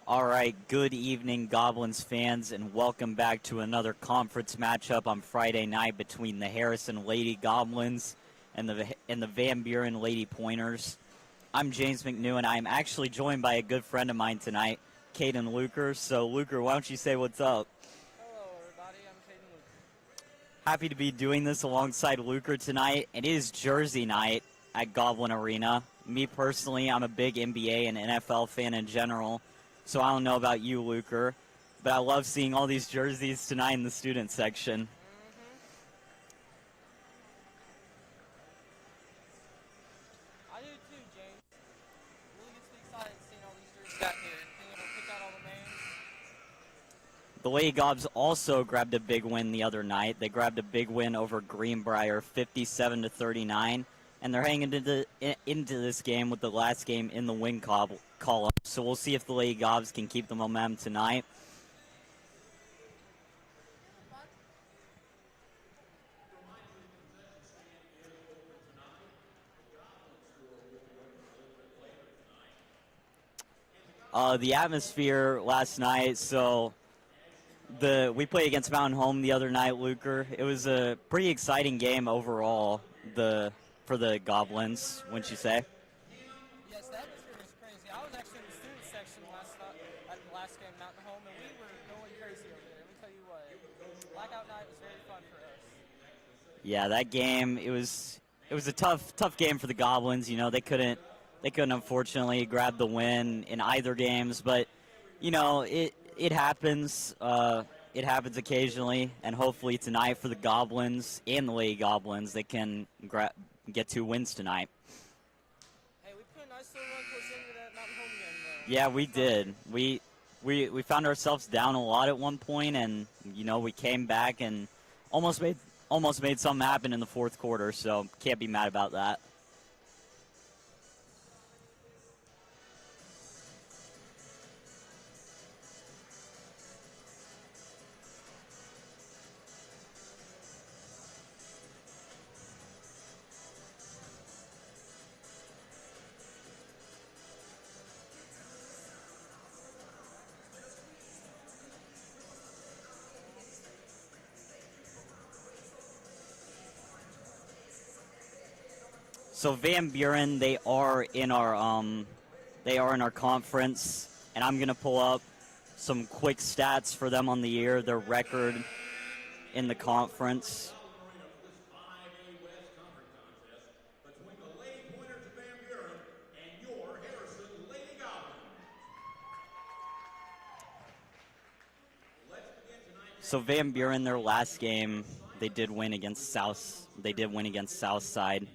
All right, good evening, Goblins fans, and welcome back to another conference matchup on Friday night between the Harrison Lady Goblins and the Van Buren Lady Pointers. I'm James McNew, and I'm actually joined by a good friend of mine tonight, Caden Luker. So, Luker, why don't you say what's up? Hello, everybody. I'm Caden Luker. Happy to be doing this alongside Luker tonight. It is Jersey night at Goblin Arena. Me personally, I'm a big NBA and NFL fan in general. So I don't know about you, Luker, but I love seeing all these jerseys tonight in the student section. I do too, James. Really gets me excited seeing all these jerseys out here, being able to pick out all the names. The Lady Gobs also grabbed a big win the other night. They grabbed a big win over Greenbrier, 57-39, and they're hanging into this game with the last game in the win column. So we'll see if the Lady Gobs can keep the momentum tonight. The atmosphere last night, so we played against Mountain Home the other night, Luker. It was a pretty exciting game overall for the Goblins, wouldn't you say? Yes, the atmosphere was crazy. I was actually in the student section last night at the last game, Mountain Home, and we were going crazy over there. Let me tell you what, Blackout Night was very fun for us. Yeah, that game it was a tough game for the Goblins. You know, they couldn't unfortunately grab the win in either games, but you know it happens. It happens occasionally, and hopefully tonight for the Goblins and the Lady Goblins, they can get 2 wins tonight. Hey, we put a nice little run towards the end of that Mountain Home game, though. Yeah, we did. We found ourselves down a lot at one point, and you know we came back and almost made something happen in the fourth quarter. So can't be mad about that. So Van Buren, they are in our conference, and I'm gonna pull up some quick stats for them on the year, their record in the conference. So Van Buren, their last game, they did win against Southside.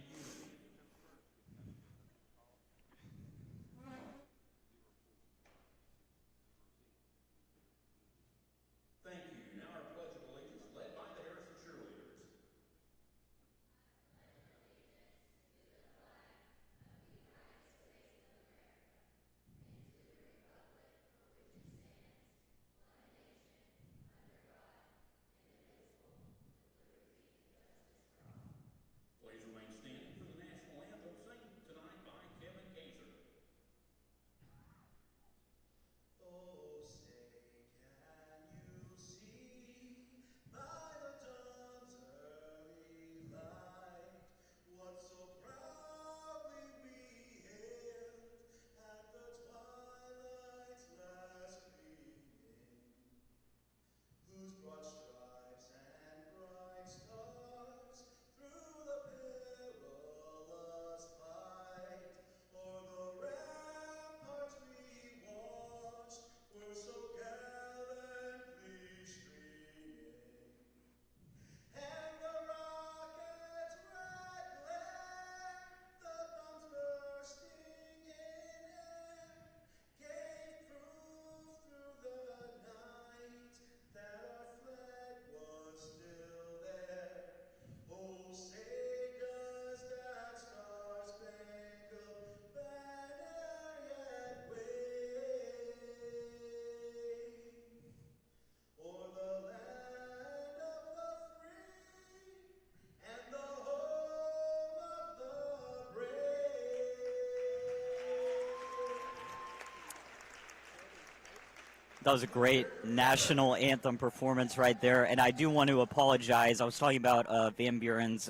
That was a great national anthem performance right there. And I do want to apologize. I was talking about Van Buren's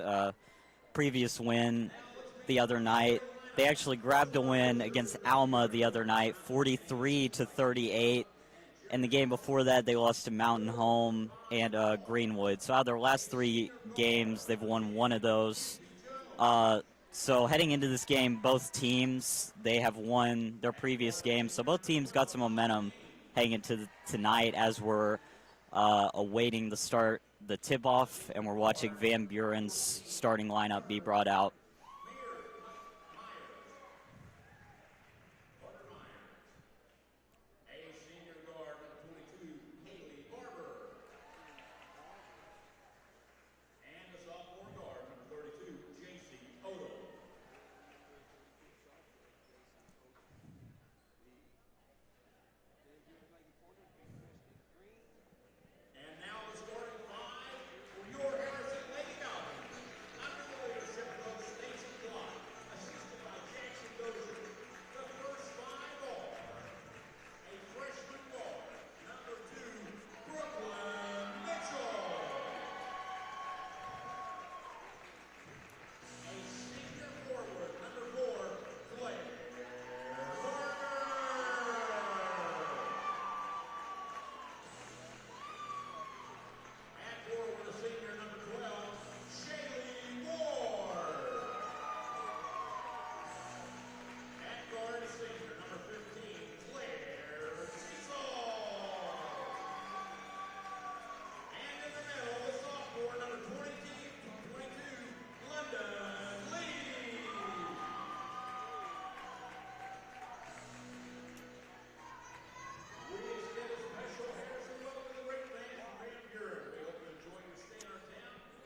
previous win the other night. They actually grabbed a win against Alma the other night, 43-38. And the game before that, they lost to Mountain Home and Greenwood. So out of their last 3 games, they've won 1 of those. So heading into this game, both teams, they have won their previous game. So both teams got some momentum heading into tonight as we're awaiting the tip-off, and we're watching Van Buren's starting lineup be brought out.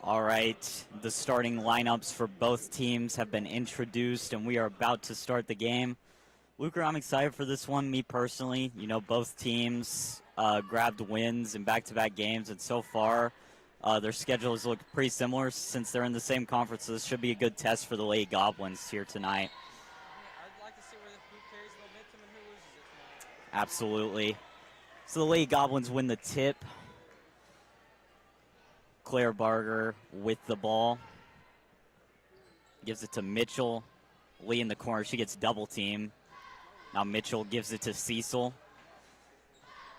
All right, the starting lineups for both teams have been introduced, and we are about to start the game. Luker, I'm excited for this one, me personally. You know, both teams grabbed wins in back-to-back games, and so far their schedules look pretty similar since they're in the same conference, so this should be a good test for the Lady Goblins here tonight. I'd like to see who carries the momentum and who loses it tonight. Absolutely. So the Lady Goblins win the tip. Claire Barger with the ball. Gives it to Mitchell. Lee in the corner. She gets double team. Now Mitchell gives it to Cecil.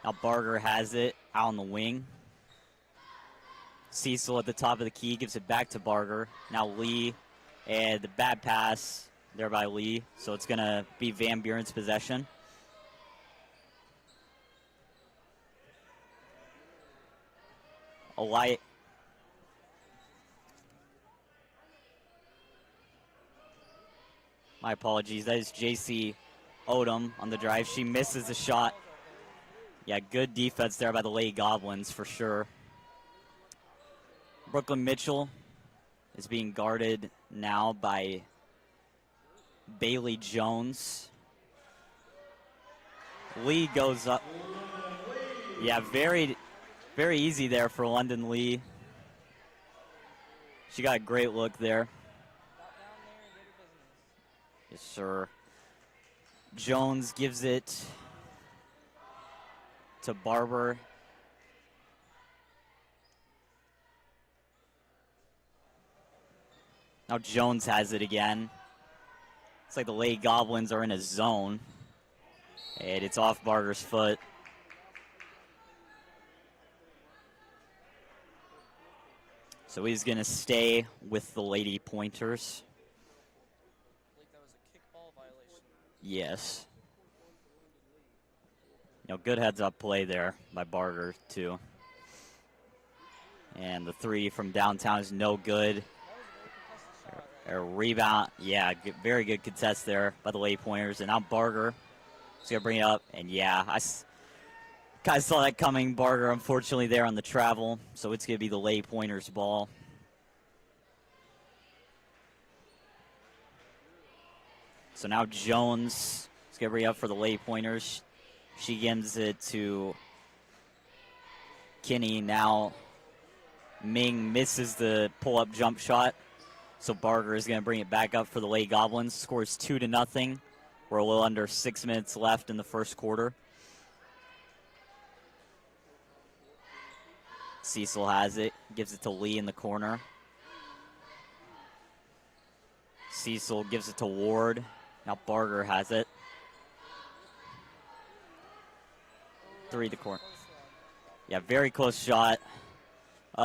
Now Barger has it out on the wing. Cecil at the top of the key gives it back to Barger. Now Lee, and the bad pass there by Lee. So it's going to be Van Buren's possession. My apologies. That is JC Odom on the drive. She misses the shot. Yeah, good defense there by the Lady Goblins for sure. Brooklyn Mitchell is being guarded now by Bailey Jones. Lee goes up. Yeah, very, very easy there for London Lee. She got a great look there. Yes, sir. Jones gives it to Barber. Now Jones has it again. It's like the Lady Goblins are in a zone. And it's off Barger's foot. So he's going to stay with the Lady Pointers. Yes. You know, good heads-up play there by Barger, too. And the three from downtown is no good. A rebound. Yeah, very good contest there by the Lady Pointers. And now Barger is going to bring it up. And, yeah, I kind of saw that coming. Barger, unfortunately, there on the travel. So it's going to be the Lady Pointers' ball. So now Jones is going to bring up for the Lady Pointers. She gives it to Kinney. Now Ming misses the pull-up jump shot. So Barger is going to bring it back up for the Lady Goblins. Scores 2-0. We're a little under 6 minutes left in the first quarter. Cecil has it, gives it to Lee in the corner. Cecil gives it to Ward. Now Barger has it. 3 to corner. Yeah, very close shot.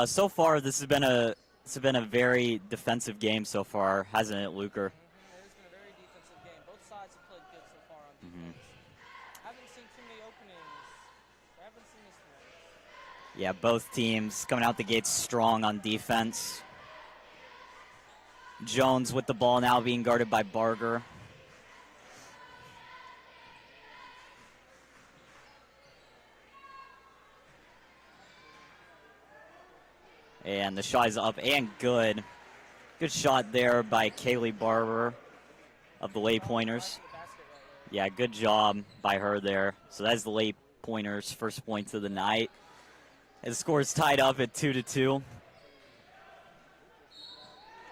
So far, this has been a very defensive game so far, hasn't it, Luker? It has been a very defensive game. Both sides have played good so far on defense. Haven't seen too many openings. I haven't seen this one. Yeah, both teams coming out the gates strong on defense. Jones with the ball now being guarded by Barger. And the shot is up and good. Good shot there by Kaylee Barber of the late pointers. Yeah, good job by her there. So that's the late pointers' first points of the night. And the score is tied up at 2-2.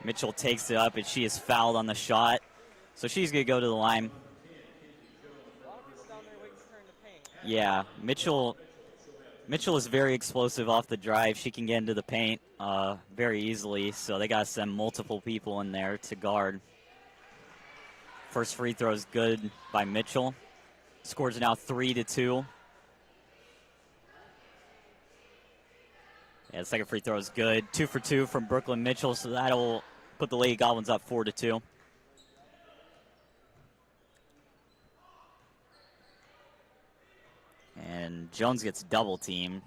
Mitchell takes it up, and she is fouled on the shot. So she's going to go to the line. A lot of people down there waiting for her in the paint. Yeah, Mitchell is very explosive off the drive. She can get into the paint very easily, so they got to send multiple people in there to guard. First free throw is good by Mitchell. Score's now 3-2. Yeah, the second free throw is good. 2 for 2 from Brooklyn Mitchell, so that'll put the Lady Goblins up 4-2. And Jones gets double teamed.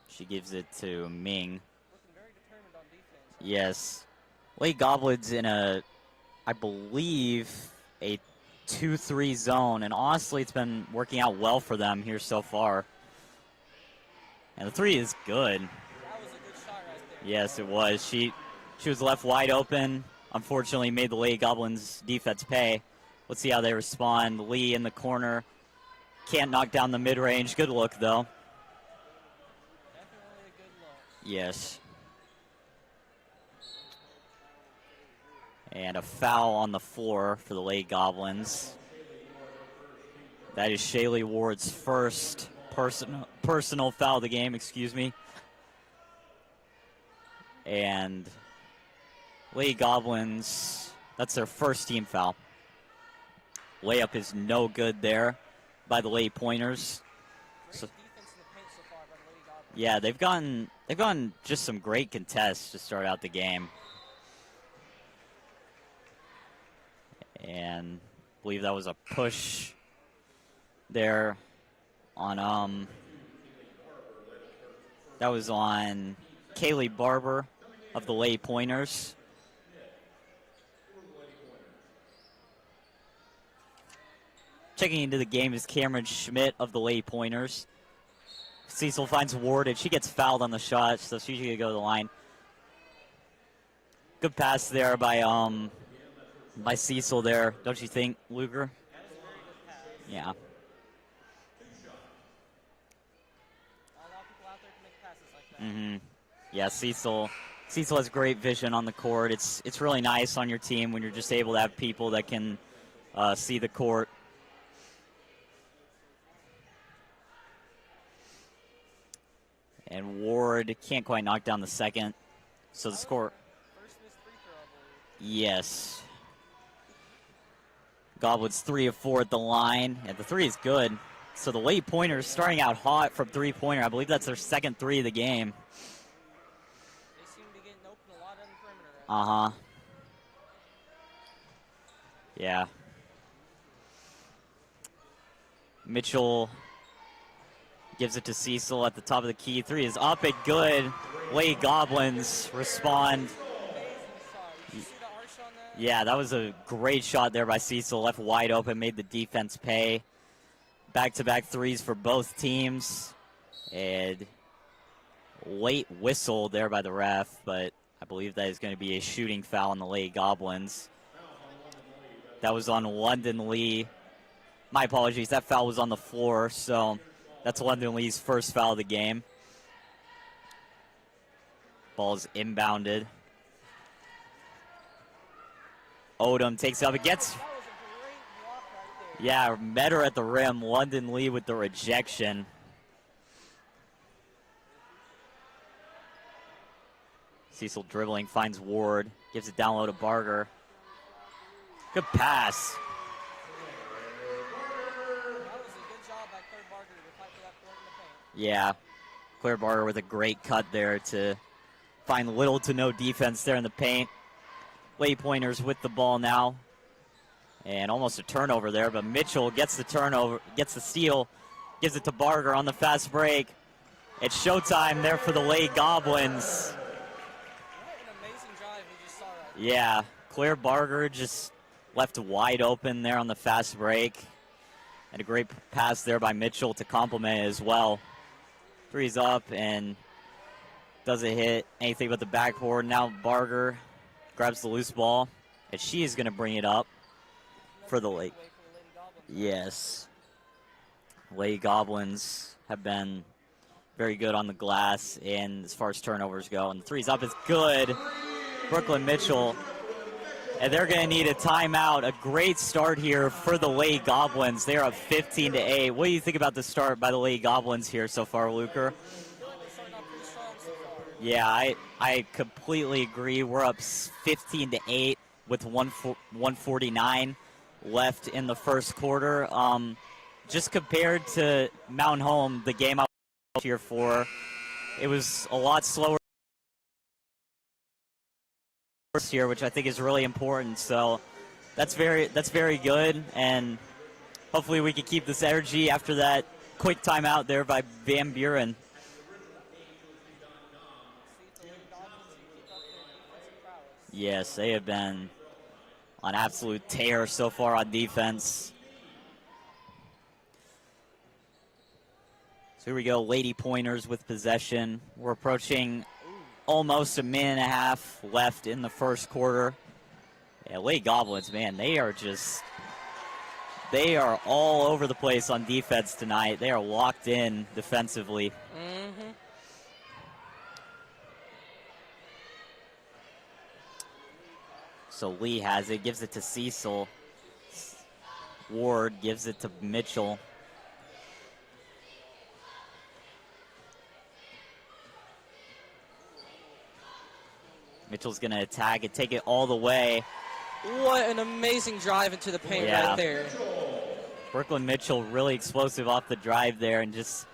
She gives it to Ming. Looking very determined on defense. Yes. Lady Goblins in I believe, a 2-3 zone. And honestly, it's been working out well for them here so far. And the 3 is good. That was a good shot right there. Yes, it was. She was left wide open. Unfortunately, made the Lady Goblins defense pay. Let's see how they respond. Lee in the corner. Can't knock down the mid-range. Good look, though. Definitely a good look. Yes. And a foul on the floor for the Lady Goblins. That is Shaylee Ward's first personal foul of the game, excuse me. And Lady Goblins, that's their first team foul. Layup is no good there by the Lady Pointers. Great defense in the paint so far by the Lady Goblins. Yeah, they've gotten just some great contests to start out the game. And I believe that was a push there on that was on Kaylee Barber of the Lady Pointers. Checking into the game is Cameron Schmidt of the Lady Pointers. Cecil finds Ward, and she gets fouled on the shot, so she's going to go to the line. Good pass there by Cecil there, don't you think, Luger? Yeah. A lot of people out there can make passes like that. Mm-hmm. Yeah, Cecil has great vision on the court. It's really nice on your team when you're just able to have people that can see the court. And Ward can't quite knock down the second. So the score. First missed free throw, I believe. Yes. Goblins 3 of 4 at the line. And the 3 is good. So the Lady Pointers starting out hot from three-pointer. I believe that's their second 3 of the game. They seem to be getting open a lot on the perimeter right now. Uh-huh. Yeah. Mitchell gives it to Cecil at the top of the key. 3 is up and good. Lady Goblins respond. Amazing shot. Did you see the arch on that? Yeah, that was a great shot there by Cecil. Left wide open, made the defense pay. Back-to-back 3s for both teams. And late whistle there by the ref, but I believe that is going to be a shooting foul on the Lady Goblins. That was on London Lee. My apologies, that foul was on the floor, so that's London Lee's first foul of the game. Ball's inbounded. Odom takes it up. It gets, That was a great block right there. yeah, met her at the rim. London Lee with the rejection. Cecil dribbling, finds Ward, gives it down low to Barger. Good pass. That was a good job by Claire Barger to fight for that point in the paint. Yeah, Claire Barger with a great cut there to find little to no defense there in the paint. Lady Pointers with the ball now. And almost a turnover there, but Mitchell gets the turnover, gets the steal, gives it to Barger on the fast break. It's showtime there for the Lady Goblins. What an amazing drive we just saw right there. Yeah, Claire Barger just left wide open there on the fast break. And a great pass there by Mitchell to complement it as well. Three's up and doesn't hit anything but the backboard. Now Barger grabs the loose ball, and she is going to bring it up for the Lady. Yes. Lady Goblins have been very good on the glass, and as far as turnovers go, and the three's up is good. Brooklyn Mitchell, and they're going to need a timeout. A great start here for the Lady Goblins. They're up 15-8. What do you think about the start by the Lady Goblins here so far, Luker? Yeah, I completely agree. We're up 15-8 with 1:49 left in the first quarter. Just compared to Mountain Home, the game I was here for, it was a lot slower here, which I think is really important. So that's very good, and hopefully we can keep this energy after that quick timeout there by Van Buren. Yes, they have been on absolute tear so far on defense. So here we go, Lady Pointers with possession. We're approaching almost a minute and a half left in the first quarter. Yeah, Lady Goblins, man, they are all over the place on defense tonight. They are locked in defensively. Mm-hmm. So Lee has it, gives it to Cecil. Ward gives it to Mitchell. Mitchell's going to attack and take it all the way. What an amazing drive into the paint right there. Brooklyn Mitchell really explosive off the drive there and just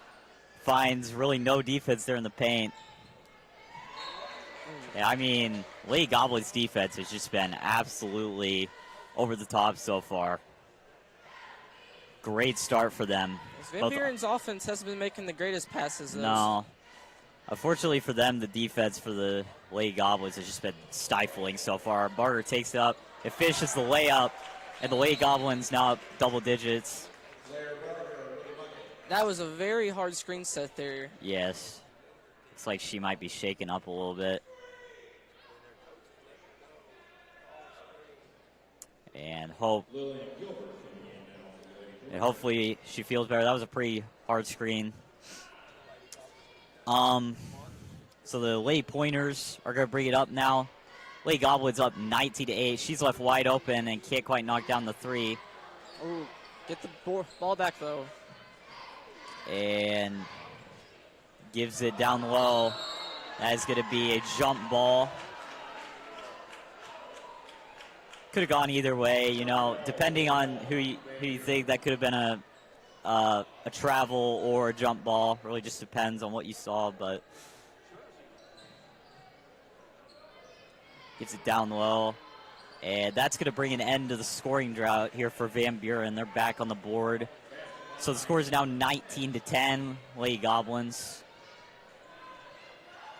finds really no defense there in the paint. Yeah, I mean, Lady Goblins' defense has just been absolutely over the top so far. Great start for them. Van Buren's offense hasn't been making the greatest passes. No. Unfortunately for them, the defense for the Lady Goblins has just been stifling so far. Barger takes it up. It finishes the layup, and the Lady Goblins now up double digits. That was a very hard screen set there. Yes. Looks like she might be shaken up a little bit. And hopefully she feels better. That was a pretty hard screen. So the Lady Pointers are going to bring it up now. Lady Goblins up 19-8. She's left wide open and can't quite knock down the three. Ooh, get the ball back though. And gives it down low. That is going to be a jump ball. Could have gone either way, you know, depending on who you think. That could have been a travel or a jump ball. Really just depends on what you saw, but gets it down low. And that's going to bring an end to the scoring drought here for Van Buren. They're back on the board. So the score is now 19-10, Lady Goblins.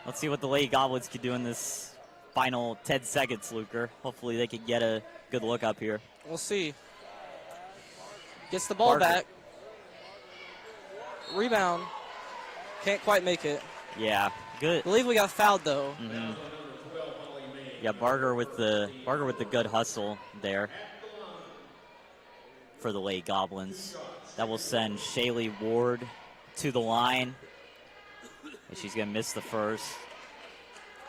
Let's see what the Lady Goblins can do in this final 10 seconds, Luker. Hopefully they can get a good look up here. We'll see. Gets the ball back. Rebound. Can't quite make it. Yeah, good. I believe we got fouled though. Mm-hmm. Yeah, Barger with the good hustle there for the Lady Goblins. That will send Shaylee Ward to the line. And she's going to miss the first.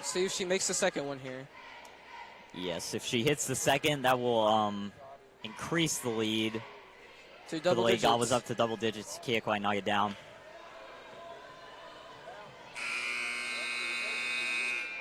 See if she makes the second one here. Yes, if she hits the second, that will increase the lead. To double the Lady digits. Goblins up to double digits. Can't quite knock it down.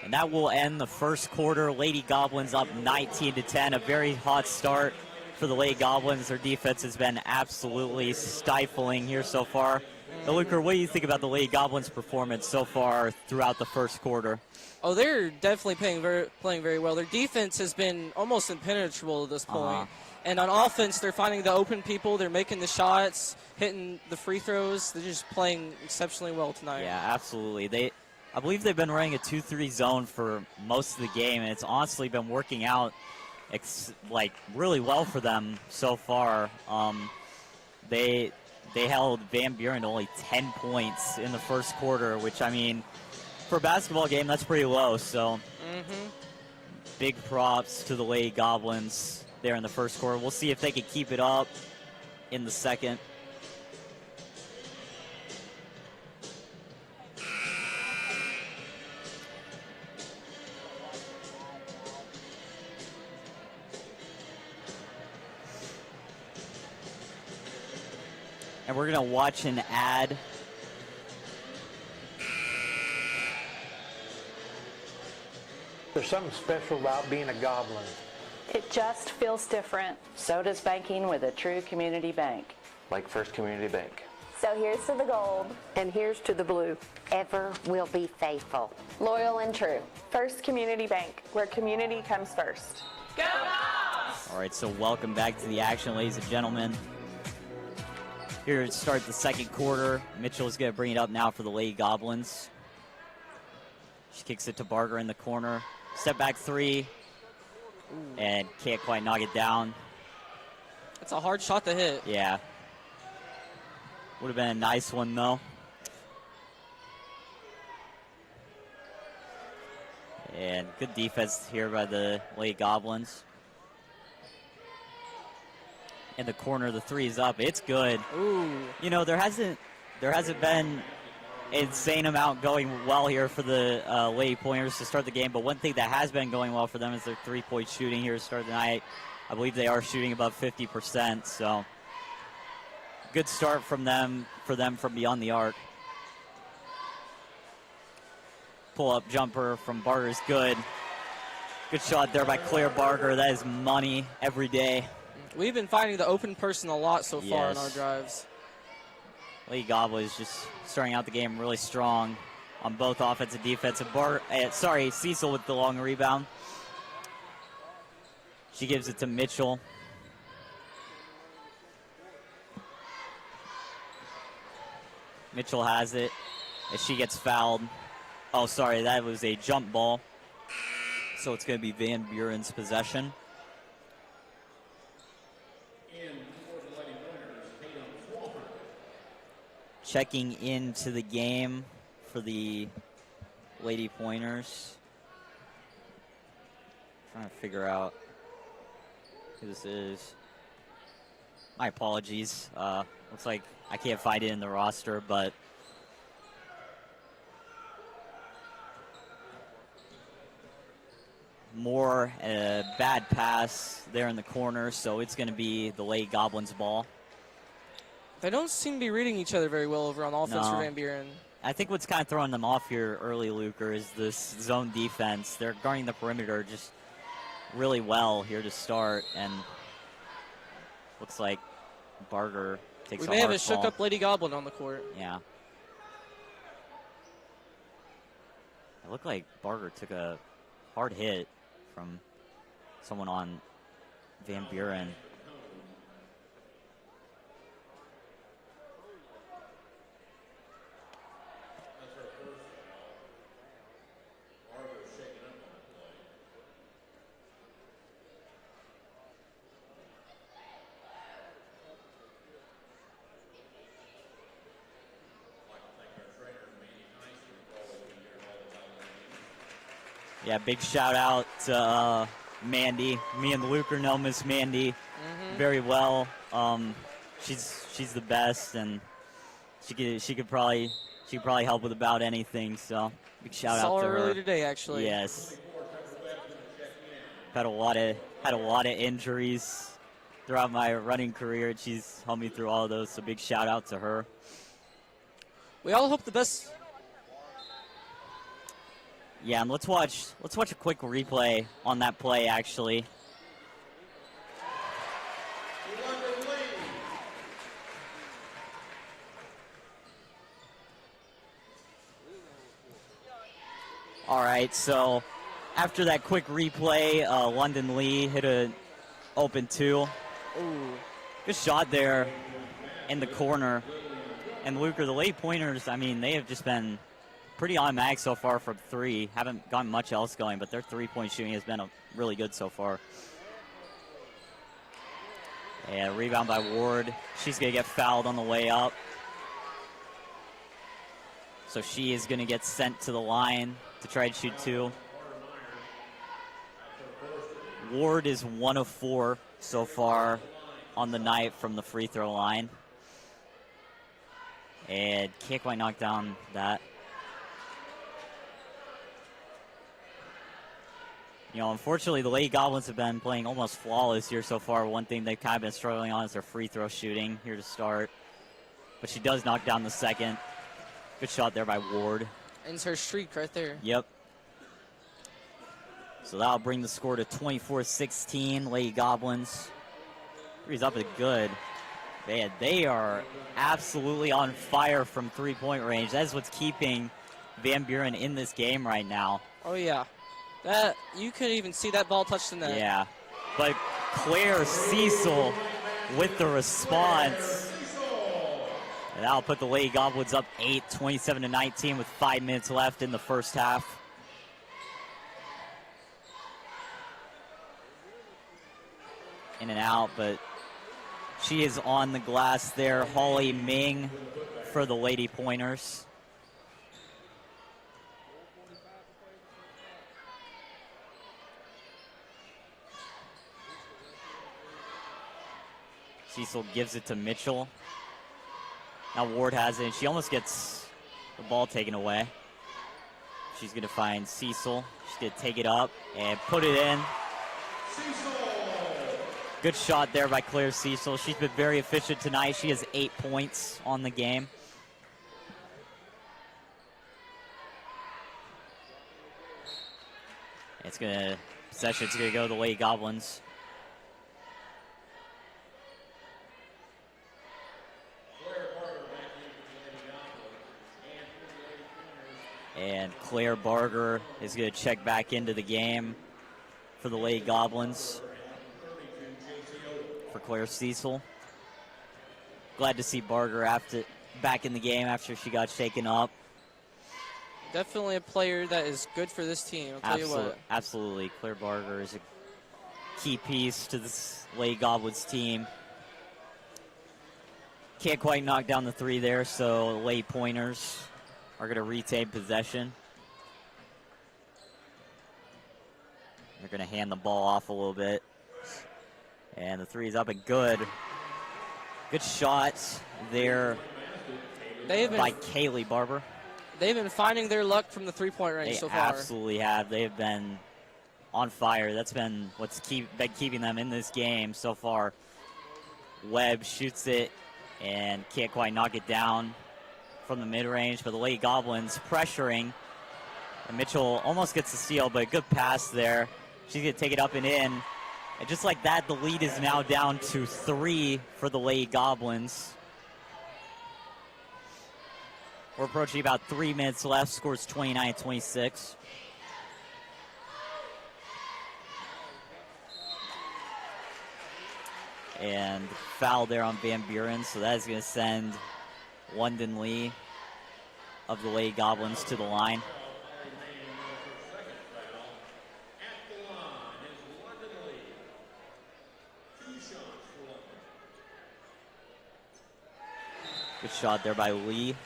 And that will end the first quarter. Lady Goblins up 19-10. A very hot start for the Lady Goblins. Their defense has been absolutely stifling here so far. Now, Luker, what do you think about the Lady Goblins' performance so far throughout the first quarter? Oh, they're definitely playing very well. Their defense has been almost impenetrable at this point. And on offense, they're finding the open people. They're making the shots, hitting the free throws. They're just playing exceptionally well tonight. Yeah, absolutely. I believe they've been running a 2-3 zone for most of the game, and it's honestly been working out really well for them so far. They held Van Buren to only 10 points in the first quarter, which, I mean, for a basketball game, that's pretty low. So big props to the Lady Goblins there in the first quarter. We'll see if they can keep it up in the second. And we're going to watch an ad. There's something special about being a Goblin. It just feels different. So does banking with a true community bank. Like First Community Bank. So here's to the gold. And here's to the blue. Ever will be faithful. Loyal and true. First Community Bank, where community comes first. Go Dogs! All right, so welcome back to the action, ladies and gentlemen. Here to start the second quarter. Mitchell's going to bring it up now for the Lady Goblins. She kicks it to Barger in the corner. Step back three. And can't quite knock it down. It's a hard shot to hit. Yeah. Would have been a nice one, though. And good defense here by the Lady Goblins. In the corner, the three is up. It's good. Ooh. You know, there hasn't been insane amount going well here for the Lady Pointers to start the game, but one thing that has been going well for them is their three-point shooting here to start the night. I believe they are shooting above 50%, so good start from them from beyond the arc. Pull-up jumper from Barger is good. Good shot there by Claire Barger. That is money every day. We've been finding the open person a lot so far in Yes. our drives. Lady Goblin is just starting out the game really strong on both offense and defense. And Cecil with the long rebound. She gives it to Mitchell. Mitchell has it as she gets fouled. Oh, sorry, that was a jump ball. So it's going to be Van Buren's possession. Checking into the game for the Lady Pointers. Trying to figure out who this is. My apologies. Looks like I can't find it in the roster, but more bad pass there in the corner, so it's going to be the Lady Goblins ball. They don't seem to be reading each other very well over on offense for Van Buren. I think what's kind of throwing them off here early, Luker, is this zone defense. They're guarding the perimeter just really well here to start, and looks like Barger takes a hard fall. We may have a shook-up Lady Goblin on the court. Yeah. It looked like Barger took a hard hit from someone on Van Buren. Yeah, big shout out to Mandy. Me and Luker know Miss Mandy very well. She's the best, and she could probably help with about anything. So big shout out to her. Saw her earlier today, actually. Yes. Had a lot of injuries throughout my running career, and she's helped me through all of those. So big shout out to her. We all hope the best. Yeah, and let's watch a quick replay on that play, actually. All right, so after that quick replay, London Lee hit a open 2. Ooh. Good shot there in the corner. And Luker, the late pointers, I mean, they have just been pretty automatic so far from 3. Haven't gotten much else going, but their 3-point shooting has been really good so far. And rebound by Ward. She's going to get fouled on the way up. So she is going to get sent to the line to try and shoot 2. Ward is 1 of 4 so far on the night from the free throw line. And can't quite knock down that. You know, unfortunately, the Lady Goblins have been playing almost flawless here so far. One thing they've kind of been struggling on is their free throw shooting here to start. But she does knock down the second. Good shot there by Ward. Ends her streak right there. Yep. So that'll bring the score to 24-16. Lady Goblins. Three's up and good. Man, they are absolutely on fire from three-point range. That is what's keeping Van Buren in this game right now. Oh, yeah. That you could even see that ball touch the net. Yeah. But Claire Cecil with the response. And that'll put the Lady Goblins up 8, 27-19 with 5 minutes left in the first half. In and out, but she is on the glass there. Holly Ming for the Lady Pointers. Cecil gives it to Mitchell. Now Ward has it, and she almost gets the ball taken away. She's going to find Cecil. She's going to take it up and put it in. Good shot there by Claire Cecil. She's been very efficient tonight. She has 8 points on the game. Possession's going to go to the Lady Goblins. And Claire Barger is going to check back into the game for the Lady Goblins. For Claire Cecil. Glad to see Barger back in the game after she got shaken up. Definitely a player that is good for this team, I'll tell you what. Absolutely. Claire Barger is a key piece to this Lady Goblins team. Can't quite knock down the 3 there, so Lady Pointers are going to retain possession. They're going to hand the ball off a little bit. And the 3 is up and good. Good shots there by Kaylee Barber. They've been finding their luck from the three-point range so far. They absolutely have. They have been on fire. That's been what's been keeping them in this game so far. Webb shoots it and can't quite knock it down from the mid-range, but the Lady Goblins pressuring. And Mitchell almost gets the steal, but a good pass there. She's going to take it up and in. And just like that, the lead is now down to 3 for the Lady Goblins. We're approaching about 3 minutes left. Scores 29-26. And foul there on Van Buren, so that is going to send London Lee of the Lady Goblins to the line. Good shot there by Lee.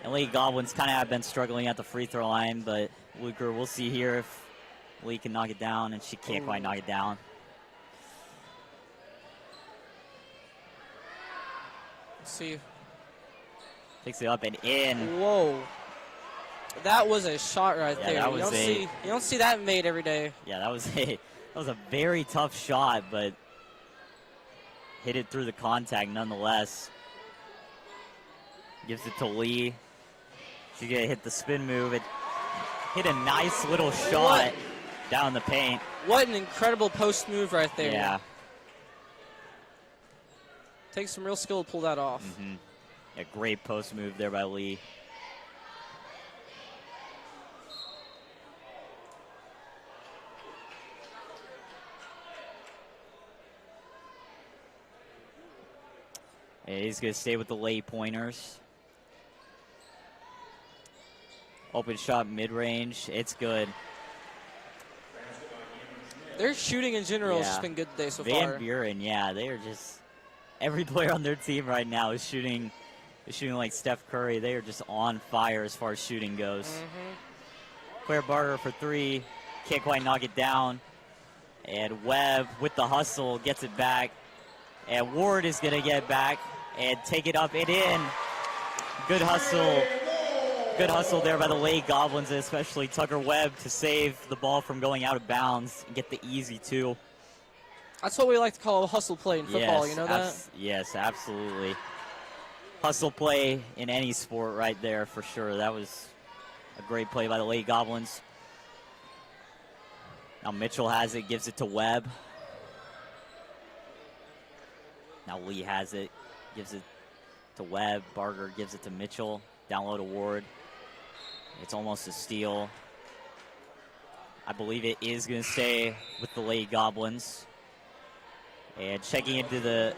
And Lady Goblins kind of have been struggling at the free throw line, but Luker, we'll see here if Lee can knock it down, and she can't quite knock it down. Let's see. Takes it up and in. Whoa. That was a shot right there. That was you don't see that made every day. Yeah, that was a very tough shot, but hit it through the contact nonetheless. Gives it to Lee. She's going to hit the spin move. It hit a nice little shot down the paint. What an incredible post move right there. Yeah. Takes some real skill to pull that off. A great post move there by Lee. And he's going to stay with the late pointers. Open shot mid-range. It's good. Their shooting in general has just been good today so far. Van Buren, yeah, they are just every player on their team right now is shooting like Steph Curry. They are just on fire as far as shooting goes. Claire Barger for three, can't quite knock it down. And Webb with the hustle gets it back. And Ward is going to get it back and take it up and in. Good hustle. Good hustle there by the Lady Goblins, especially Tucker Webb, to save the ball from going out of bounds and get the easy two. That's what we like to call a hustle play in football, you know that? Yes, absolutely. Hustle play in any sport right there for sure. That was a great play by the Lady Goblins. Now Mitchell has it, gives it to Webb. Now Lee has it, gives it to Webb. Barger gives it to Mitchell. Down low to Ward. It's almost a steal. I believe it is going to stay with the Lady Goblins. And checking into the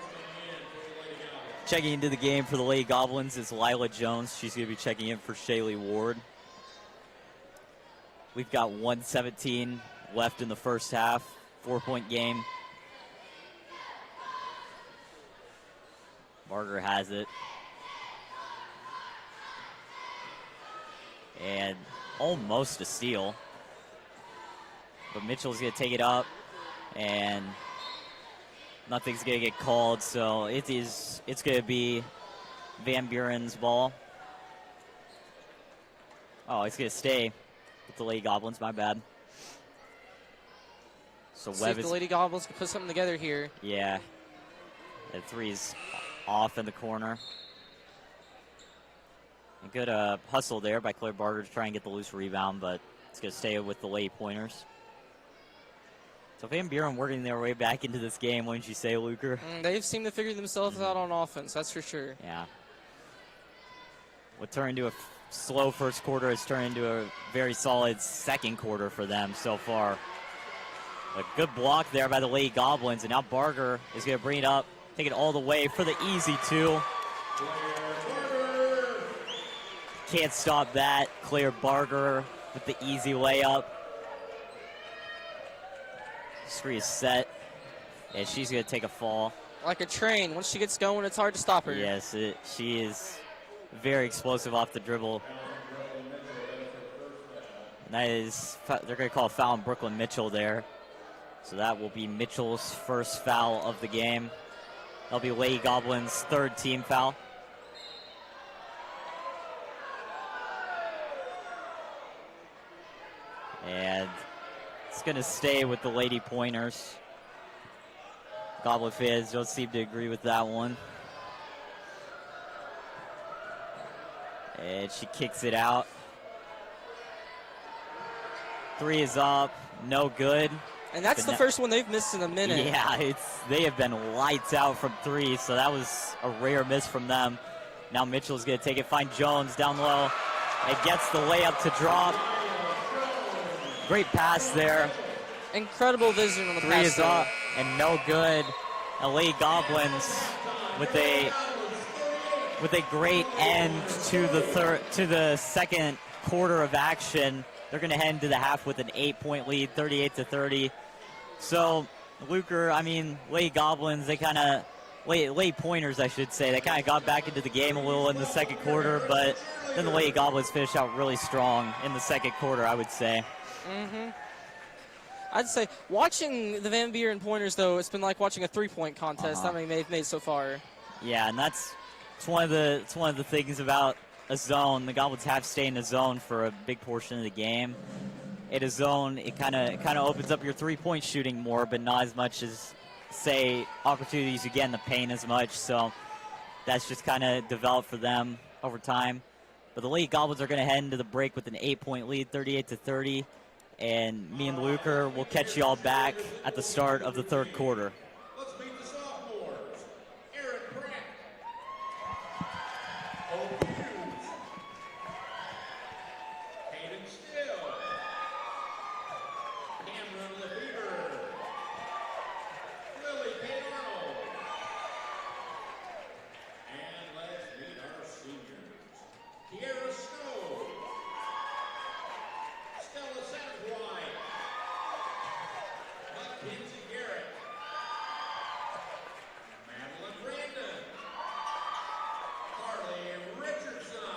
game for the Lady Goblins is Lila Jones. She's going to be checking in for Shaylee Ward. We've got 1:17 left in the first half. 4-point game. Barger has it. And almost a steal. But Mitchell's going to take it up. And nothing's going to get called. So it's going to be Van Buren's ball. Oh, it's going to stay with the Lady Goblins. My bad. So Webb the Lady Goblins can put something together here. Yeah. That three's off in the corner. A good hustle there by Claire Barger to try and get the loose rebound, but it's going to stay with the late pointers. So Van Buren working their way back into this game, wouldn't you say, Luker? They've seemed to figure themselves out on offense, that's for sure. Yeah. What turned into a slow first quarter has turned into a very solid second quarter for them so far. A good block there by the Lady Goblins, and now Barger is going to bring it up, take it all the way for the easy two. Can't stop that. Claire Barger with the easy layup. Screen is set, and she's going to take a fall. Like a train. Once she gets going, it's hard to stop her. Yes, she is very explosive off the dribble. And that is, they're going to call a foul on Brooklyn Mitchell there. So that will be Mitchell's first foul of the game. That'll be Lady Goblins' third team foul. And it's going to stay with the Lady Pointers. Goblin fans don't seem to agree with that one. And she kicks it out. Three is up, no good. And that's the first one they've missed in a minute. Yeah, they have been lights out from three, so that was a rare miss from them. Now Mitchell's going to take it, find Jones down low. It gets the layup to drop. Great pass there. Incredible vision on the pass. Three is up and no good. LA Goblins with a great end to the second quarter of action. They're going to head into the half with an 8-point lead, 38-30. So, Luker, I mean, Lady Goblins, they kind of, Lady Pointers, I should say, they kind of got back into the game a little in the second quarter, but then the Lady Goblins finished out really strong in the second quarter, I would say. I'd say watching the Van Buren Pointers, though, it's been like watching a three-point contest. I mean, they've made so far. Yeah, and it's one of the things about a zone. The Goblins have stayed in a zone for a big portion of the game. In a zone, it kind of opens up your three-point shooting more, but not as much as, say, opportunities you get in the paint as much. So that's just kind of developed for them over time. But the Lady Goblins are going to head into the break with an 8-point lead, 38-30. And me and Luker will catch you all back at the start of the third quarter. Let's meet the sophomores. Eric Pratt. Hope Hughes. Hayden Still. Cameron Lefevre. Lily Kate Arnold. And let's meet our seniors. Kiera Snow. Stella Satterwhite. Mackenzie Garrett. Madeline Brandon. Carly Richardson.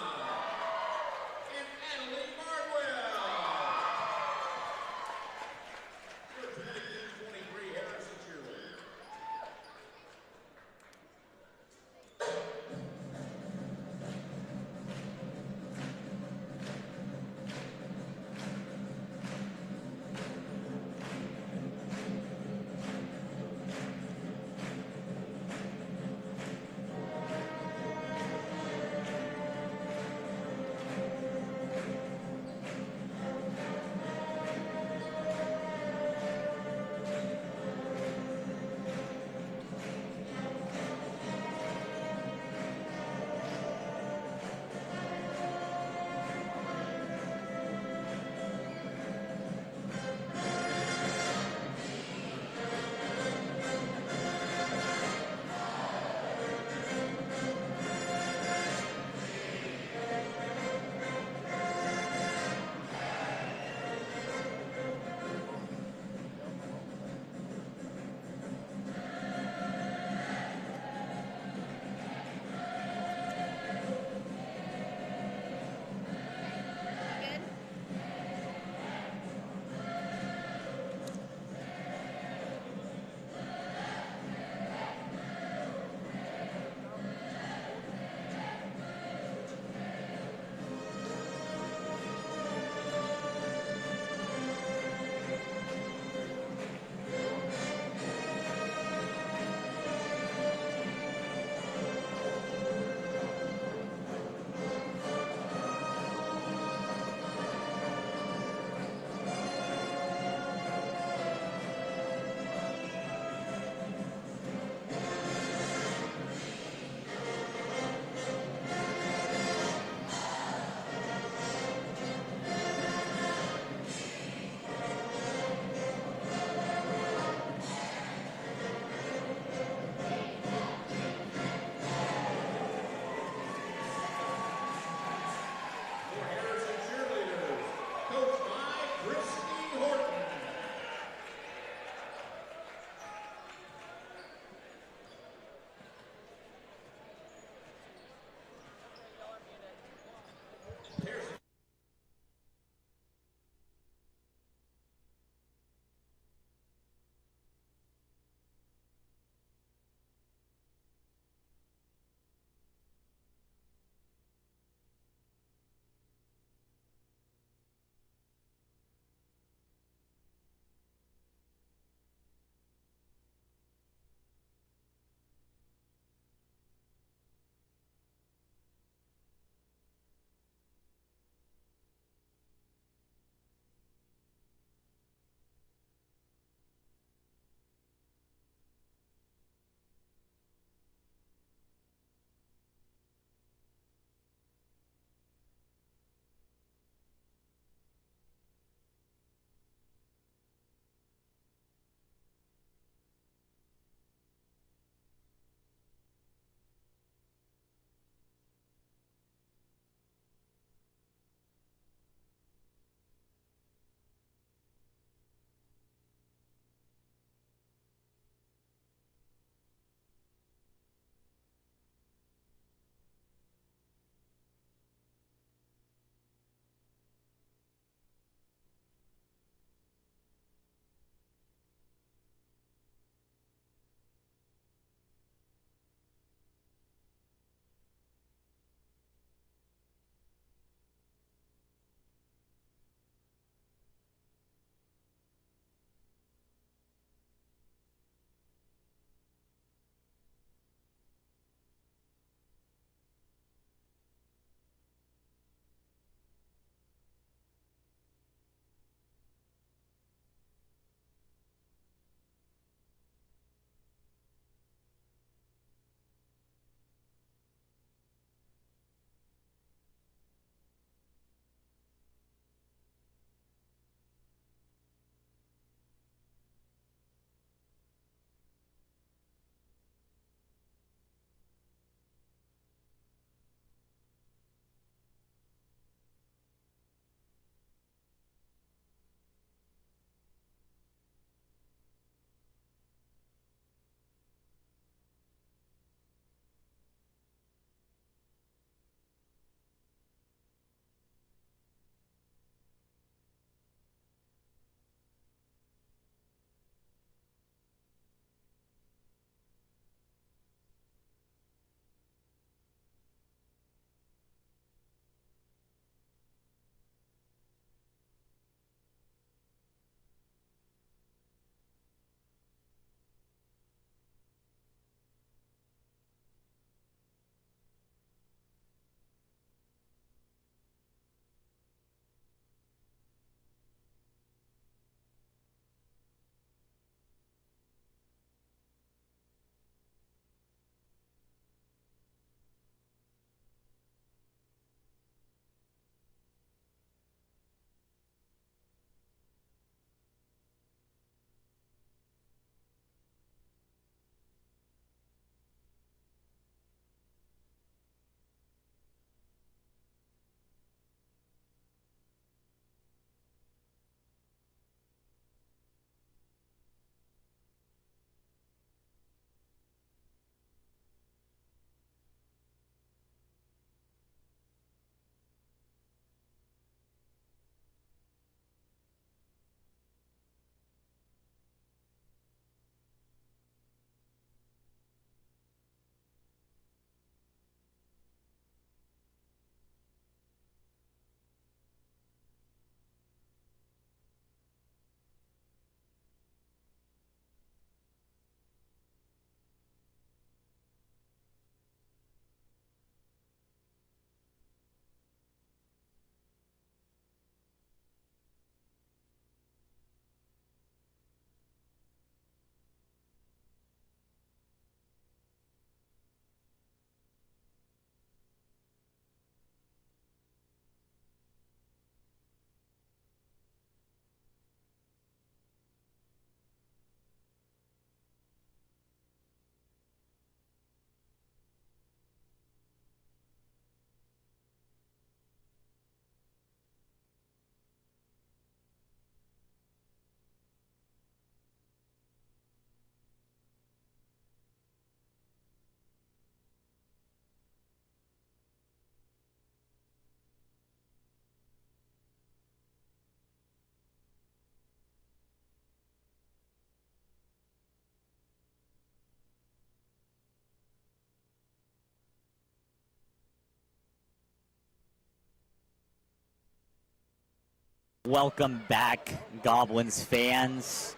Welcome back, Goblins fans.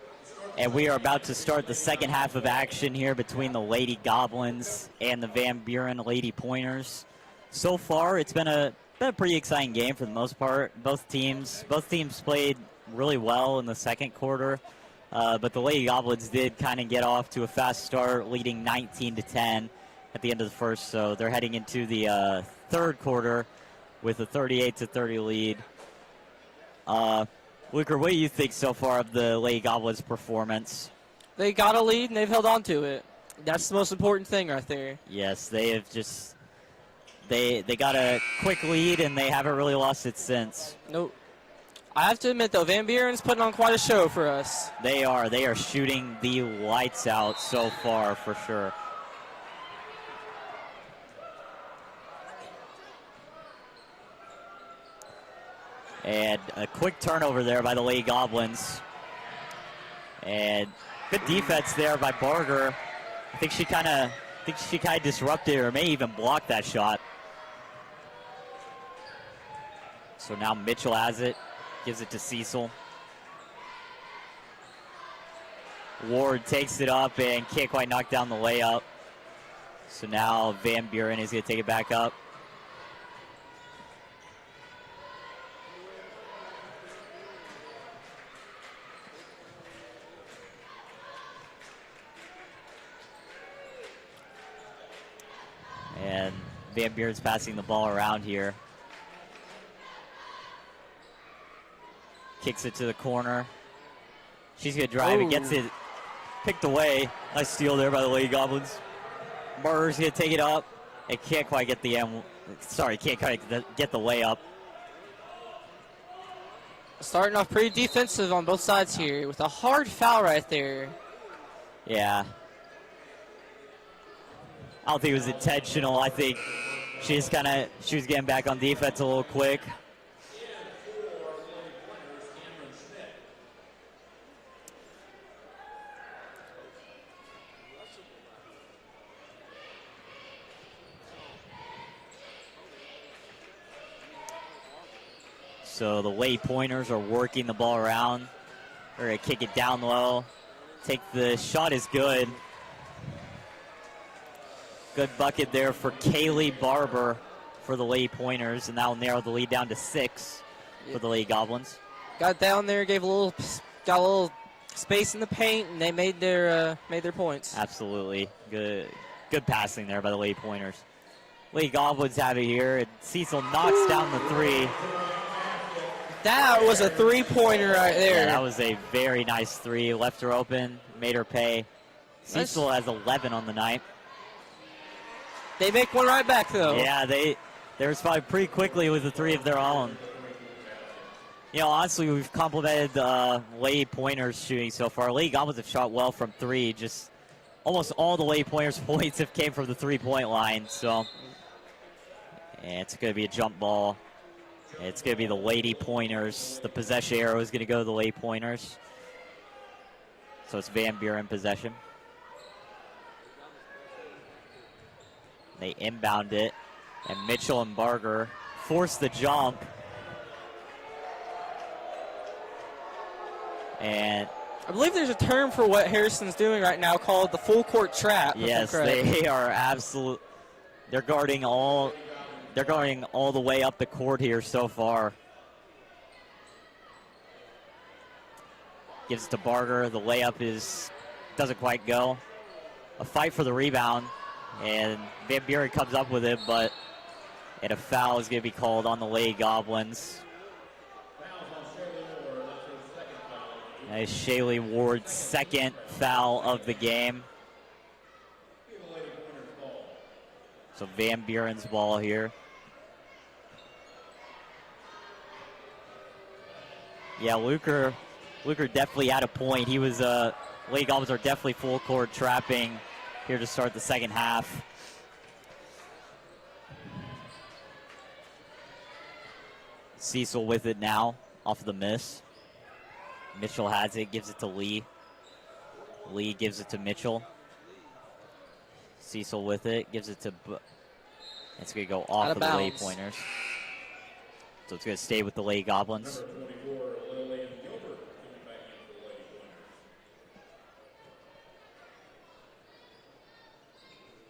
And we are about to start the second half of action here between the Lady Goblins and the Van Buren Lady Pointers. So far, it's been a pretty exciting game for the most part. Both teams played really well in the second quarter, but the Lady Goblins did kind of get off to a fast start, leading 19-10 at the end of the first. So they're heading into the third quarter with a 38-30 lead. Luker, what do you think so far of the Lady Goblins' performance? They got a lead, and they've held on to it. That's the most important thing right there. Yes, they have just they got a quick lead, and they haven't really lost it since. Nope. I have to admit, though, Van Buren's putting on quite a show for us. They are shooting the lights out so far, for sure. And a quick turnover there by the Lady Goblins. And good defense there by Barger. I think she kind of disrupted or may even block that shot. So now Mitchell has it, gives it to Cecil. Ward takes it up and can't quite knock down the layup. So now Van Buren is going to take it back up. And Van Buren's passing the ball around here. Kicks it to the corner. She's going to drive and gets it picked away. Nice steal there by the Lady Goblins. Barger's going to take it up and can't quite get the can't quite get the layup. Starting off pretty defensive on both sides here with a hard foul right there. Yeah. I don't think it was intentional. I think she was getting back on defense a little quick. So the Lady Pointers are working the ball around. They're going to kick it down low. The shot is good. Good bucket there for Kaylee Barber for the Lady Pointers, and that will narrow the lead down to 6 for the Lady Goblins. Got down there, got a little space in the paint, and they made their points. Absolutely. Good passing there by the Lady Pointers. Lady Goblins have it here, and Cecil knocks down the 3. That was a three-pointer right there. Yeah, that was a very nice 3. Left her open, made her pay. Cecil has 11 on the night. They make one right back, though. Yeah, they responded pretty quickly with a 3 of their own. You know, honestly, we've complimented the Lady Pointers shooting so far. Lady Goblins have shot well from 3. Just almost all the Lady Pointers' points have came from the 3-point line. So, and it's going to be a jump ball. It's going to be the Lady Pointers. The possession arrow is going to go to the Lady Pointers. So it's Van Buren possession. They inbound it, and Mitchell and Barger force the jump. And I believe there's a term for what Harrison's doing right now called the full court trap. yes, they are absolute. They're guarding all the way up the court here so far. Gives it to Barger. The layup doesn't quite go. A fight for the rebound. And Van Buren comes up with it, and a foul is going to be called on the Lady Goblins. That is Shaylee Ward's second foul of the game. So Van Buren's ball here. Yeah, Luker definitely had a point. He was Lady Goblins are definitely full court trapping here to start the second half. Cecil with it now, off of the miss. Mitchell has it, gives it to Lee. Lee gives it to Mitchell. Cecil with it, gives it to... It's going to go off of the Lady Pointers. So it's going to stay with the Lady Goblins.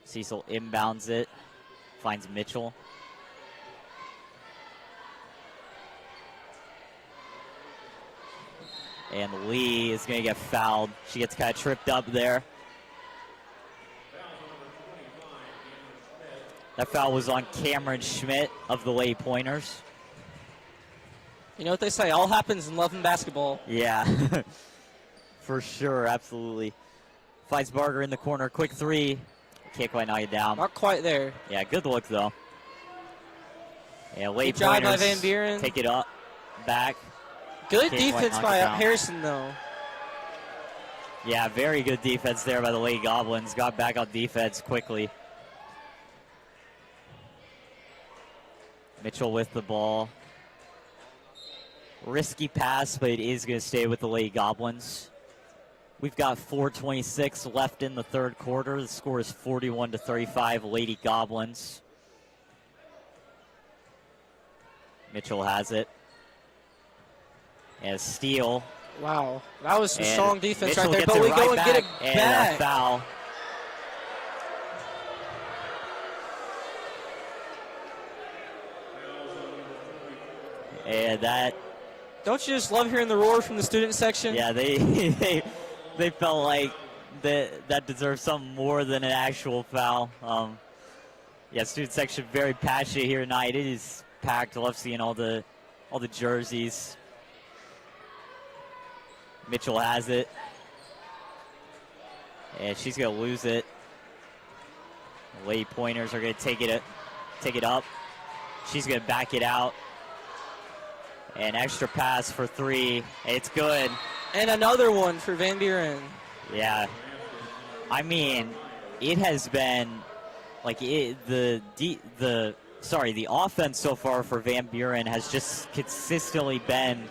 Cecil inbounds it, finds Mitchell. And Lee is going to get fouled. She gets kind of tripped up there. That foul was on Cameron Schmidt of the Lady Pointers. You know what they say, all happens in love and basketball. Yeah, for sure, absolutely. Finds Barger in the corner, quick three. Can't quite knock it down. Not quite there. Yeah, good look though. Yeah, Lady Good job by Pointers Van Buren. take it up, back. Good Can't quite defense knock by it down. Harrison, though. Yeah, very good defense there by the Lady Goblins. Got back on defense quickly. Mitchell with the ball. Risky pass, but it is going to stay with the Lady Goblins. We've got 4:26 left in the third quarter. The score is 41-35, Lady Goblins. Mitchell has it. And a steal. Wow, that was some And strong defense Mitchell right there. gets But it we right go and back, get it and back. a foul. And that, Don't you just love hearing the roar from the student section? yeah, they they felt like that deserved something more than an actual foul. Yeah, student section very passionate here tonight. It is packed. I love seeing all the jerseys. Mitchell has it, and she's gonna lose it. The Lady Pointers are gonna take it up. She's gonna back it out. An extra pass for three. It's good. And another one for Van Buren. Yeah. I mean, it has been like the offense so far for Van Buren has just consistently been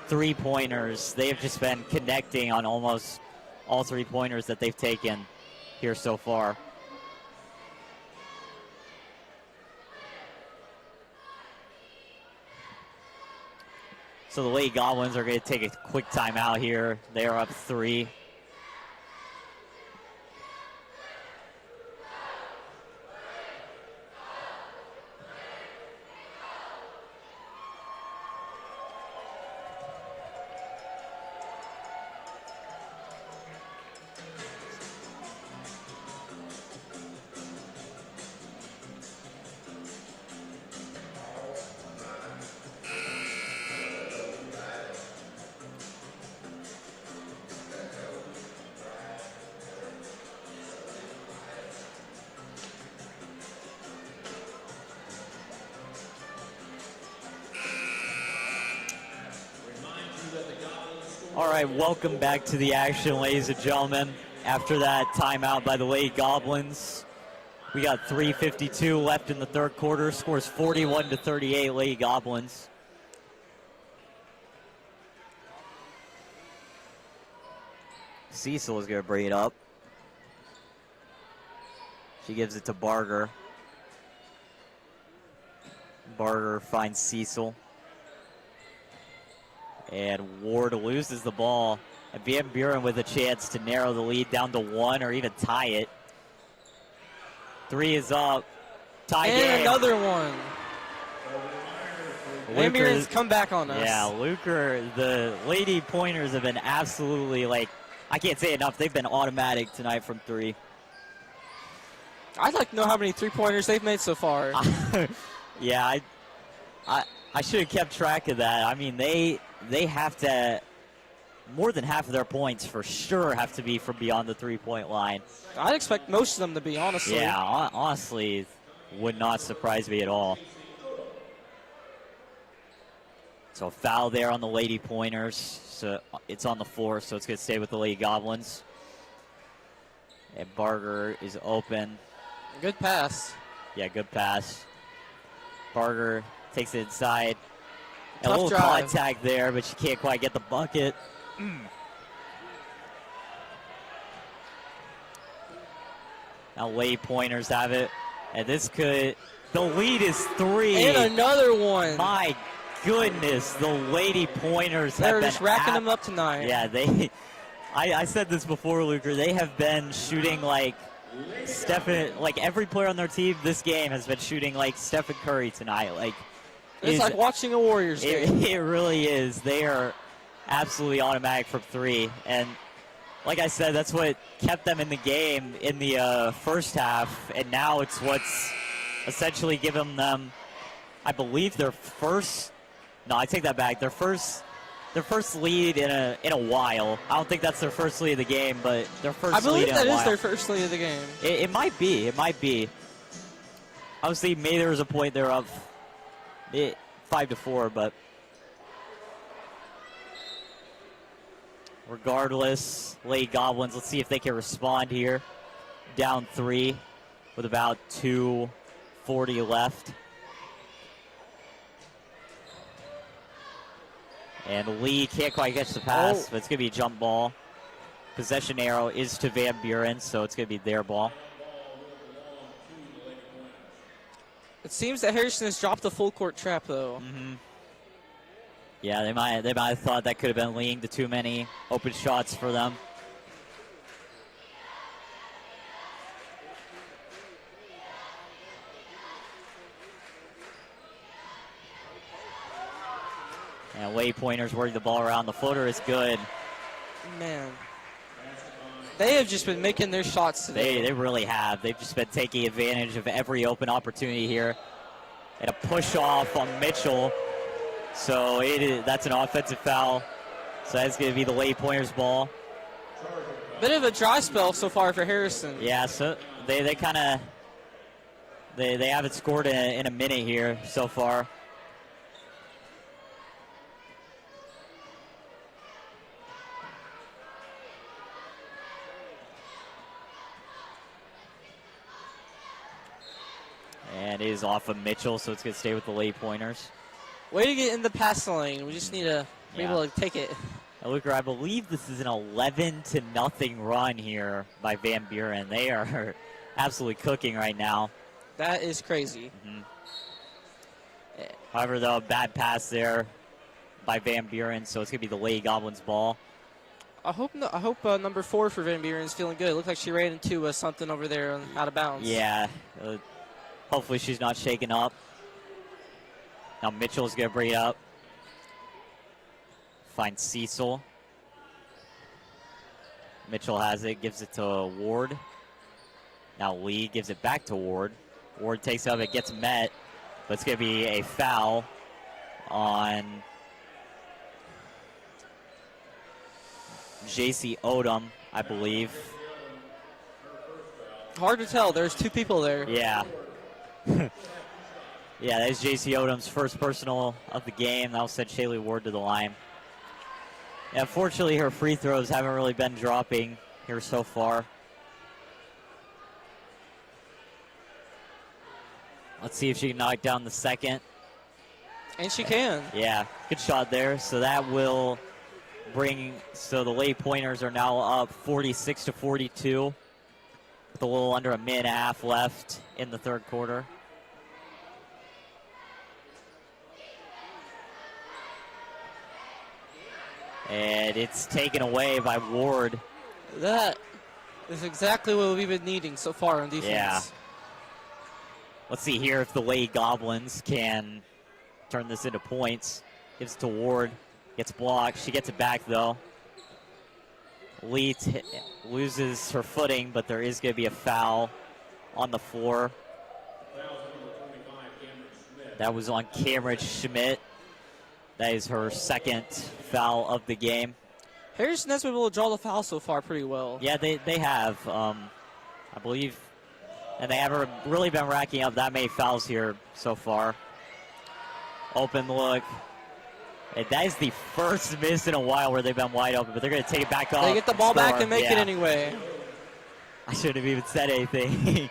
three-pointers. They have just been connecting on almost all three-pointers that they've taken here so far. So the Lady Goblins are going to take a quick timeout here. They are up 3. All right, welcome back to the action, ladies and gentlemen. After that timeout by the Lady Goblins, we got 3:52 left in the third quarter. Scores 41-38, Lady Goblins. Cecil is going to bring it up. She gives it to Barger. Barger finds Cecil. And Ward loses the ball. And Van Buren with a chance to narrow the lead down to 1 or even tie it. 3 is up. Tie game. And another one. Van Buren's come back on us. Yeah, Luker, the Lady Pointers have been absolutely, like, I can't say enough. They've been automatic tonight from 3. I'd like to know how many three-pointers they've made so far. Yeah, I should have kept track of that. I mean, they have to, more than half of their points for sure have to be from beyond the three-point line. I'd expect most of them to be, honestly. Yeah, honestly, would not surprise me at all. So a foul there on the Lady Pointers. So it's on the floor, so it's going to stay with the Lady Goblins. And Barger is open. Good pass. Yeah, good pass. Barger takes it inside. A Tough little drive. contact there, but she can't quite get the bucket. Now Lady Pointers have it. And this could, the lead is 3. And another one. My goodness, the Lady Pointers have They're been just racking them up tonight. Yeah, I said this before, Luker. They have been shooting like Stephen, like every player on their team this game has been shooting like Stephen Curry tonight. Like It's like watching a Warriors game. It really is. They are absolutely automatic from three. And like I said, that's what kept them in the game in the first half. And now it's what's essentially given them, I believe, their first. No, I take that back. Their first lead in a while. I don't think that's their first lead of the game, but their first lead in a while. I believe that is their first lead of the game. It might be. It might be. Obviously, maybe there was a point they're up 5-4, but regardless, Lady Goblins, let's see if they can respond here. Down 3 with about 2:40 left. And Lee can't quite catch the pass, but it's going to be a jump ball. Possession arrow is to Van Buren, so it's going to be their ball. It seems that Harrison has dropped the full court trap, though. Yeah, they might have thought that could have been leading to too many open shots for them. And Lay Pointers working the ball around. The floater is good. Man. They have just been making their shots today. They really have. They've just been taking advantage of every open opportunity here. And a push off on Mitchell. So that's an offensive foul. So that's going to be the Lay Pointers ball. Bit of a dry spell so far for Harrison. Yeah, so they kind of they haven't scored in a minute here so far. And it is off of Mitchell, so it's going to stay with the Lay Pointers. Way to get in the passing lane. We just need to be able to take it. Now, Luker, I believe this is an 11-0 run here by Van Buren. They are absolutely cooking right now. That is crazy. However, though, bad pass there by Van Buren, so it's going to be the Lady Goblins ball. I hope number 4 for Van Buren is feeling good. It looked like she ran into something over there out of bounds. Yeah. Hopefully she's not shaken up. Now Mitchell's going to bring it up. Finds Cecil. Mitchell has it, gives it to Ward. Now Lee gives it back to Ward. Ward takes it up, it gets met. But it's going to be a foul on JC Odom, I believe. Hard to tell. There's 2 people there. Yeah. Yeah, that's JC Odom's first personal of the game. That'll send Shaylee Ward to the line. Yeah, unfortunately, her free throws haven't really been dropping here so far. Let's see if she can knock down the second. And she can. Yeah, good shot there. So that will so the Lay Pointers are now up 46-42 with a little under a minute and a half left in the third quarter. And it's taken away by Ward. That is exactly what we've been needing so far on defense. Yeah. Let's see here if the Lady Goblins can turn this into points. Gives it to Ward. Gets blocked. She gets it back, though. Lee loses her footing, but there is going to be a foul on the floor. That was on Cameron Schmidt. That is her second foul of the game. Harrison has been able to draw the foul so far pretty well. Yeah, they have, I believe. And they haven't really been racking up that many fouls here so far. Open look. And that is the first miss in a while where they've been wide open, but they're going to take it back up. They get the ball back and make it anyway. I shouldn't have even said anything. Here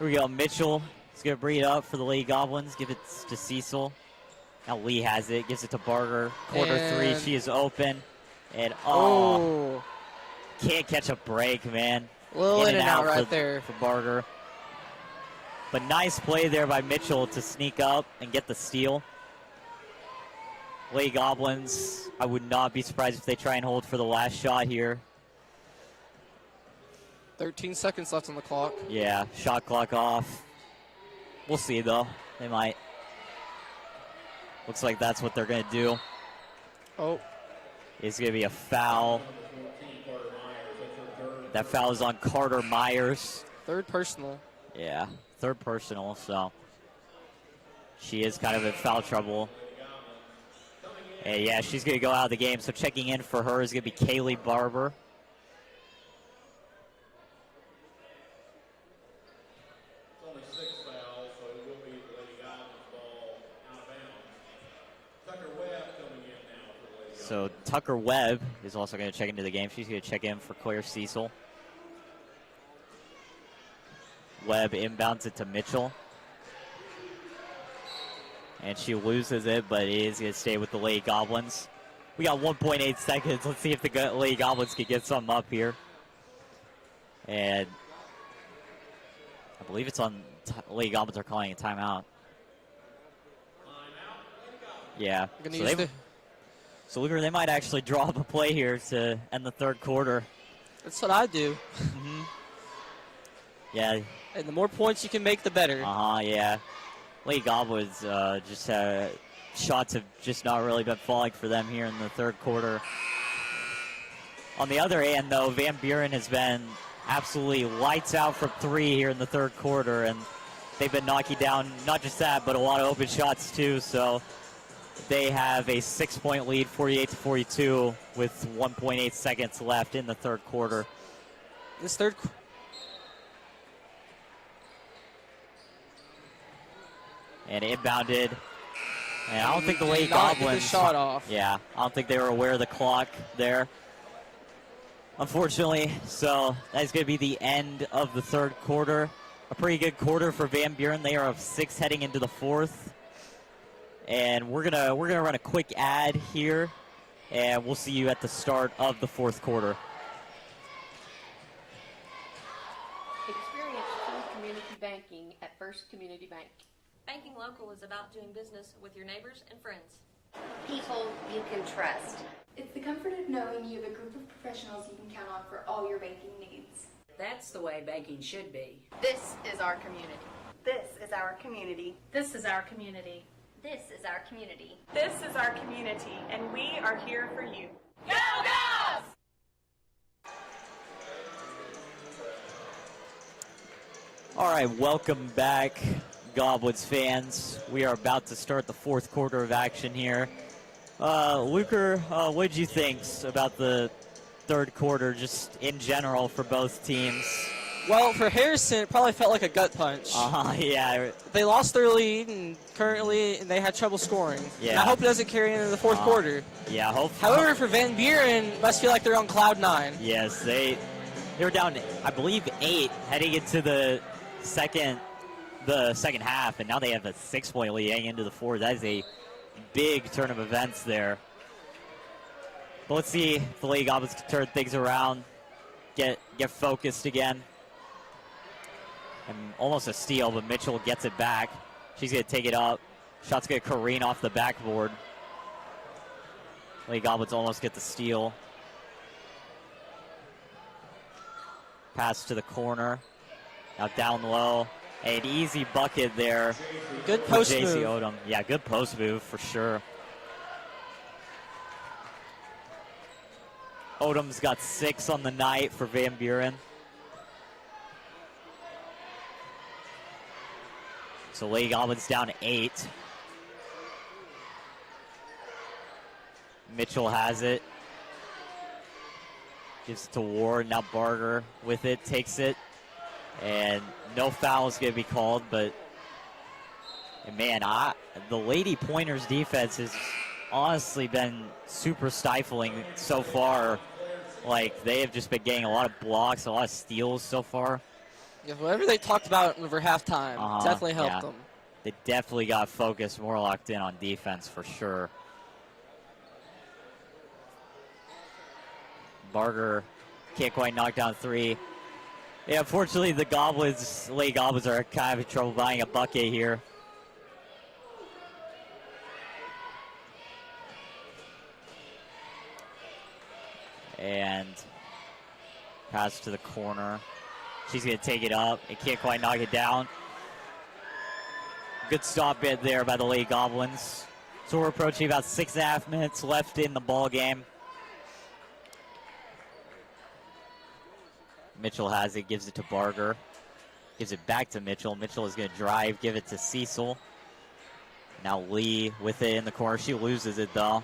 we go. Mitchell is going to bring it up for the Lady Goblins. Give it to Cecil. Now Lee has it. Gives it to Barger. Quarter three. She is open. And can't catch a break, man. A little in and out right for, there for Barger. But nice play there by Mitchell to sneak up and get the steal. Lady Goblins, I would not be surprised if they try and hold for the last shot here. 13 seconds left on the clock. Yeah, shot clock off. We'll see, though. They might. Looks like that's what they're going to do. Oh, It's going to be a foul. That foul is on Carter Myers. third personal. Yeah, third personal, so she is kind of in foul trouble. And yeah, she's going to go out of the game, so checking in for her is going to be Kaylee Barber. It's only 6 fouls, so it will be the Lady Goblins ball out of bounds. Tucker Webb coming in now for the Lady Goblins. So Tucker Webb is also going to check into the game. She's going to check in for Claire Cecil. Webb inbounds it to Mitchell. And she loses it, but it is going to stay with the Lady Goblins. We got 1.8 seconds. Let's see if the Lady Goblins can get something up here. And I believe it's on Lady Goblins are calling a timeout. Yeah. So Luger, they might actually draw up a play here to end the third quarter. That's what I do. Yeah. And the more points you can make, the better. Yeah. Lady Goblins just shots have just not really been falling for them here in the third quarter. On the other hand, though, Van Buren has been absolutely lights out from 3 here in the third quarter, and they've been knocking down not just that, but a lot of open shots too. So they have a 6-point lead, 48-42, with 1.8 seconds left in the third quarter. This third. And inbounded. And I don't think the Lady Did not get Goblins. the shot off. Yeah, I don't think they were aware of the clock there, unfortunately. So that's going to be the end of the third quarter. A pretty good quarter for Van Buren. They are up 6 heading into the fourth. And we're gonna run a quick ad here, and we'll see you at the start of the fourth quarter. Experience true community banking at First Community Bank. Banking local is about doing business with your neighbors and friends. People you can trust. It's the comfort of knowing you have a group of professionals you can count on for all your banking needs. That's the way banking should be. This is our community. This is our community. This is our community. This is our community. This is our community, and we are here for you. Go Gobs! All right, welcome back, Goblins fans. We are about to start the fourth quarter of action here. Luker, what did you think about the third quarter, just in general for both teams? Well, for Harrison, it probably felt like a gut punch. Yeah. They lost their lead, and they had trouble scoring. Yeah. And I hope it doesn't carry into the fourth quarter. Yeah, However, for Van Buren, must feel like they're on cloud 9. Yes, they were down, I believe, 8 heading into the second half, and now they have a 6-point lead heading into the fourth. That is a big turn of events there. But let's see if the Lady Goblins can turn things around, get focused again. And almost a steal, but Mitchell gets it back. She's going to take it up. Shot's going to careen off the backboard. Lady Goblins almost get the steal. Pass to the corner. Now down low. An easy bucket there. Good post JC move. Odom. Yeah, good post move for sure. Odom's got 6 on the night for Van Buren. So Lady Goblins down 8. Mitchell has it. Gives it to Ward. Now Barger with it, takes it. And no foul is going to be called, but man, the Lady Pointers defense has honestly been super stifling so far. Like, they have just been getting a lot of blocks, a lot of steals so far. Yeah, whatever they talked about over halftime definitely helped them. They definitely got focused, more locked in on defense for sure. Barger can't quite knock down 3. Yeah, unfortunately, the Lady Goblins are kind of in trouble buying a bucket here. And pass to the corner. She's going to take it up and can't quite knock it down. Good stop bit there by the Lady Goblins. So we're approaching about 6.5 minutes left in the ball game. Mitchell has it, gives it to Barger. Gives it back to Mitchell. Mitchell is going to drive, give it to Cecil. Now Lee with it in the corner. She loses it though.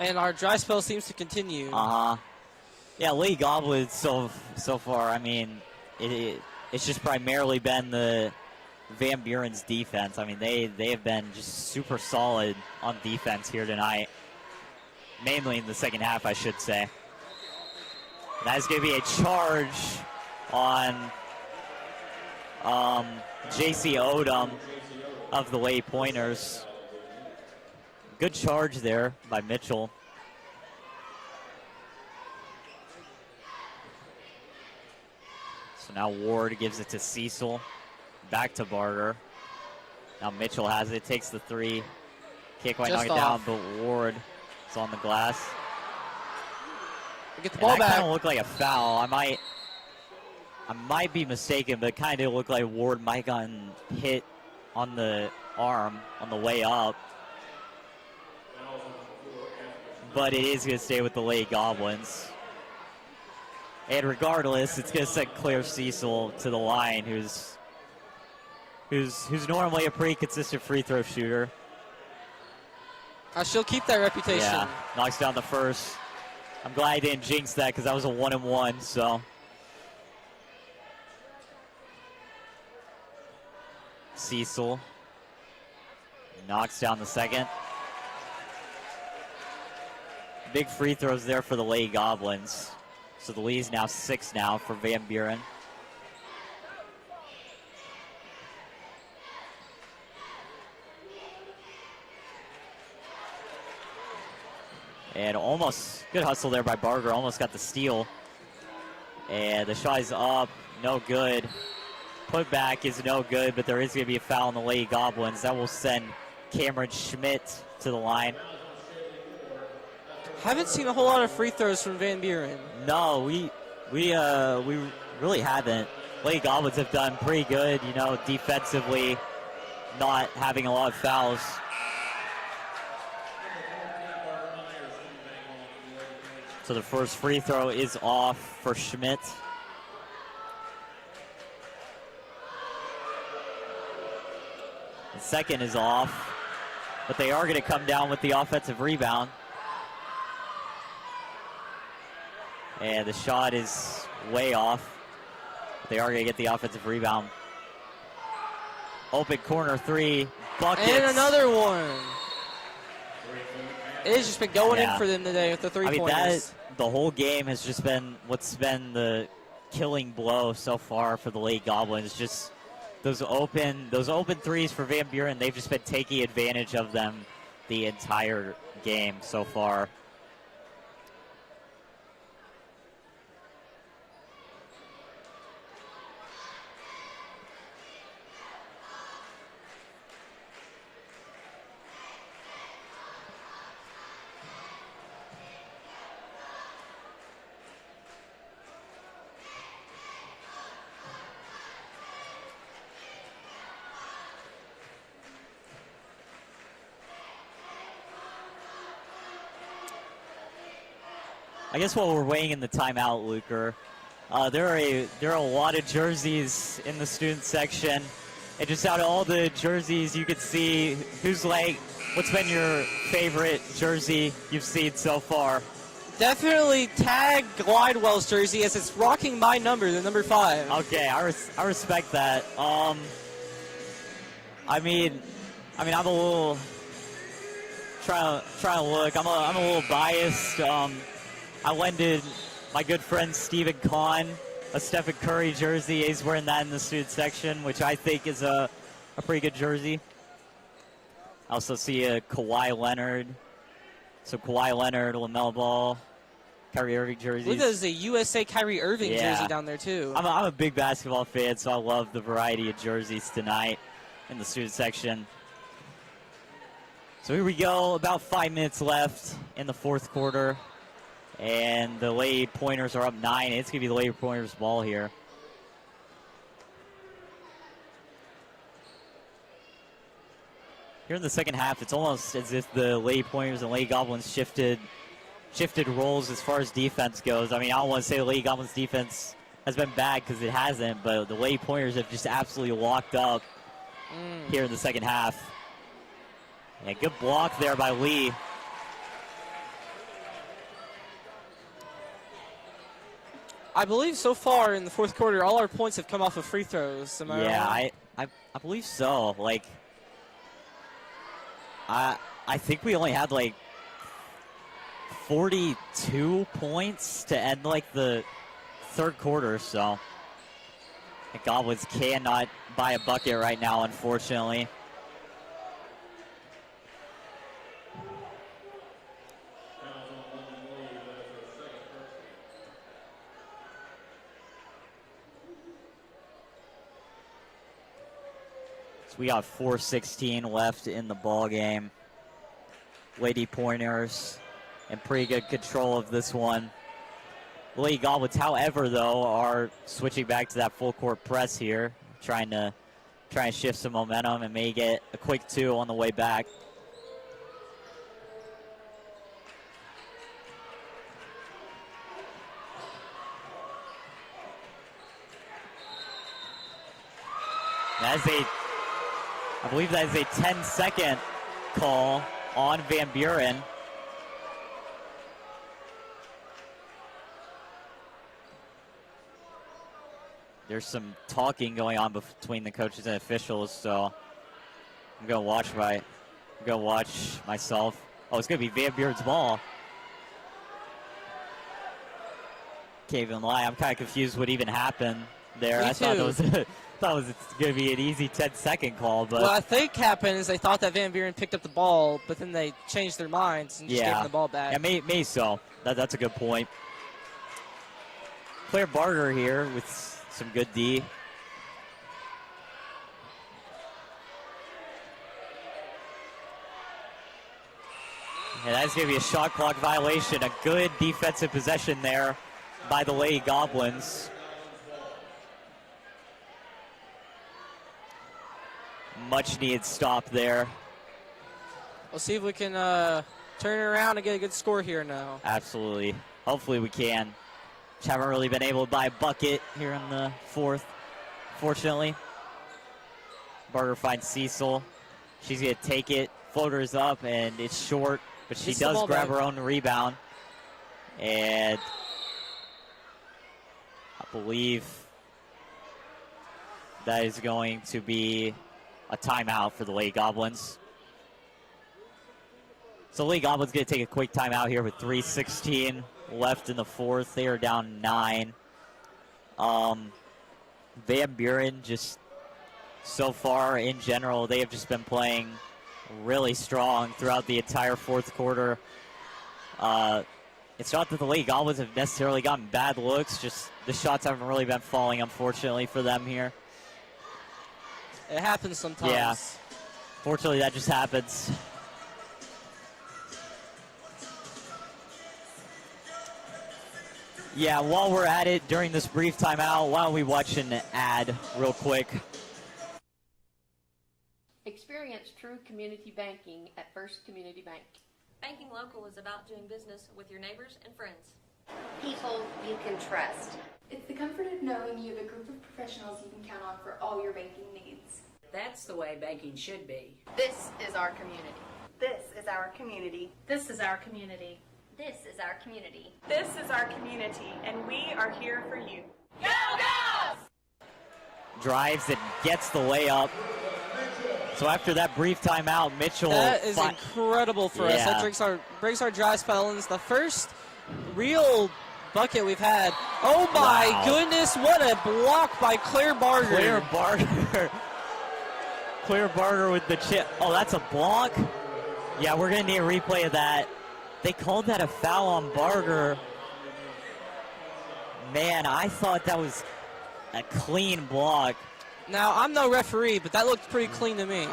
And our dry spell seems to continue. Yeah, Lady Goblins so far, I mean, it's just primarily been the Van Buren's defense. I mean, they have been just super solid on defense here tonight. Mainly in the second half, I should say. That is going to be a charge on J.C. Odom of the Lady Pointers. Good charge there by Mitchell. So now Ward gives it to Cecil. Back to Barger. Now Mitchell has it, takes the three. Can't quite knock it down, but Ward is on the glass. Get the ball back. That kind of looked like a foul. I might be mistaken, but it kind of looked like Ward might have gotten hit on the arm on the way up. But it is going to stay with the Lady Goblins. And regardless, it's going to send Claire Cecil to the line, who's normally a pretty consistent free throw shooter. She'll keep that reputation. Yeah, knocks down the first. I'm glad I didn't jinx that because that was a 1-and-1, so. Cecil knocks down the second. Big free throws there for the Lady Goblins. So the lead is now 6 now for Van Buren. And almost, good hustle there by Barger, almost got the steal. And the shot is up, no good. Put back is no good, but there is going to be a foul on the Lady Goblins. That will send Cameron Schmidt to the line. Haven't seen a whole lot of free throws from Van Buren. No, we really haven't. Lady Goblins have done pretty good, you know, defensively, not having a lot of fouls. So the first free throw is off for Schmidt. The second is off, but they are going to come down with the offensive rebound. And the shot is way off. But they are going to get the offensive rebound. Open corner three, buckets. And another one. It has just been going in for them today with the three-pointers. The whole game has just been what's been the killing blow so far for the Lady Goblins. Just those open threes for Van Buren. They've just been taking advantage of them the entire game so far. I guess while we're waiting in the timeout, Luker, there are a lot of jerseys in the student section. And just out of all the jerseys, you could see what's been your favorite jersey you've seen so far? Definitely tag Glidewell's jersey as it's rocking my number, the number 5. Okay, I respect that. I mean, I'm a little trying to look. I'm a little biased. I lended my good friend Stephen Kahn a Stephen Curry jersey. He's wearing that in the student section, which I think is a pretty good jersey. I also see a Kawhi Leonard. So Kawhi Leonard, LaMelo Ball, Kyrie Irving jerseys. Look, there's a USA Kyrie Irving jersey down there, too. I'm a big basketball fan, so I love the variety of jerseys tonight in the student section. So here we go, about 5 minutes left in the fourth quarter. And the Lady Pointers are up 9. It's going to be the Lady Pointers' ball here. Here in the second half, it's almost as if the Lady Pointers and Lady Goblins shifted roles as far as defense goes. I mean, I don't want to say the Lady Goblins' defense has been bad because it hasn't, but the Lady Pointers have just absolutely locked up here in the second half. Yeah, good block there by Lee. I believe so far in the fourth quarter, all our points have come off of free throws. Am I Yeah, wrong? I believe so. Like, I think we only had like 42 points to end like the third quarter, so the Goblins cannot buy a bucket right now, unfortunately. We got 4:16 left in the ball game. Lady Pointers in pretty good control of this one. Lady Goblins, however, though, are switching back to that full court press here, trying to shift some momentum and may get a quick 2 on the way back. I believe that is a 10-second call on Van Buren. There's some talking going on between the coaches and officials, so I'm gonna watch myself. Oh, it's gonna be Van Buren's ball. Can't even lie, I'm kind of confused what even happened there. Me I thought too. it was going to be an easy 10-second call. But what I think happened is they thought that Van Buren picked up the ball, but then they changed their minds and just gave him the ball back. Yeah, may so. That's a good point. Claire Barger here with some good D. And that's going to be a shot clock violation. A good defensive possession there by the Lady Goblins. Much needed stop there. We'll see if we can turn it around and get a good score here now. Absolutely. Hopefully we can. Just haven't really been able to buy a bucket here in the fourth, fortunately. Barger finds Cecil. She's going to take it. Floater's up, and it's short, but she does grab her own rebound. And I believe that is going to be a timeout for the Lady Goblins. So Lady Goblins going to take a quick timeout here with 3:16 left in the fourth. They are down 9. Van Buren just so far in general, they have just been playing really strong throughout the entire fourth quarter. It's not that the Lady Goblins have necessarily gotten bad looks, just the shots haven't really been falling, unfortunately, for them here. It happens sometimes. Yeah. Fortunately, that just happens. Yeah, while we're at it during this brief timeout, why don't we watch an ad real quick? Experience true community banking at First Community Bank. Banking local is about doing business with your neighbors and friends. People you can trust. It's the comfort of knowing you have a group of professionals you can count on for all your banking needs. That's the way banking should be. This is our community. This is our community. This is our community. This is our community. This is our community, and we are here for you. Go, go! Drives and gets the layup. So after that brief timeout, Mitchell. That is incredible for us. That breaks our dry spell, and it's the first real bucket we've had. Oh my goodness, what a block by Claire Barger. Claire Barger with the chip. Oh, that's a block? Yeah, we're going to need a replay of that. They called that a foul on Barger. Man, I thought that was a clean block. Now, I'm no referee, but that looked pretty clean to me.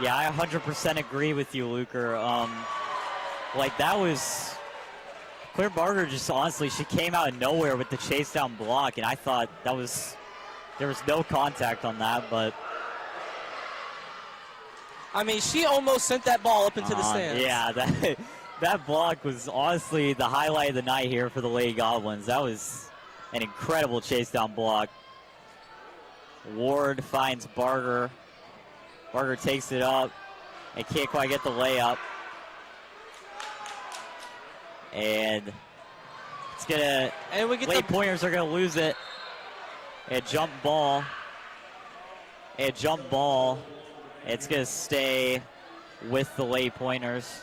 Yeah, I 100% agree with you, Luker. Like, that was... Claire Barger just, honestly, she came out of nowhere with the chase down block, and I thought that was... There was no contact on that, but... I mean, she almost sent that ball up into the stands. Yeah, that block was honestly the highlight of the night here for the Lady Goblins. That was an incredible chase down block. Ward finds Barger. Barger takes it up and can't quite get the layup. And it's gonna, and we get Lady Pointers are gonna lose it. A jump ball. A jump ball. It's gonna stay with the Lady Pointers.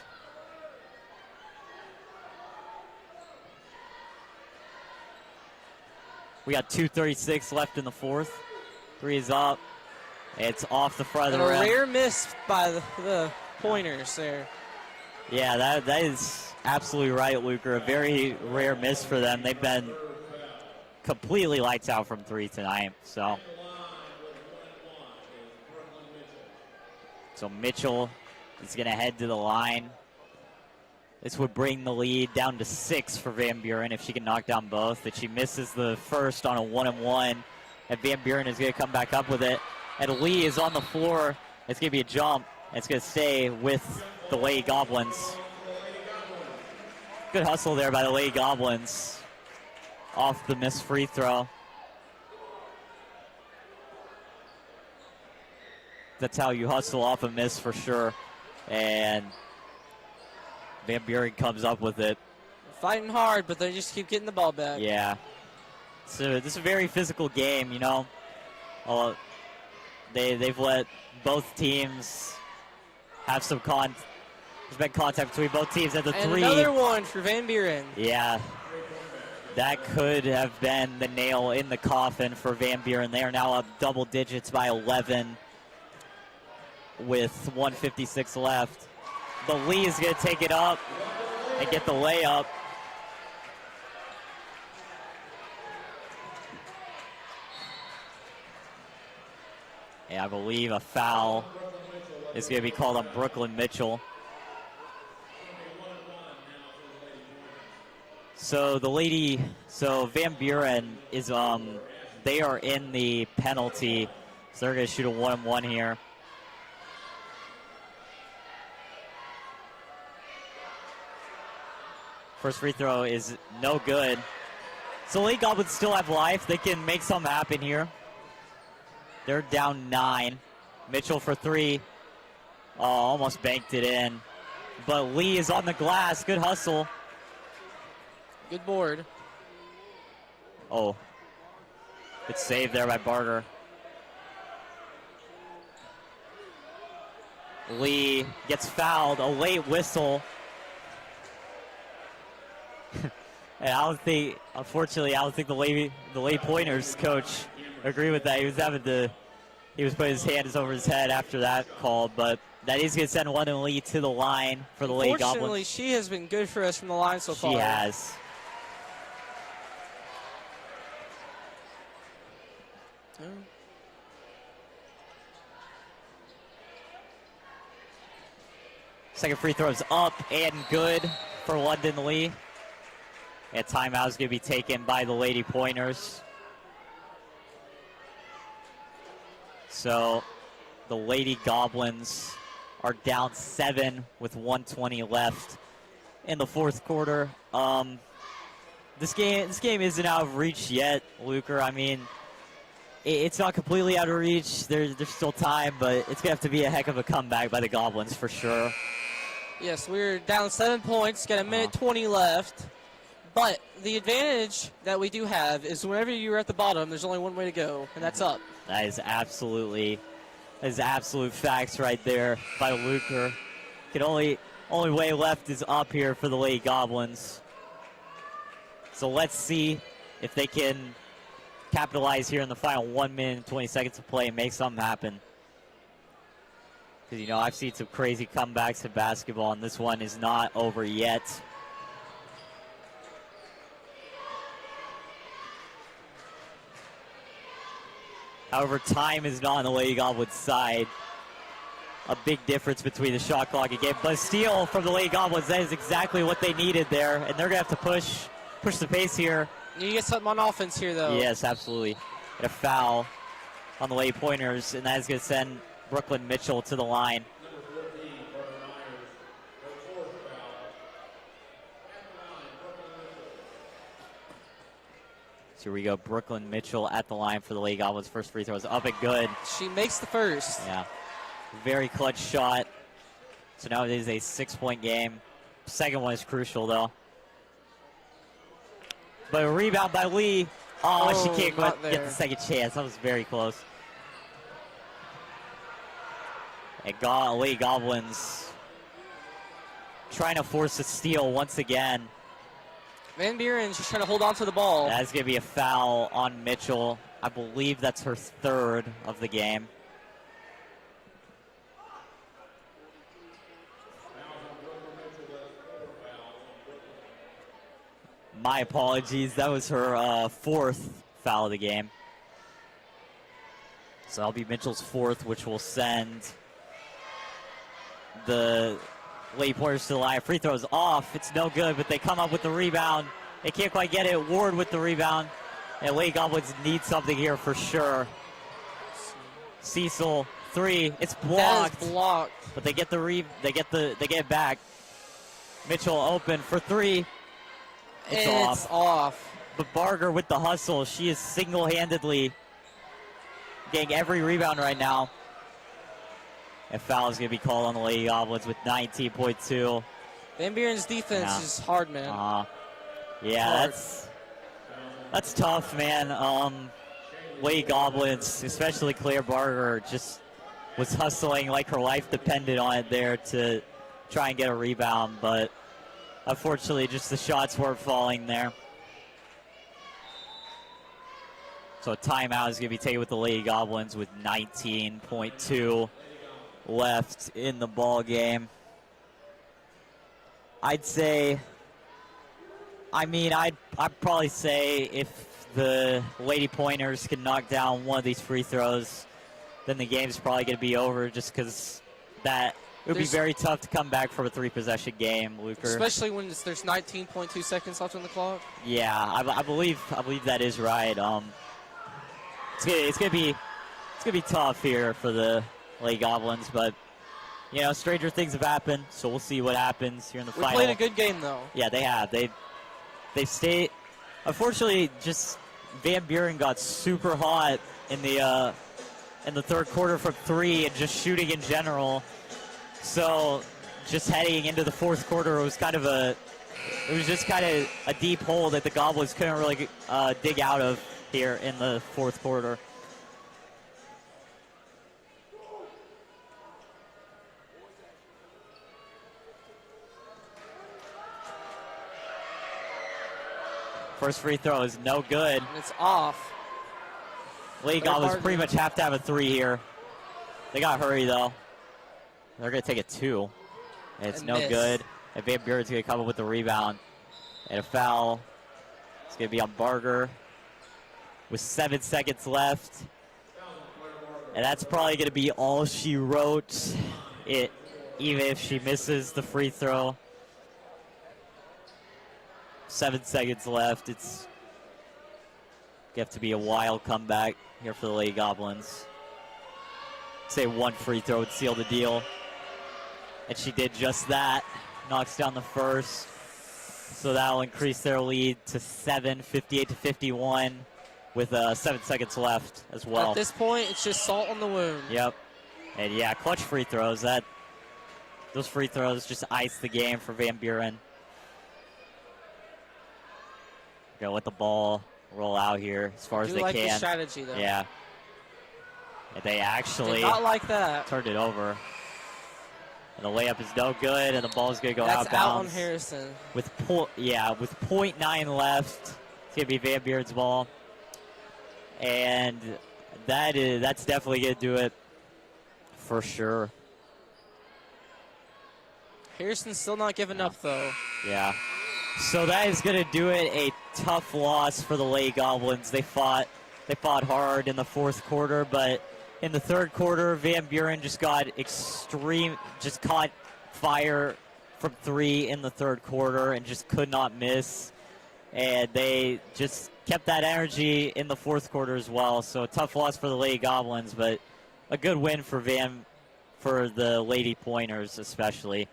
We got 2:36 left in the fourth. Three is up. It's off the front of the rim. A rare miss by the Pointers there. Yeah, that is absolutely right, Luker. A very rare miss for them. They've been completely lights out from three tonight. So Mitchell is going to head to the line. This would bring the lead down to 6 for Van Buren if she can knock down both. If she misses the first on a 1-and-1, and Van Buren is going to come back up with it. And Lee is on the floor. It's going to be a jump. It's going to stay with the Lady Goblins. Good hustle there by the Lady Goblins off the missed free throw. That's how you hustle off a miss for sure. And Van Buren comes up with it. Fighting hard, but they just keep getting the ball back. Yeah. So this is a very physical game, you know. They've let both teams have some there's been contact between both teams at the and three. Another one for Van Buren. Yeah. That could have been the nail in the coffin for Van Buren. They are now up double digits by 11 with 1:56 left. But Lee is going to take it up and get the layup. And I believe a foul is going to be called on Brooklyn Mitchell. So Van Buren is, they are in the penalty. So they're going to shoot a 1-and-1 here. First free throw is no good. So Lady Goblins still have life. They can make something happen here. They're down 9. Mitchell for 3. Oh, almost banked it in. But Lee is on the glass. Good hustle. Good board. Oh. Good save there by Barger. Lee gets fouled. A late whistle. And unfortunately, I don't think the Lady Pointers coach agree with that. He was putting his hands over his head after that call, but that is going to send London Lee to the line for the Lady Goblins. Unfortunately, she has been good for us from the line so far. She has. Second free throw is up and good for London Lee. And timeout is going to be taken by the Lady Pointers. So the Lady Goblins are down 7 with 1:20 left in the fourth quarter. This game isn't out of reach yet, Luker. I mean, it's not completely out of reach. There's still time, but it's going to have to be a heck of a comeback by the Goblins for sure. Yes, we're down 7 points, got a minute 20 left. But the advantage that we do have is whenever you're at the bottom, there's only one way to go, and that's up. That is absolute facts right there by Luker. Only way left is up here for the Lady Goblins. So let's see if they can capitalize here in the final 1 minute and 20 seconds of play and make something happen. Because, you know, I've seen some crazy comebacks in basketball, and this one is not over yet. However, time is not on the Lady Goblins' side. a big difference between the shot clock and game. But a steal from the Lady Goblins, that is exactly what they needed there. And they're going to have to push the pace here. You get something on offense here, though. Yes, absolutely. And a foul on the Lady Pointers, and that is going to send Brooklyn Mitchell to the line. So here we go, Brooklyn Mitchell at the line for the Lady Goblins. First free throw is up and good. She makes the first. Yeah, very clutch shot. So now it is a 6-point game. Second one is crucial, though. But a rebound by Lee. Oh, she can't get the second chance. That was very close. And Lady Goblins trying to force a steal once again. Van Buren just trying to hold on to the ball. That's going to be a foul on Mitchell. I believe that's her third of the game. My apologies. That was her fourth foul of the game. So that'll be Mitchell's fourth, which will send the Lady Pointers to the line. Free throws off. It's no good, but they come up with the rebound. They can't quite get it. Ward with the rebound. And Lady Goblins need something here for sure. Cecil, three. It's blocked. That is blocked. But they get they get it back. Mitchell open for three. It's off. But Barger with the hustle. She is single-handedly getting every rebound right now. And foul is going to be called on the Lady Goblins with 19.2. Van Buren's defense is hard, man. Yeah, that's tough, man. Lady Goblins, especially Claire Barger, just was hustling like her life depended on it there to try and get a rebound, but unfortunately just the shots weren't falling there. So a timeout is going to be taken with the Lady Goblins with 19.2 left in the ball game. I'd probably say if the Lady Pointers can knock down one of these free throws, then the game's probably going to be over, just because it would be very tough to come back from a three-possession game, Luker. Especially when there's 19.2 seconds left on the clock. Yeah, I believe that is right. It's gonna be tough here for the Lady Goblins, but you know, stranger things have happened, so we'll see what happens here in the final. We played a good game, though. Yeah, they have. They stayed. Unfortunately, just Van Buren got super hot in the third quarter from three and just shooting in general. So just heading into the fourth quarter, it was just kind of a deep hole that the Goblins couldn't really dig out of here in the fourth quarter. First free throw is no good. And it's off. Lady Goblins pretty much have to have a three here. They got to hurry, though. They're going to take a two. And it's no good. And Van Buren's going to come up with the rebound. And a foul. It's going to be on Barger with 7 seconds left. And that's probably going to be all she wrote, even if she misses the free throw. 7 seconds left. It's going to have to be a wild comeback here for the Lady Goblins. Say one free throw would seal the deal. And she did just that. Knocks down the first. So that'll increase their lead to 7, 58-51, with 7 seconds left as well. At this point, it's just salt on the wound. Yep. And yeah, clutch free throws. Those free throws just ice the game for Van Buren. Gonna let the ball roll out here as far as they like can. the strategy, though. Yeah. And they actually did not like that. Turned it over. And the layup is no good, and the ball's gonna go out of bounds. That's out on Harrison. With 0.9 left, it's gonna be Van Buren's ball, and that's definitely gonna do it for sure. Harrison's still not giving up, though. Yeah. So that is gonna do it. A tough loss for the Lady Goblins. They fought hard in the fourth quarter, but in the third quarter, Van Buren just caught fire from 3 in the third quarter and just could not miss. And they just kept that energy in the fourth quarter as well. So a tough loss for the Lady Goblins, but a good win for the Lady Pointers especially.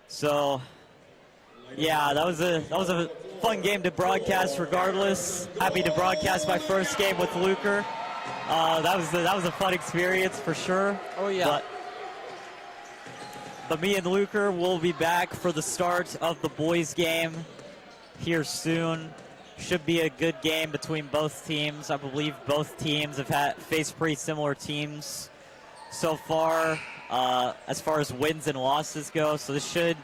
So yeah, that was a fun game to broadcast regardless. Happy to broadcast my first game with Luker. That was a fun experience for sure. Oh yeah. But me and Luker will be back for the start of the boys game here soon. Should be a good game between both teams. I believe both teams have faced pretty similar teams so far as wins and losses go. So this should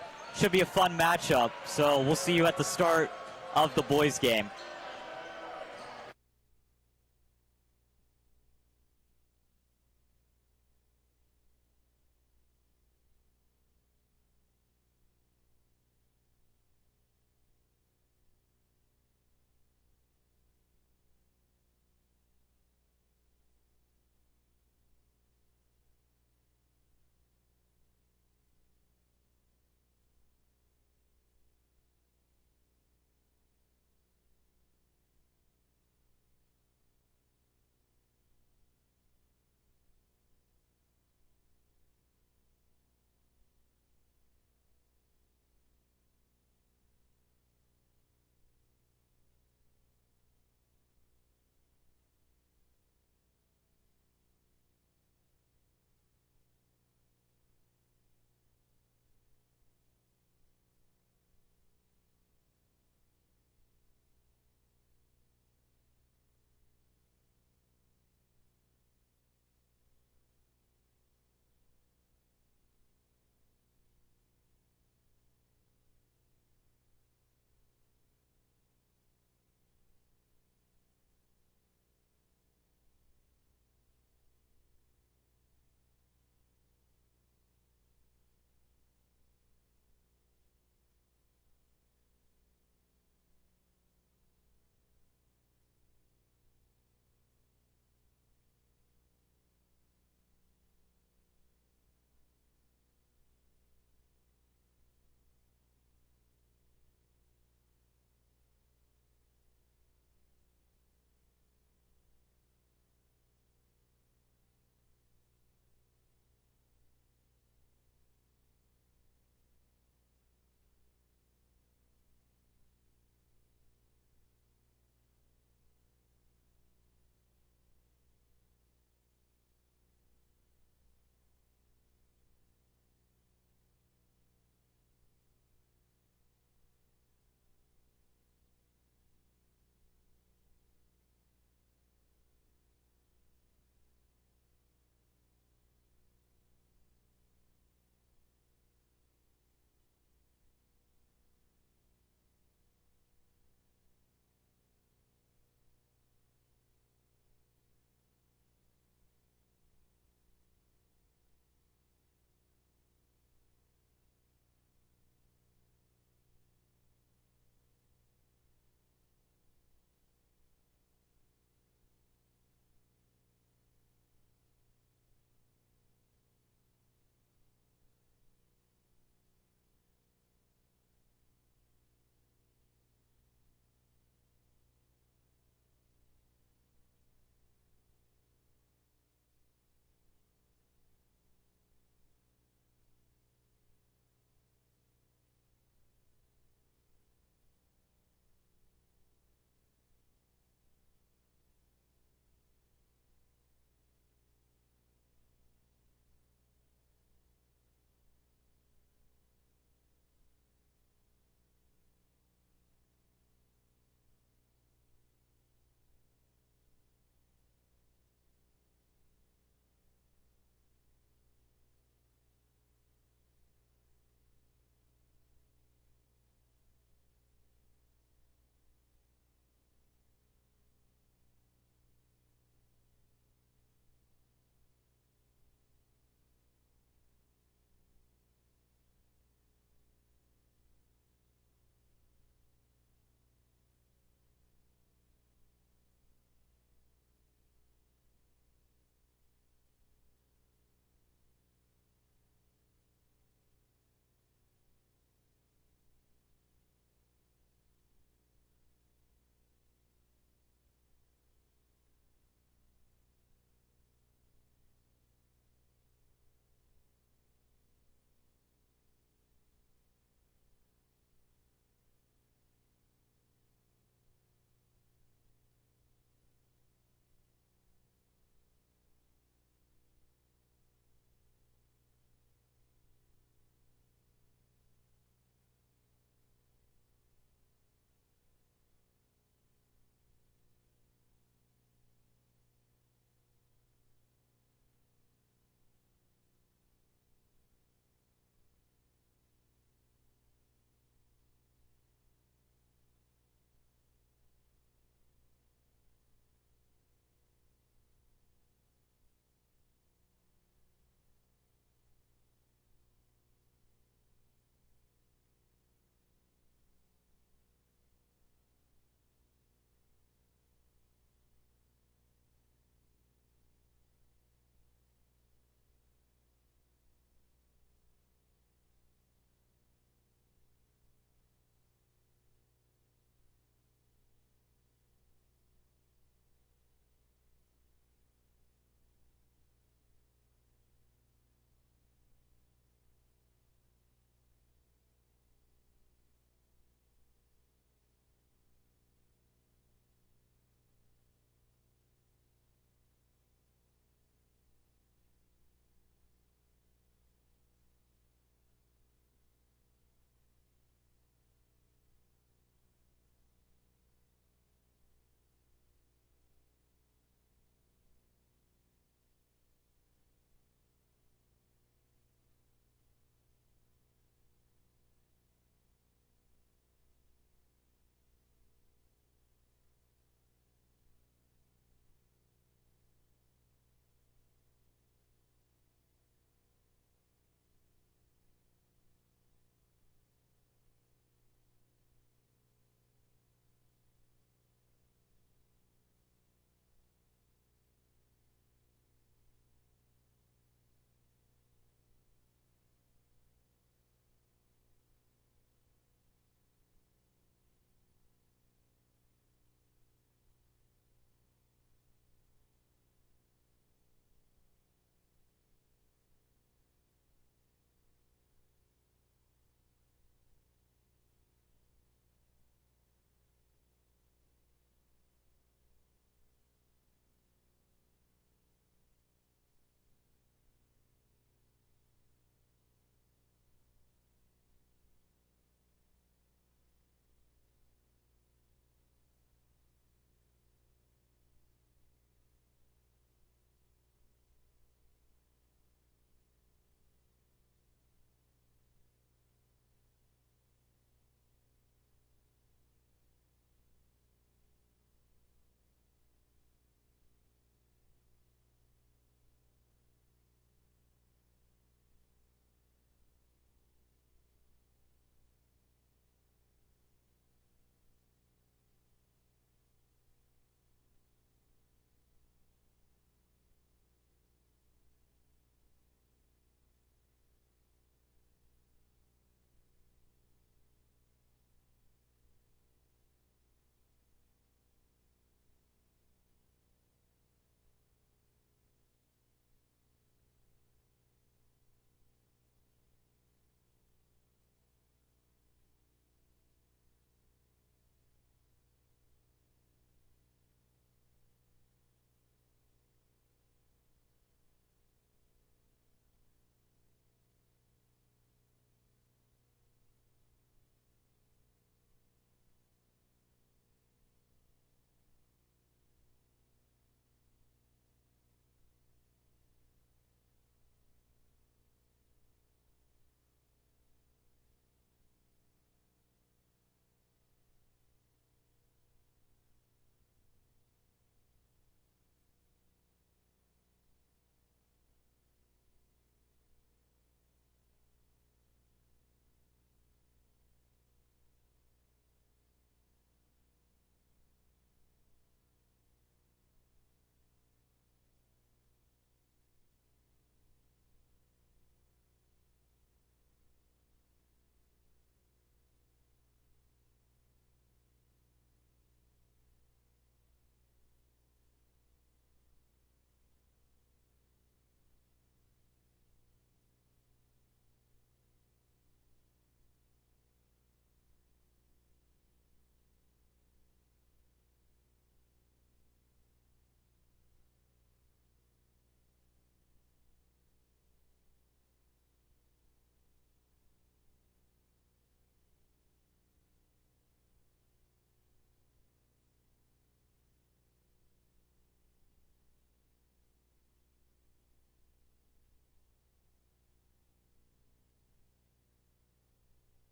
be a fun matchup. So we'll see you at the start of the boys game.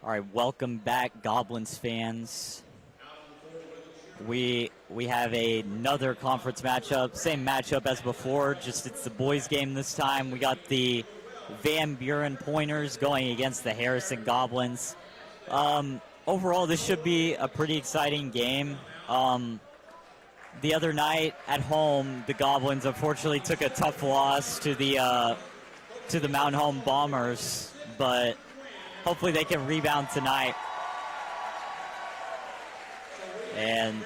All right, welcome back, Goblins fans. We have another conference matchup, same matchup as before, just it's the boys game this time. We got the Van Buren Pointers going against the Harrison Goblins. Overall, this should be a pretty exciting game. The other night at home, the Goblins unfortunately took a tough loss to the Mountain Home Bombers, but hopefully they can rebound tonight. And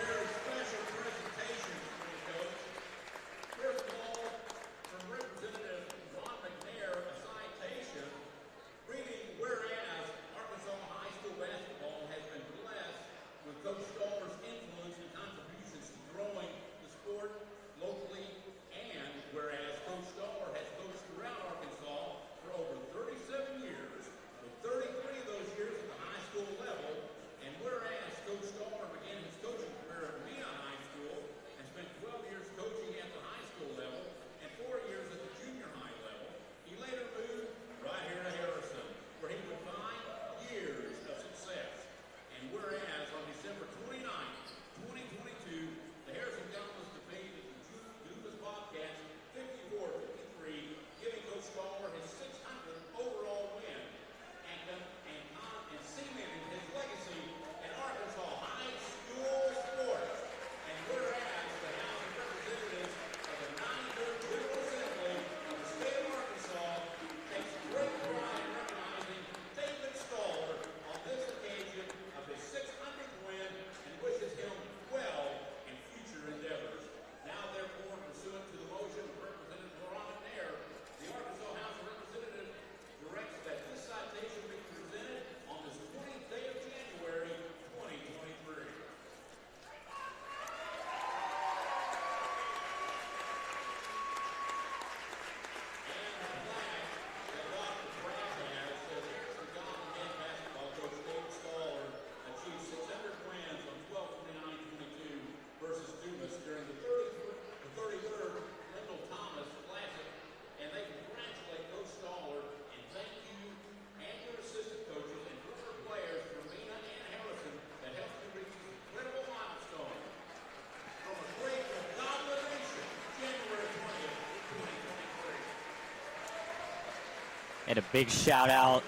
and a big shout out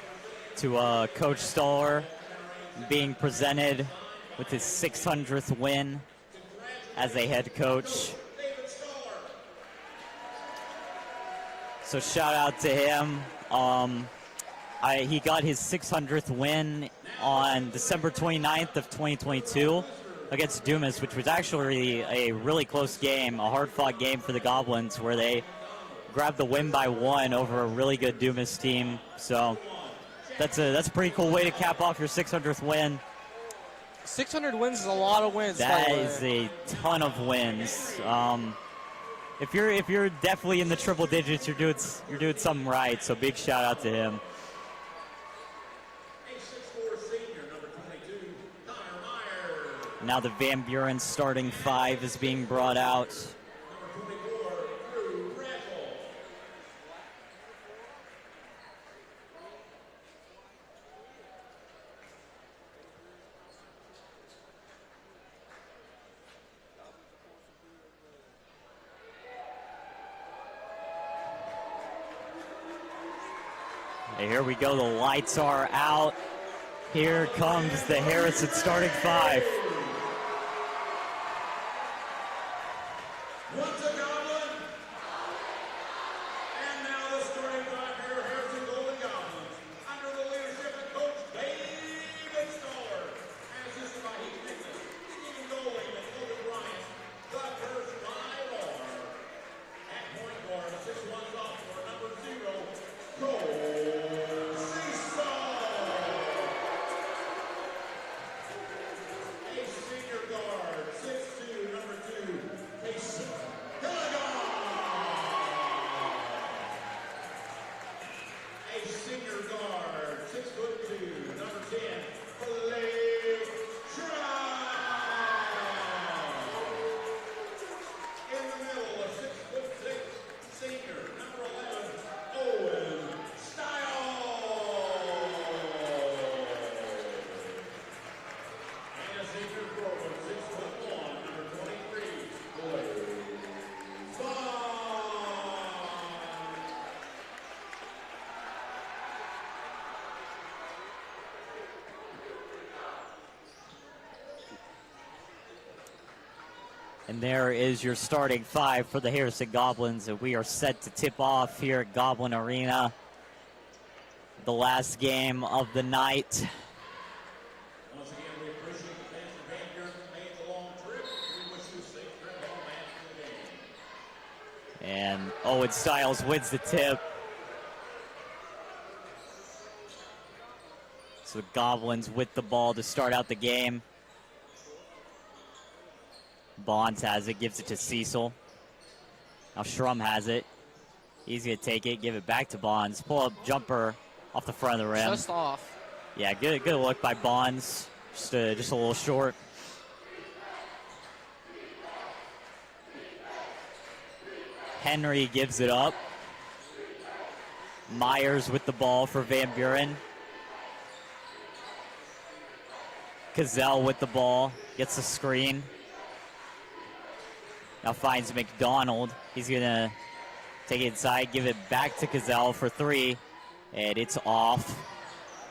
to Coach Stoller being presented with his 600th win as a head coach. So shout out to him. He got his 600th win on December 29th of 2022 against Dumas, which was actually a really close game, a hard-fought game for the Goblins, where they grabbed the win by 1 over a really good Dumas team. So that's a pretty cool way to cap off your 600th win. 600 wins is a lot of wins. That is a ton of wins. If you're definitely in the triple digits, you're doing something right. So big shout out to him. Now the Van Buren starting 5 is being brought out. And here we go, the lights are out. Here comes the Harrison starting 5. And there is your starting 5 for the Harrison Goblins, and we are set to tip off here at Goblin Arena. The last game of the night. Once again, we appreciate the fans from Van Buren that made the long trip. We wish you a safe trip home after the game. And Owen Styles wins the tip. So the Goblins with the ball to start out the game. Bonds has it, gives it to Cecil. Now Schrum has it. He's going to take it, give it back to Bonds. Pull up jumper off the front of the rim. Just off. Yeah, good look by Bonds. Just a little short. Henry gives it up. Myers with the ball for Van Buren. Cazell with the ball, gets the screen. Now finds McDonald. He's gonna take it inside, give it back to Cazell for 3, and it's off.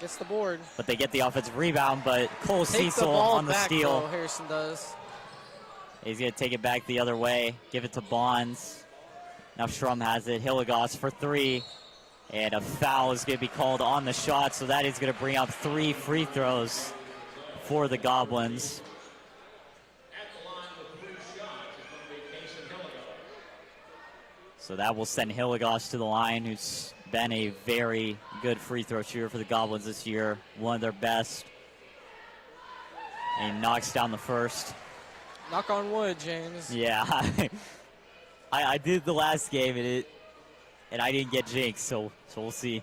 Gets the board. But they get the offensive rebound, but Cole Take Cecil the ball on the back, steal. though, Harrison does. He's gonna take it back the other way, give it to Bonds. Now Schrum has it, Hilligoss for 3, and a foul is gonna be called on the shot, so that is gonna bring up 3 free throws for the Goblins. At the line with 3 shots is going to be Kason Hilligoss. So that will send Hilligoss to the line, who's been a very good free throw shooter for the Goblins this year, one of their best. And he knocks down the first. Knock on wood, James. Yeah, I did the last game and I didn't get jinxed, so we'll see.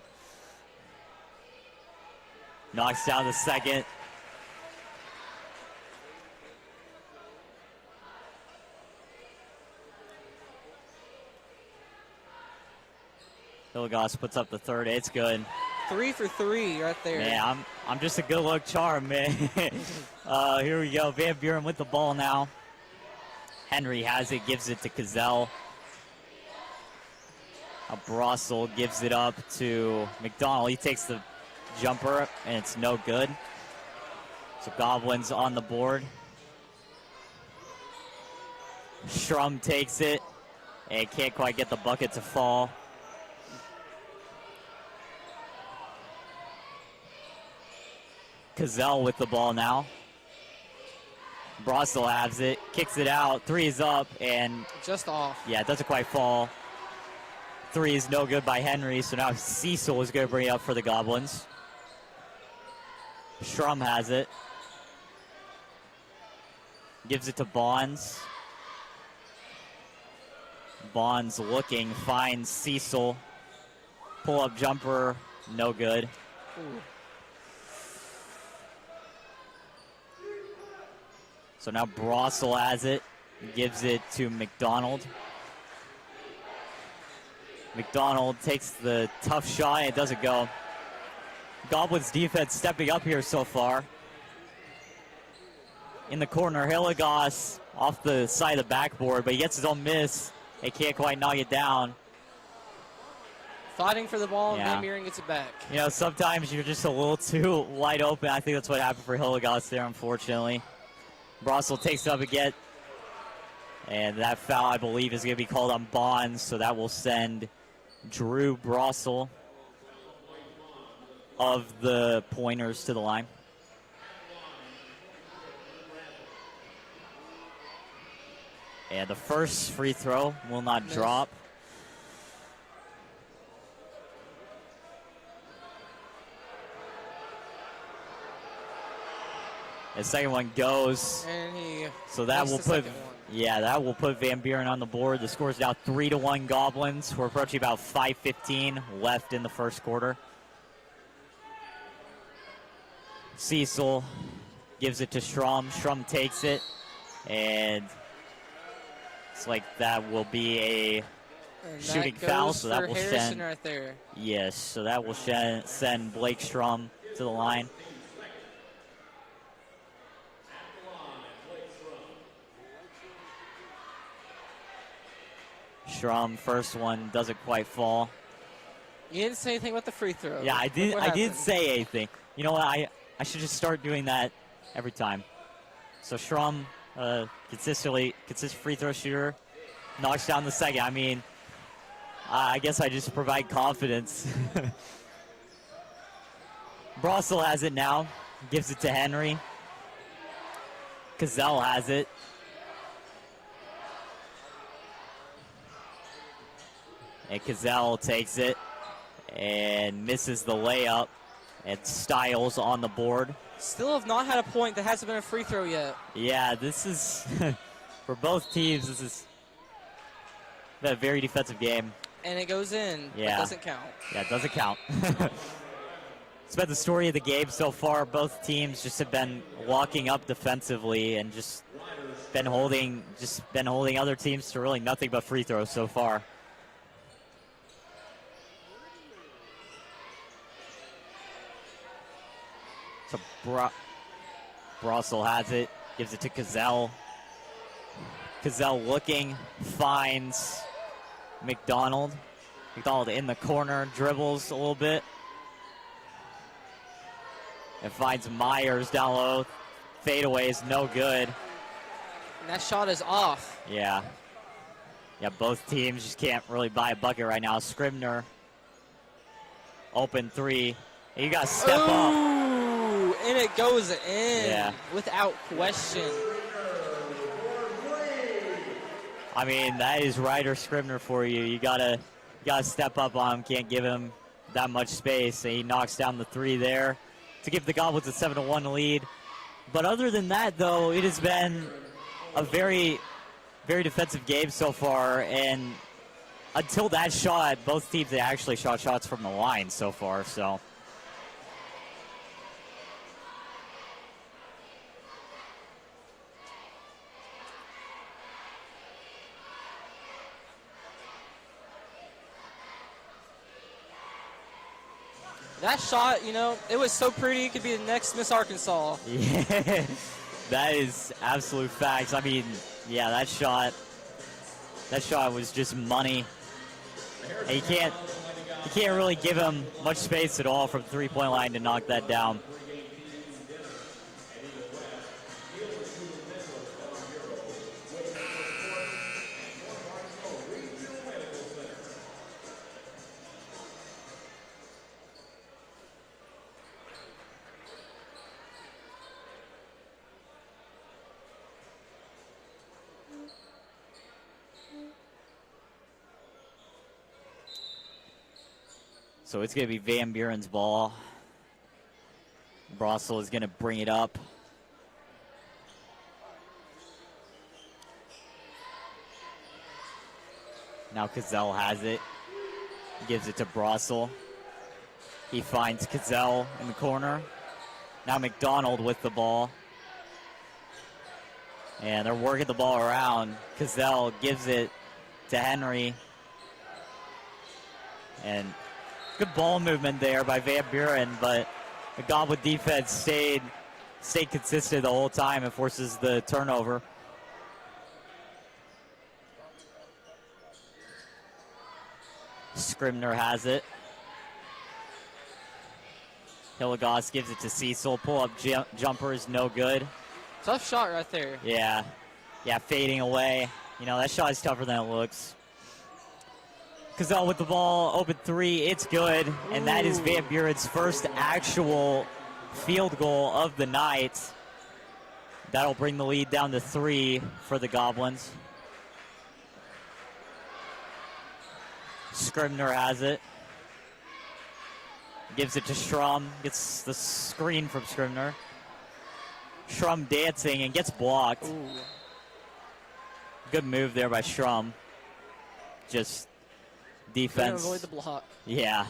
Knocks down the second. Hilligoss puts up the third. It's good. 3 for 3 right there. Man, I'm just a good luck charm, man. Here we go. Van Buren with the ball now. Henry has it, gives it to Cazell. Brossel gives it up to McDonald. He takes the jumper, and it's no good. So Goblins on the board. Schrum takes it, and can't quite get the bucket to fall. Cazell with the ball now. Brossel has it, kicks it out, 3 is up, and just off. Yeah, it doesn't quite fall. 3 is no good by Henry, so now Cecil is going to bring it up for the Goblins. Schrum has it. Gives it to Bonds. Bonds looking, finds Cecil. Pull-up jumper, no good. Ooh. So now Brossel has it, gives it to McDonald. McDonald takes the tough shot, and it doesn't go. Goblins defense stepping up here so far. In the corner, Hilligoss off the side of the backboard, but he gets his own miss. They can't quite knock it down. Fighting for the ball, and Yeah. Van Buren gets it back. You know, sometimes you're just a little too wide open. I think that's what happened for Hilligoss there, unfortunately. Brossel takes it up again. And that foul, I believe, is going to be called on Bonds, so that will send Drew Brossel of the Pointers to the line. And the first free throw will not drop. The second one goes. And he So that will put, that will put Van Buren on the board. The score is now 3-1 Goblins. We're approaching about 5:15 left in the first quarter. Cecil gives it to Schrum. Schrum takes it, and it's like that will be a shooting foul. So that will send right there. Yes, so that will send Blake Schrum to the line. Schrum, first one doesn't quite fall. You didn't say anything about the free throw. Yeah, I did. Look what I did happened. say anything. You know what? I should just start doing that every time. So Schrum consistent free throw shooter. Knocks down the second. I mean, I guess I just provide confidence. Brossel has it now. Gives it to Henry. Cazell has it. And Cazell takes it and misses the layup. And Styles on the board. Still have not had a point that hasn't been a free throw yet. Yeah, this is, for both teams, this is a very defensive game. And it goes in. Yeah. It doesn't count. Yeah, it doesn't count. It's been the story of the game so far. Both teams just have been walking up defensively and just been holding other teams to really nothing but free throws so far. So Brossel has it, gives it to Cazell. Cazell looking, finds McDonald. McDonald in the corner, dribbles a little bit. And finds Myers down low. Fadeaway is no good. And that shot is off. Yeah. Yeah, both teams just can't really buy a bucket right now. Scribner, open three. You got to step up. And it goes in. Yeah. Without question. I mean, that is Ryder Scribner for you. You gotta step up on him. Can't give him that much space. And he knocks down the three there to give the Goblins a 7-1 lead. But other than that, though, it has been a very, very defensive game so far. And until that shot, both teams have actually shot shots from the line so far. So. That shot, you know, it was so pretty. It could be the next Miss Arkansas. Yeah, that is absolute facts. I mean, yeah, that shot was just money. And you can't really give him much space at all from three-point line to knock that down. So it's going to be Van Buren's ball. Brossel is going to bring it up. Now Cazell has it. Gives it to Brossel. He finds Cazell in the corner. Now McDonald with the ball. And they're working the ball around. Cazell gives it to Henry. And good ball movement there by Van Buren, but the Goblin defense stayed consistent the whole time and forces the turnover. Scribner has it. Hilligoss gives it to Cecil. Pull-up jumper is no good. Tough shot right there. Yeah, fading away. You know, that shot is tougher than it looks. Cazell with the ball, open three, it's good. And that is Van Buren's first actual field goal of the night. That'll bring the lead down to 3 for the Goblins. Scribner has it. Gives it to Schrum, gets the screen from Scribner. Schrum dancing and gets blocked. Ooh. Good move there by Schrum. Just defense. Avoid the block. Yeah.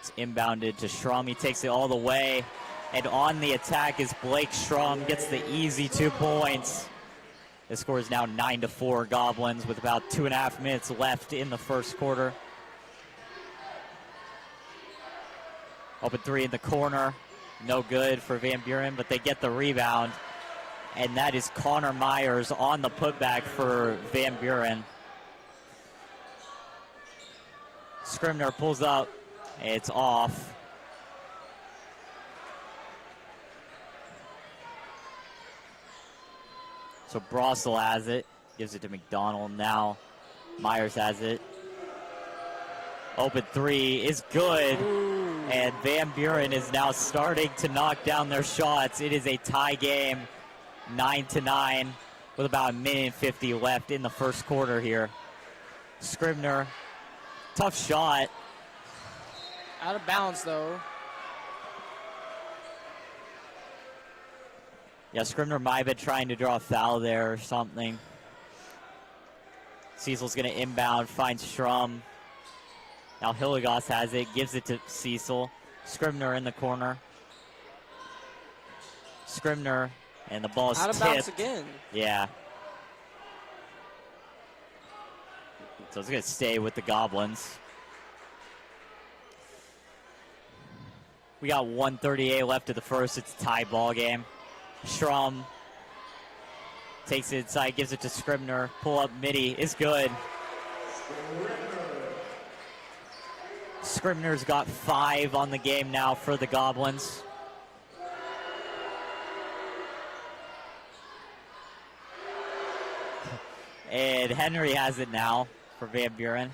It's inbounded to Schrum. He takes it all the way. And on the attack is Blake Schrum. Gets the easy 2 points. The score is now 9-4 Goblins with about 2.5 minutes left in the first quarter. Open three in the corner. No good for Van Buren, but they get the rebound. And that is Connor Myers on the putback for Van Buren. Scribner pulls up. It's off. So Brossel has it, gives it to McDonald. Now Myers has it. Open three is good. Ooh. And Van Buren is now starting to knock down their shots. It is a tie game, 9-9, with about 1:50 left in the first quarter here. Scribner, tough shot. Out of bounds, though. Yeah, Scribner might have been trying to draw a foul there or something. Cecil's going to inbound, finds Schrum. Now Hilligoss has it, gives it to Cecil. Scribner in the corner. Scribner, and the ball is out of tipped. bounds again. Yeah. So it's going to stay with the Goblins. We got 1:38 left of the first. It's a tie ball game. Schrum takes it inside, gives it to Scribner. Pull up midi is good. Scribner's got 5 on the game now for the Goblins. And Henry has it now for Van Buren.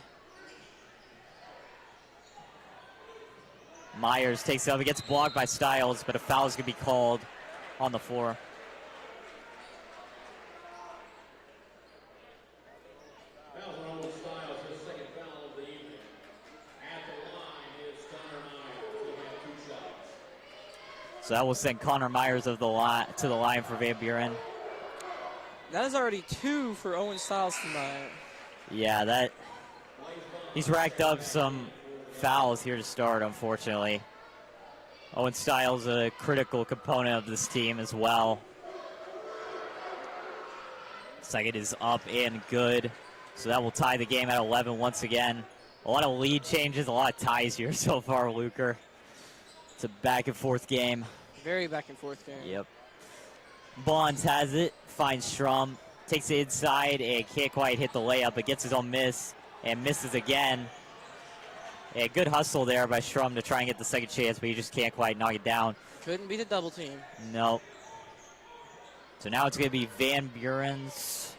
Myers takes it up. It gets blocked by Stiles, but a foul is going to be called on the floor. Fouls on Owen Stiles, his second foul of the evening. At the line is Connor Myers. He'll have 2 shots. So that will send Connor Myers to the line for Van Buren. That is already 2 for Owen Stiles tonight. Yeah, he's racked up some fouls here to start, unfortunately. Owen Stiles, a critical component of this team as well. Second is up and good. So that will tie the game at 11 once again. A lot of lead changes, a lot of ties here so far, Luker. It's a back and forth game. Very back and forth game. Yep. Bonds has it, finds Schrum, takes it inside and can't quite hit the layup, but gets his own miss and misses again. A good hustle there by Schrum to try and get the second chance, but he just can't quite knock it down. Couldn't beat a double team. Nope. So now it's going to be Van Buren's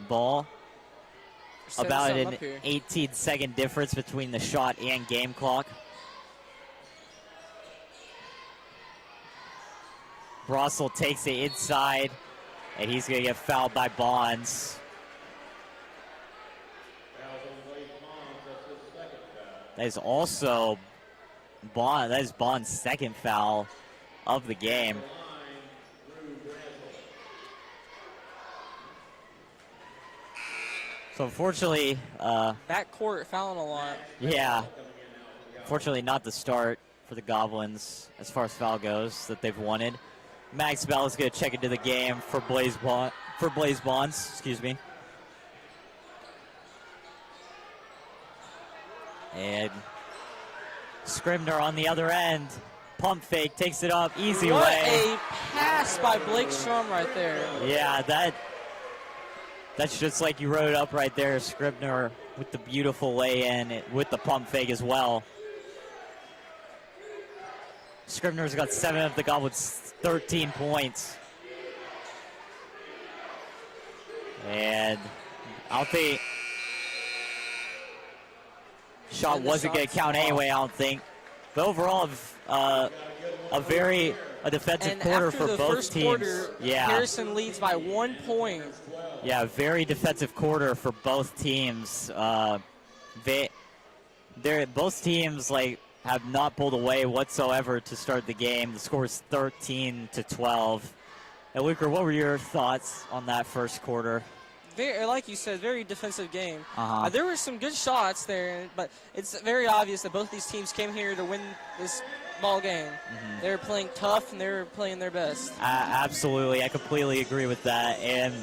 ball. About an 18-second difference between the shot and game clock. Brossel takes it inside, and he's going to get fouled by Bonds. That is also Bond's second foul of the game. So unfortunately, backcourt fouling a lot. Yeah. Fortunately, not the start for the Goblins as far as foul goes that they've wanted. Max Bell is going to check into the game for Blaze Bonds. Excuse me. And Scribner on the other end. Pump fake, takes it up, easy what way. What a pass by Blake Schrum right there. Yeah, that's just like you wrote it up right there. Scribner with the beautiful lay-in with the pump fake as well. Scribner's got 7 of the Goblins' 13 points. And I don't think shot wasn't going to count anyway, I don't think. But overall, a defensive quarter for both teams. Quarter, yeah. Harrison leads by 1 point. Yeah, very defensive quarter for both teams. Both teams have not pulled away whatsoever to start the game. The score is 13-12. And Luker, what were your thoughts on that first quarter? Like you said, very defensive game. Uh-huh. There were some good shots there, but it's very obvious that both these teams came here to win this ball game. Mm-hmm. They're playing tough and they're playing their best. Absolutely, I completely agree with that. And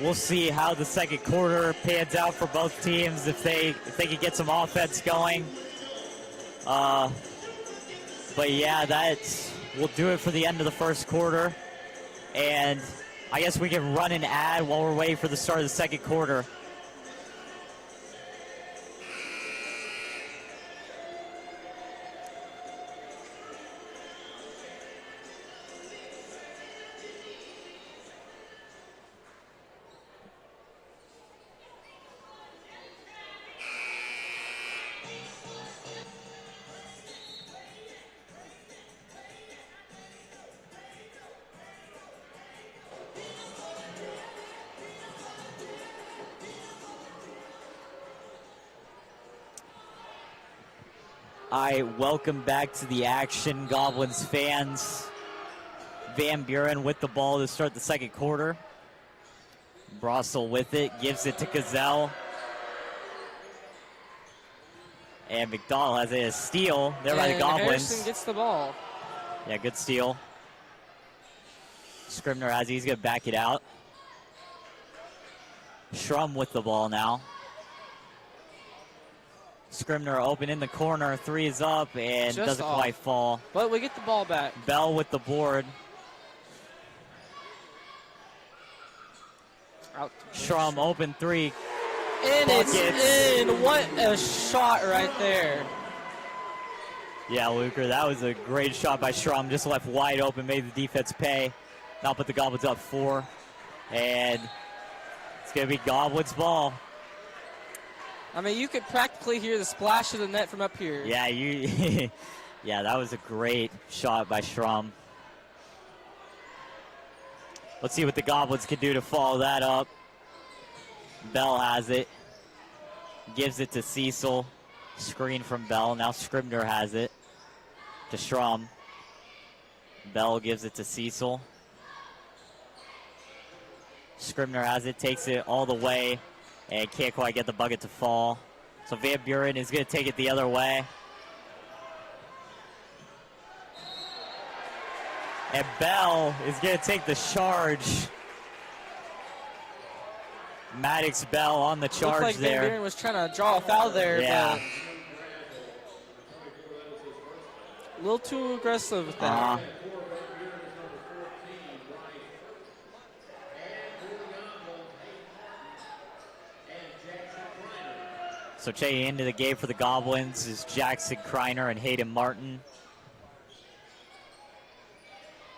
we'll see how the second quarter pans out for both teams if they can get some offense going. But yeah, we'll do it for the end of the first quarter. And I guess we can run an ad while we're waiting for the start of the second quarter. I welcome back to the action, Goblins fans. Van Buren with the ball to start the second quarter. Brossel with it, gives it to Gazelle. And McDonald has a steal there by the Goblins. Harrison gets the ball. Yeah, good steal. Scribner has it, he's going to back it out. Schrum with the ball now. Scribner open in the corner, 3 is up and Just doesn't off. quite fall. But we get the ball back. Bell with the board. Out. Schrum open 3. And Buckets. it's in. What a shot right there. Yeah, Luker, that was a great shot by Schrum. Just left wide open, made the defense pay. Now put the Goblins up 4. And it's going to be Goblins ball. I mean, you could practically hear the splash of the net from up here. Yeah, yeah, that was a great shot by Schrum. Let's see what the Goblins can do to follow that up. Bell has it. Gives it to Cecil. Screen from Bell. Now Scribner has it to Schrum. Bell gives it to Cecil. Scribner has it, takes it all the way, and can't quite get the bucket to fall. So Van Buren is going to take it the other way. And Bell is going to take the charge. Maddox Bell on the charge Looked like there. Van Buren was trying to draw a foul there, Yeah. but a little too aggressive with that. So checking into the game for the Goblins is Jackson Kreiner and Hayden Martin.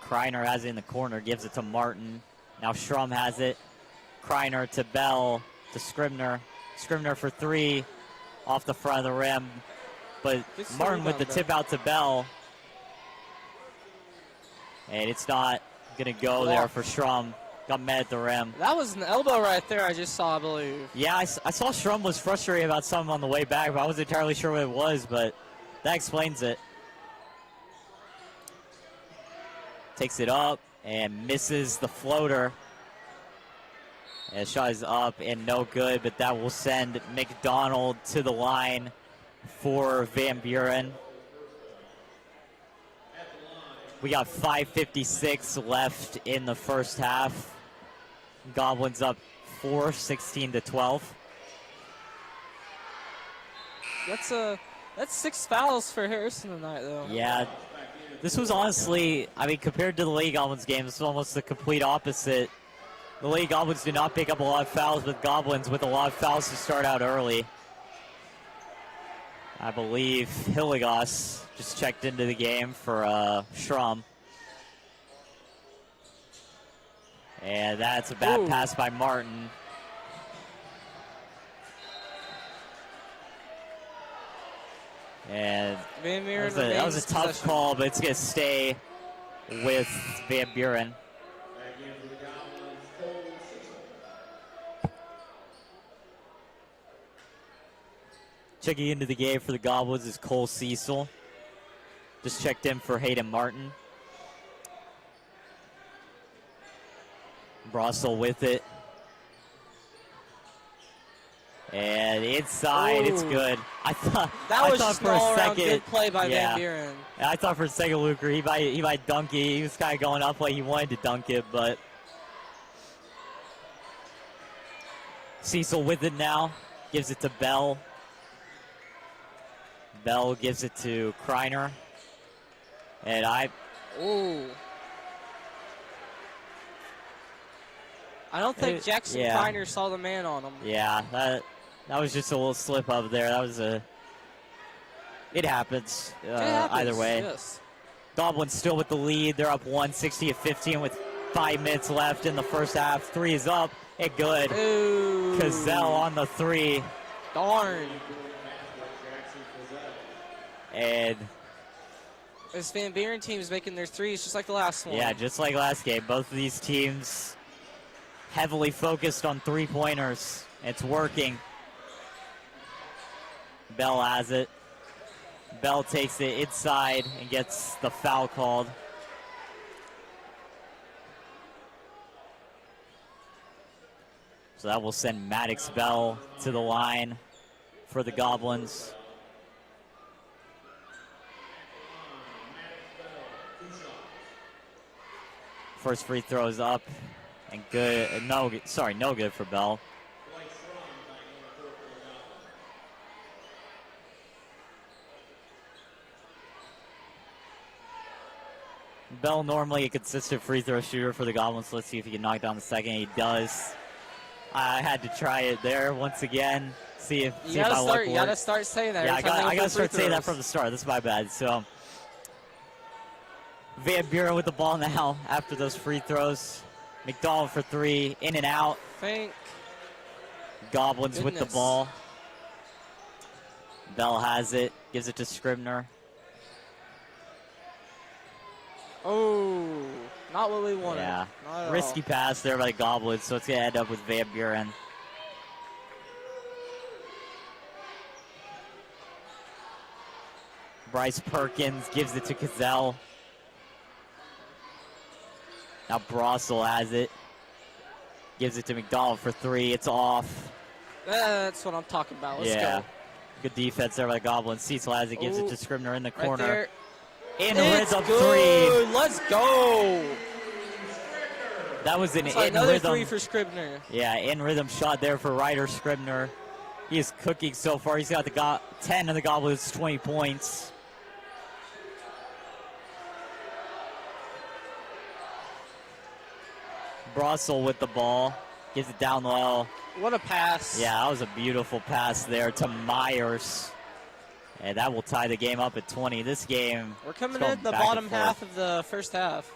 Kreiner has it in the corner, gives it to Martin. Now Schrum has it. Kreiner to Bell to Scribner. Scribner for 3 off the front of the rim. But Martin with the tip out to Bell. And it's not going to go there for Schrum. Got met at the rim. That was an elbow right there I just saw, I believe. Yeah, I saw Schrum was frustrated about something on the way back, but I wasn't entirely sure what it was, but that explains it. Takes it up and misses the floater. And shot is up and no good, but that will send McDonald to the line for Van Buren. We got 5:56 left in the first half. Goblins up 4, 16-12. That's 6 fouls for Harrison tonight, though. Yeah, this was honestly, I mean, compared to the Lady Goblins game, this was almost the complete opposite. The Lady Goblins did not pick up a lot of fouls, but Goblins with a lot of fouls to start out early. I believe Hilligoss just checked into the game for Schrum. And that's a bad pass by Martin. And that was a tough call, but it's going to stay with Van Buren. Checking into the game for the Goblins is Cole Cecil. Just checked in for Hayden Martin. Brossel with it. And inside, it's good. I thought for a second, good play by Van Buren. I thought for a second, Luker, he might dunk it. He was kind of going up like he wanted to dunk it, but Cecil with it now. Gives it to Bell. Bell gives it to Kreiner. And I don't think Jackson Kreiner saw the man on him. Yeah, that was just a little slip up there. That was it happens, either way. Yes. Goblins still with the lead. They're up 160-15 with 5 minutes left in the first half. 3 is up and good. Ooh. Cazell on the 3. Darn. And this Van Buren team is making their threes just like the last one. yeah, just like last game. Both of these teams heavily focused on three-pointers. It's working. Bell has it. Bell takes it inside and gets the foul called. So that will send Maddox Bell to the line for the Goblins. First free throw is up and good. No good for Bell. Bell normally a consistent free throw shooter for the Goblins. Let's see if he can knock down the second. He does. I had to try it there once again. See if my luck works. You gotta start saying that. Yeah, I gotta start saying that from the start. That's my bad. So Van Buren with the ball now after those free throws. McDonald for three, in and out. Goblins with the ball. Bell has it, gives it to Scribner. Oh, not what we wanted. Yeah, not at risky all. pass there by the Goblins, so it's gonna end up with Van Buren. Bryce Perkins gives it to Cazell. Now Brossel has it. Gives it to McDonald for three. It's off. That's what I'm talking about. Let's go. Good defense there by the Goblins. Cecil has it. Gives it to Scribner in the corner. There. In It's rhythm good. three. Let's go. That was an another in-rhythm. three for Scribner. Yeah, in-rhythm shot there for Ryder Scribner. He is cooking so far. He's got the 10 of the Goblins, 20 points. Brossel with the ball. Gives it down low. What a pass. Yeah, that was a beautiful pass there to Myers. And that will tie the game up at 20. This game, we're coming in the bottom half of the first half.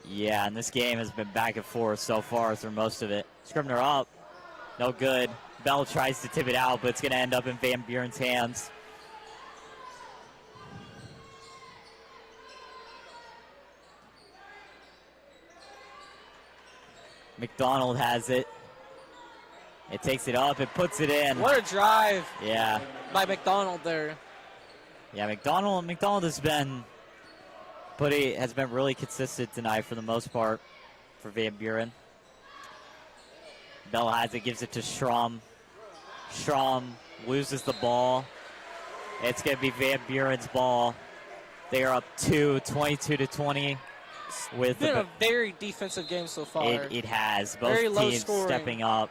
Yeah, and this game has been back and forth so far through most of it. Scribner up. No good. Bell tries to tip it out, but it's going to end up in Van Buren's hands. McDonald has it. It takes it up. It puts it in. What a drive. Yeah. By McDonald there. Yeah, McDonald has been really consistent tonight for the most part for Van Buren. Bell has it, gives it to Schramm. Schramm loses the ball. It's going to be Van Buren's ball. They are up 22-20. It's been a very defensive game so far. It has. Both very low teams scoring. stepping up.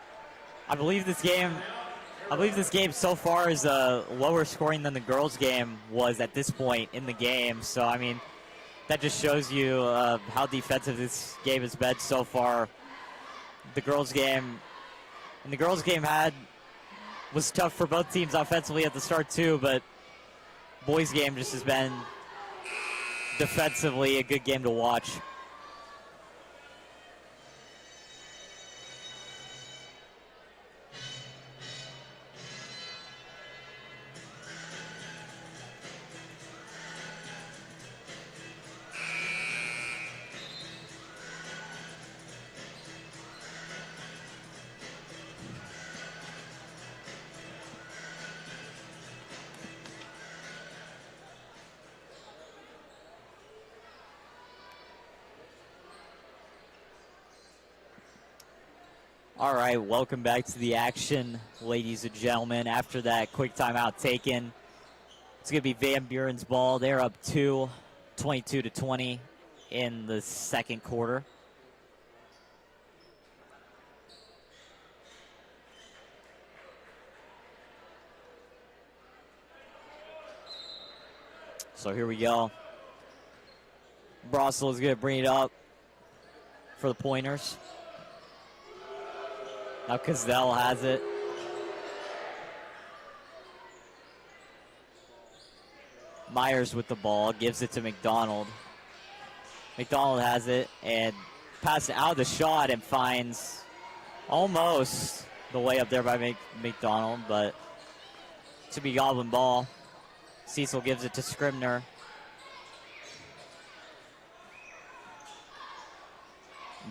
I believe this game so far is lower scoring than the girls' game was at this point in the game. So, I mean, that just shows you how defensive this game has been so far. The girls' game was tough for both teams offensively at the start too, but boys' game just has been defensively a good game to watch. All right, welcome back to the action, ladies and gentlemen. After that quick timeout taken, it's going to be Van Buren's ball. They're up 22-20 in the second quarter. So here we go. Brossel is going to bring it up for the pointers. Now Cazell has it. Myers with the ball, gives it to McDonald. McDonald has it and passes out of the shot and finds almost the way up there by McDonald, but to be Goblin ball. Cecil gives it to Scribner.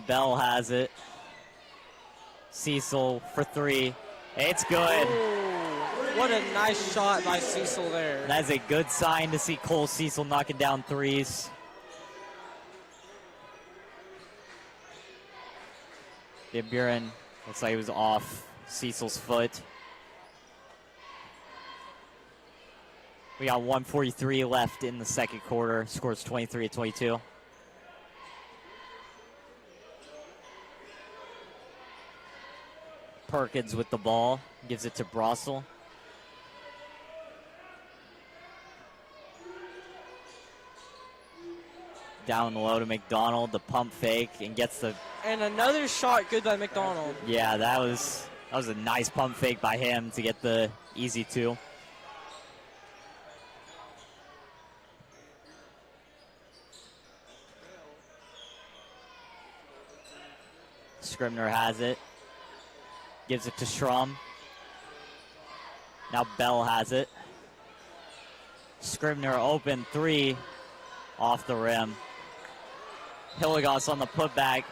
Bell has it. Cecil for three. It's good. What a nice shot by Cecil there. That's a good sign to see Cole Cecil knocking down threes. Buren looks like he was off Cecil's foot. We got 1:43 left in the second quarter. Scores 23-22. Perkins with the ball, gives it to Brossel. Down low to McDonald, the pump fake, and gets the... And another shot good by McDonald. Yeah, that was a nice pump fake by him to get the easy two. Scribner has it. Gives it to Schrum. Now Bell has it. Scribner open three off the rim. Hilligoss on the putback.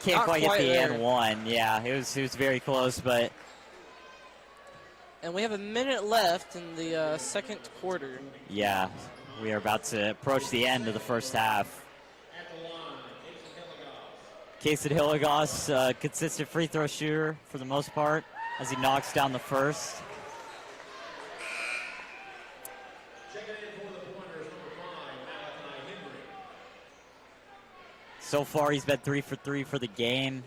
Can't Not quite get the there. and one. Yeah, it was very close, but. And we have a minute left in the second quarter. Yeah, we are about to approach the end of the first half. Kasich Hilligoss, consistent free throw shooter for the most part as he knocks down the first. So far, he's been 3 for 3 for the game.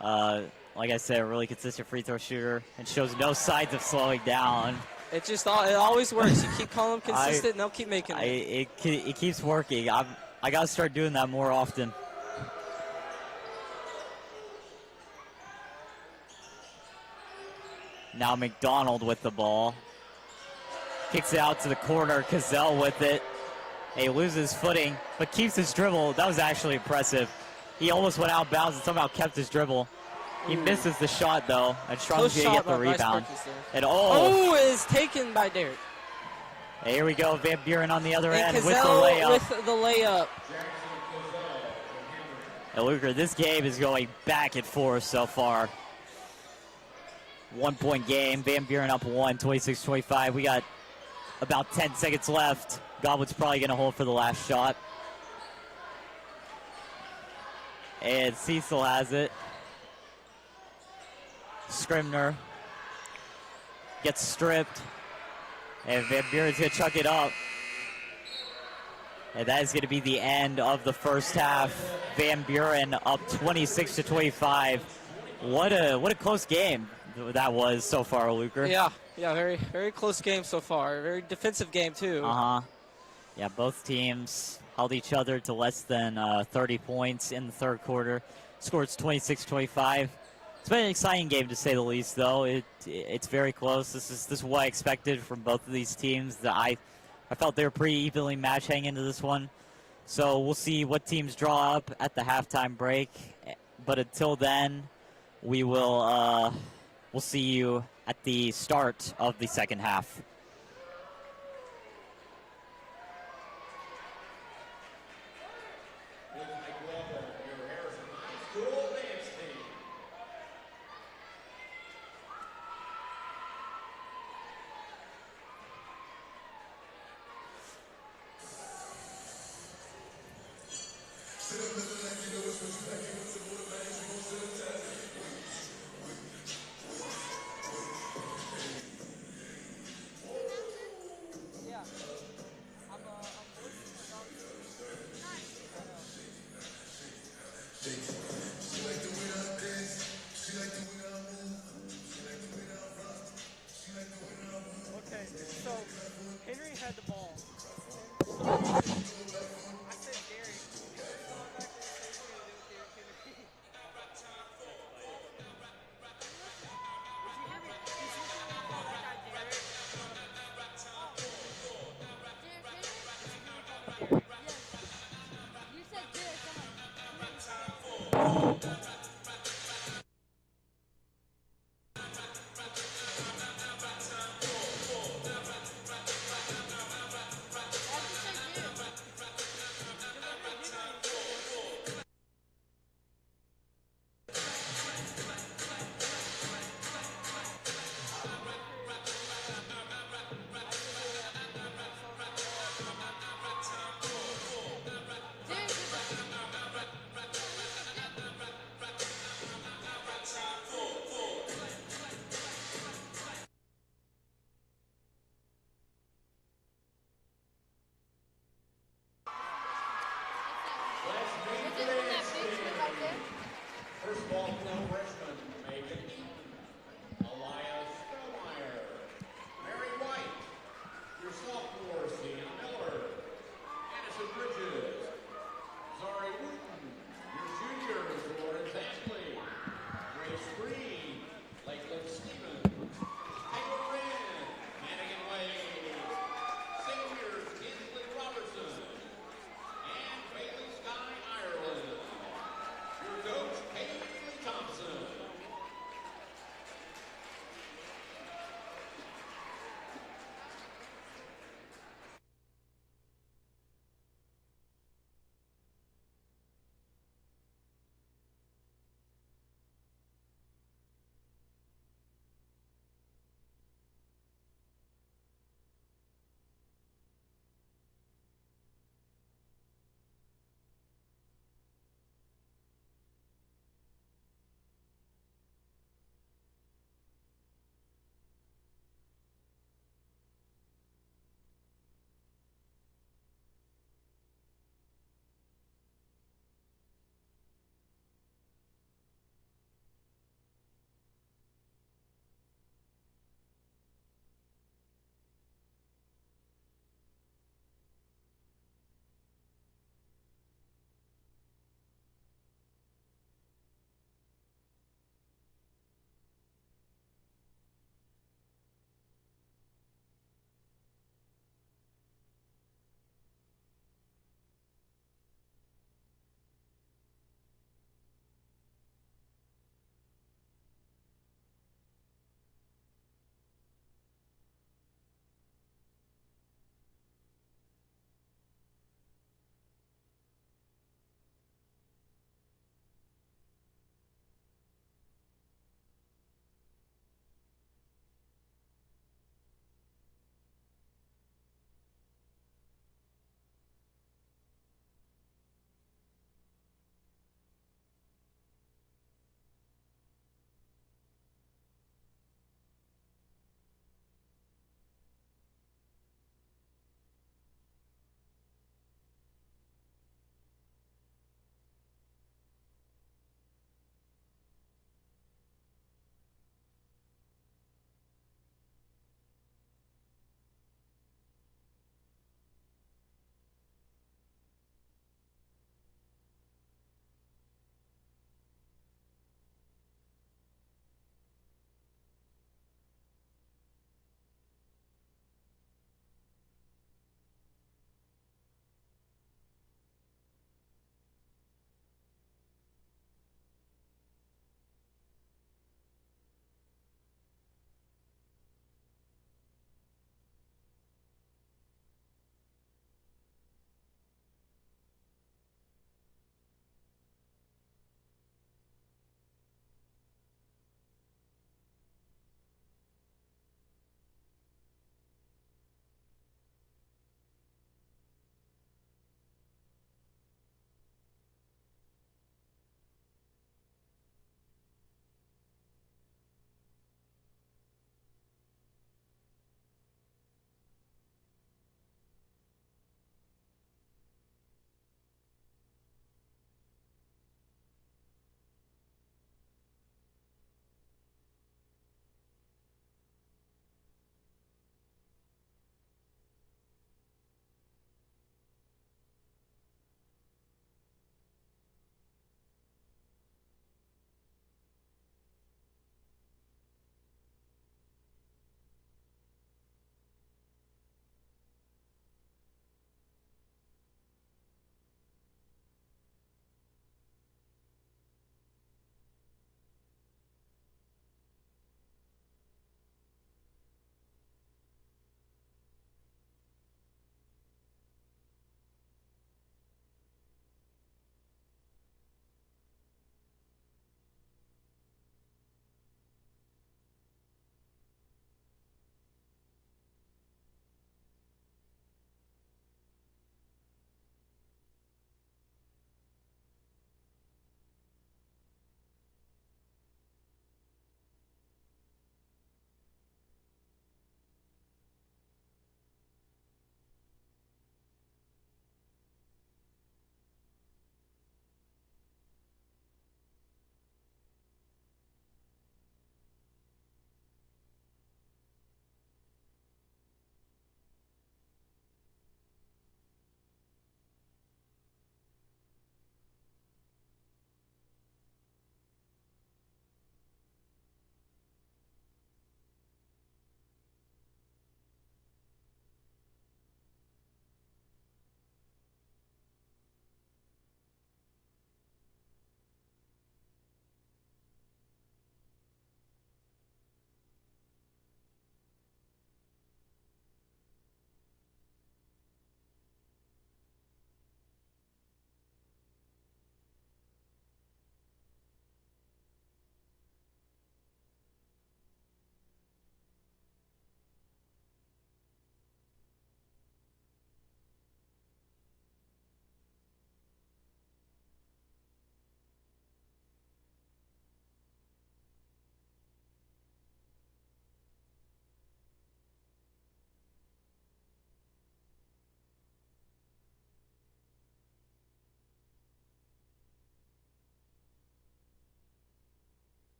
Like I said, a really consistent free throw shooter and shows no signs of slowing down. It always works. You keep calling them consistent, and they'll keep making it. It keeps working. I got to start doing that more often. Now McDonald with the ball. Kicks it out to the corner. Cazell with it. He loses footing, but keeps his dribble. That was actually impressive. He almost went out of bounds and somehow kept his dribble. He misses the shot, though, and Strum's going to get the rebound. And is taken by Derek. Here we go. Van Buren on the other end with the Cazell layup. with the layup. And Luker, this game is going back and forth so far. 1 point game. Van Buren up 1, 26-25. We got about 10 seconds left. Goblin's probably going to hold for the last shot. And Cecil has it. Scribner gets stripped. And Van Buren's going to chuck it up. And that is going to be the end of the first half. Van Buren up 26-25. What a close game that was so far, Luker. Yeah, very, very close game so far. Very defensive game, too. Yeah, both teams held each other to less than 30 points in the third quarter. Scores 26-25. It's been an exciting game, to say the least, though. It's very close. This is what I expected from both of these teams. I felt they were pretty evenly matched heading into this one. So we'll see what teams draw up at the halftime break. But until then, we'll see you at the start of the second half.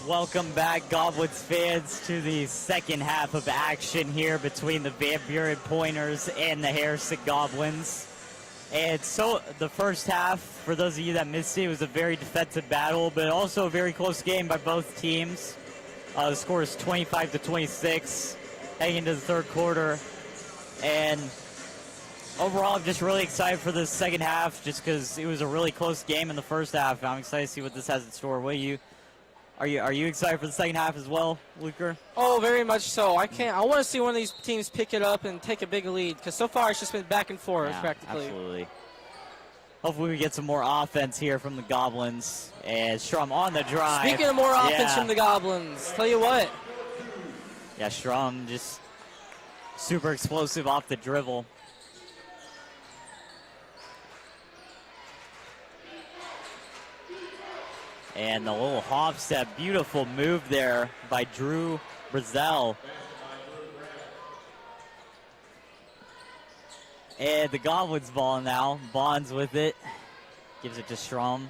Welcome back, Goblins fans, to the second half of action here between the Van Buren Pointers and the Harrison Goblins. And so the first half, for those of you that missed it, was a very defensive battle, but also a very close game by both teams. The score is 25-26 heading into the third quarter. And overall, I'm just really excited for the second half just because it was a really close game in the first half. I'm excited to see what this has in store. Are you excited for the second half as well, Luker? Oh, very much so. I want to see one of these teams pick it up and take a big lead because so far it's just been back and forth practically. Absolutely. Hopefully we get some more offense here from the Goblins. And Strum on the drive. Speaking of more offense from the Goblins, tell you what. Yeah, Strum just super explosive off the dribble. And the little hop step, beautiful move there by Drew Brazel. And the Goblins ball now. Bonds with it. Gives it to Strum.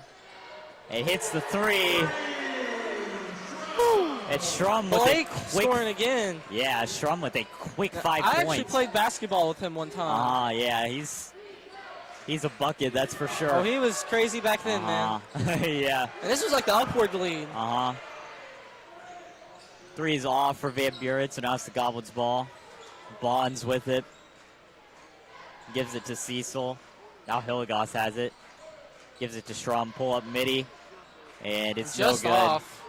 It hits the three. And Strum with Blake a quick scoring again. Yeah, Strum with a quick 5 points. I actually played basketball with him one time. Yeah, he's a bucket, that's for sure. Oh, he was crazy back then, man. Yeah. And this was like the upward lead. Three is off for Van Buren, so now it's the Goblins ball. Bonds with it. Gives it to Cecil. Now Hilligoss has it. Gives it to Strum. Pull up midi. And it's just no good. Off.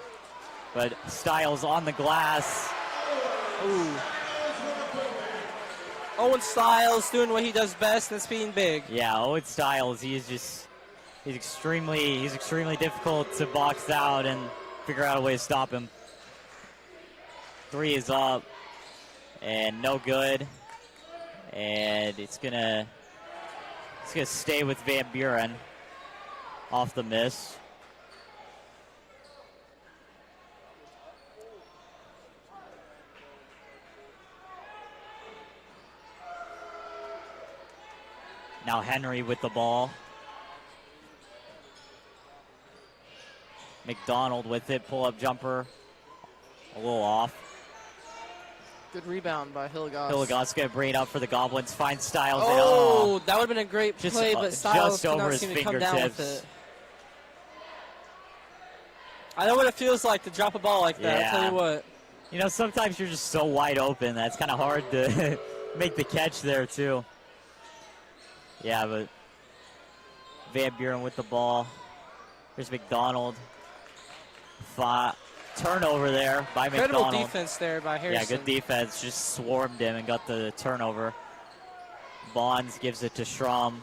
But Styles on the glass. Ooh. Owen Styles doing what he does best, and it's being big. Yeah, Owen Styles, he's extremely difficult to box out and figure out a way to stop him. Three is up and no good. And it's gonna stay with Van Buren off the miss. Now Henry with the ball. McDonald with it, pull-up jumper. A little off. Good rebound by Hilligoss. Hilligoss going to bring it up for the Goblins. Find Styles. Oh, that would have been a great play, but Styles could not seem to come down with it. I know what it feels like to drop a ball like that, I'll tell you what. You know, sometimes you're just so wide open that it's kind of hard to make the catch there, too. Yeah, but Van Buren with the ball. Here's McDonald. Turnover there by Incredible McDonald. Defense there by Harrison. Yeah, good defense. Just swarmed him and got the turnover. Bonds gives it to Strum.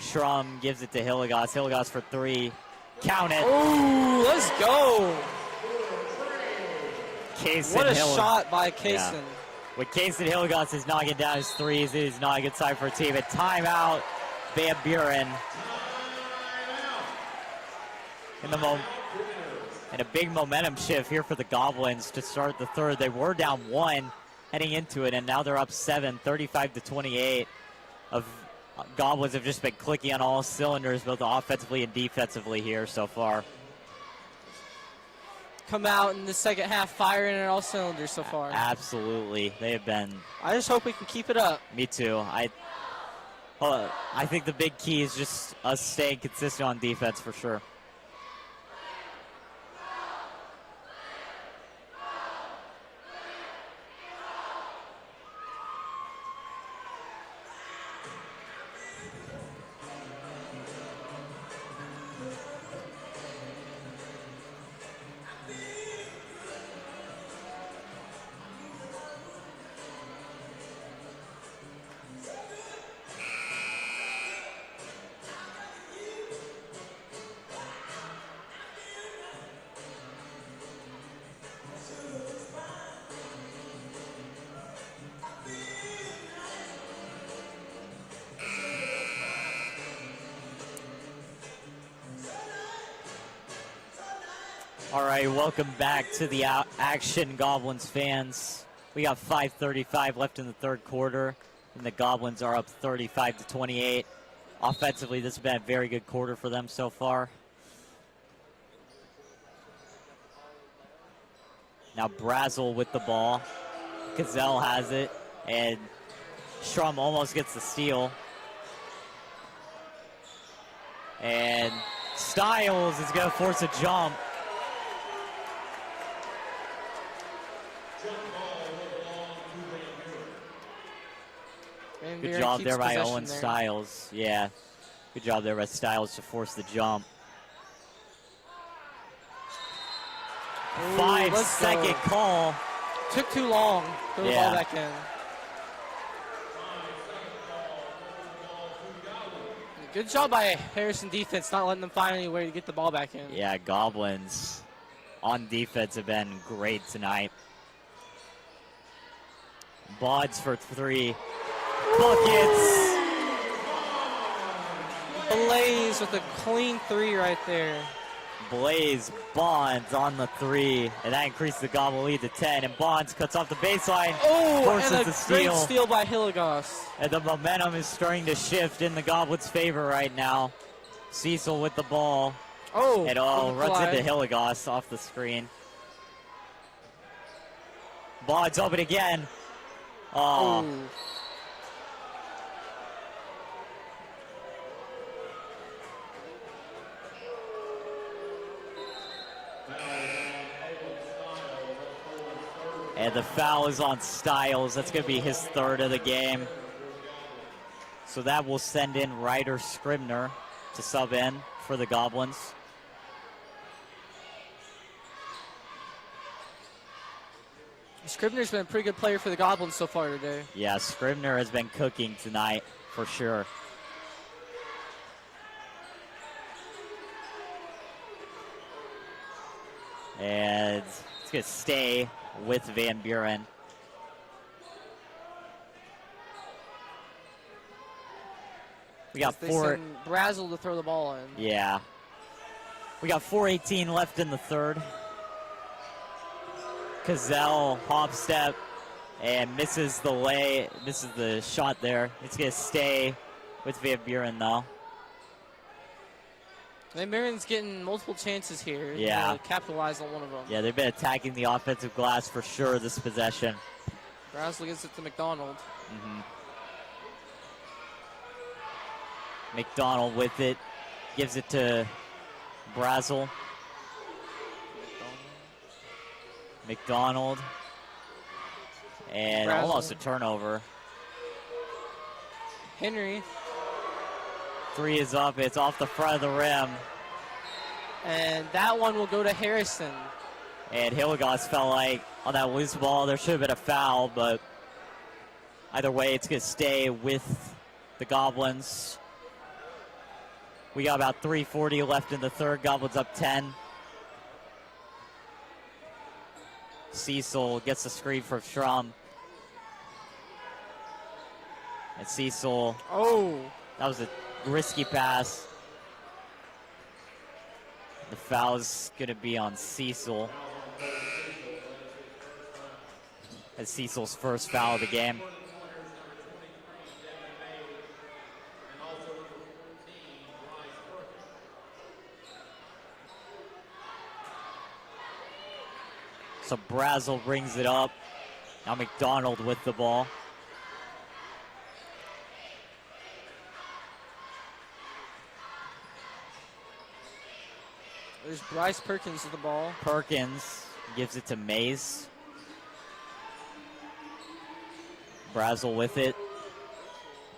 Strum gives it to Hilligoss. Hilligoss for three. Count it. Oh, let's go. Kaysen what a shot by Kaysen. Yeah. When Kaysen Hilligoss is knocking down his threes, it is not a good sign for a team. A timeout, Van Buren. And a big momentum shift here for the Goblins to start the third. They were down one heading into it, and now they're up 7, 35-28. Goblins have just been clicking on all cylinders, both offensively and defensively here so far. Come out in the second half firing on all cylinders so far. Absolutely. They have been. I just hope we can keep it up. Me too. I think the big key is just us staying consistent on defense for sure. All right, welcome back to the action, Goblins fans. We got 5:35 left in the third quarter, and the Goblins are up 35-28. Offensively, this has been a very good quarter for them so far. Now Brazel with the ball. Gazelle has it, and Schrum almost gets the steal. And Styles is going to force a jump. Good job there by Owen Styles. Yeah, good job there by Styles to force the jump. Ooh, 5-second call. Took too long. Throw the ball back in. Good job by Harrison defense, not letting them find any way to get the ball back in. Yeah, Goblins on defense have been great tonight. Bods for 3. Buckets. Blaze with a clean 3 right there. Blaze Bonds on the 3, and that increased the Goblin lead to 10. And Bonds cuts off the baseline, forces and the a steal. great steal by Hilligos. And the momentum is starting to shift in the Goblins' favor right now. Cecil with the ball. And runs into Hilligos off the screen. Bonds open again. Oh. Ooh. And the foul is on Styles. That's going to be his 3rd of the game. So that will send in Ryder Scribner to sub in for the Goblins. Scribner's been a pretty good player for the Goblins so far today. Yeah, Scribner has been cooking tonight for sure. And it's going to stay with Van Buren. We got they send Brazel to throw the ball in. Yeah. We got 4:18 left in the 3rd. Cazell hop step and misses the shot there. It's going to stay with Van Buren though. Van Buren's getting multiple chances here. Yeah. To capitalize on one of them. Yeah, they've been attacking the offensive glass for sure this possession. Brazel gets it to McDonald. McDonald with it, gives it to Brazel. McDonald. And Brazel. almost a turnover. Henry. 3 is up, it's off the front of the rim. And that one will go to Harrison. And Hilligos felt like on that loose ball there should have been a foul, but either way it's going to stay with the Goblins. We got about 3:40 left in the 3rd. Goblins up 10. Cecil gets the screen from Schrum. And Cecil. That was a risky pass. The foul's going to be on Cecil. That's Cecil's first foul of the game. So Brazel brings it up. Now McDonald with the ball. There's Bryce Perkins with the ball. Perkins gives it to Mays. Brazel with it.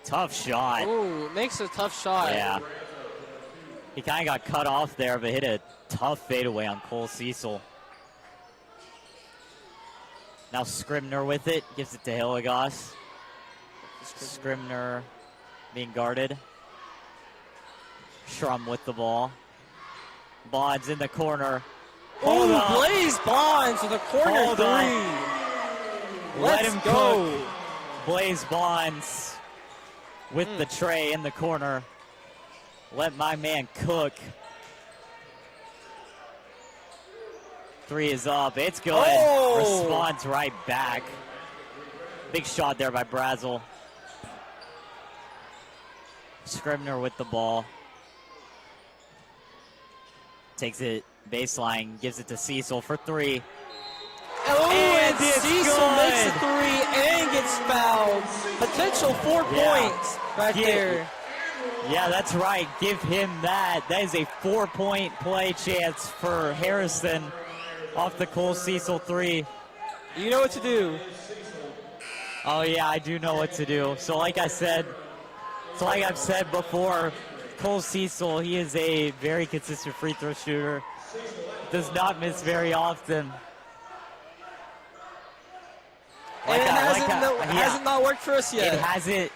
Tough shot. Ooh, makes a tough shot. Yeah. He kind of got cut off there, but hit a tough fadeaway on Cole Cecil. Now Scribner with it, gives it to Hilligos. Scribner being guarded. Schrum with the ball. Bonds in the corner. Oh, Blaze Bonds with a corner Hold 3. Let Let's him go. cook. Blaze Bonds with the tray in the corner. Let my man cook. 3 is up. It's good. Responds right back. Big shot there by Brazel. Scribner with the ball. Takes it baseline, gives it to Cecil for 3. Oh, and it's Cecil makes good. a three and gets fouled. Potential 4 points right there. Yeah, that's right. Give him that. That is a 4-point play chance for Harrison off the Cole Cecil three. You know what to do. Oh, yeah, I do know what to do. So like I've said before, Cole Cecil, he is a very consistent free throw shooter. Does not miss very often. And it hasn't not worked for us yet.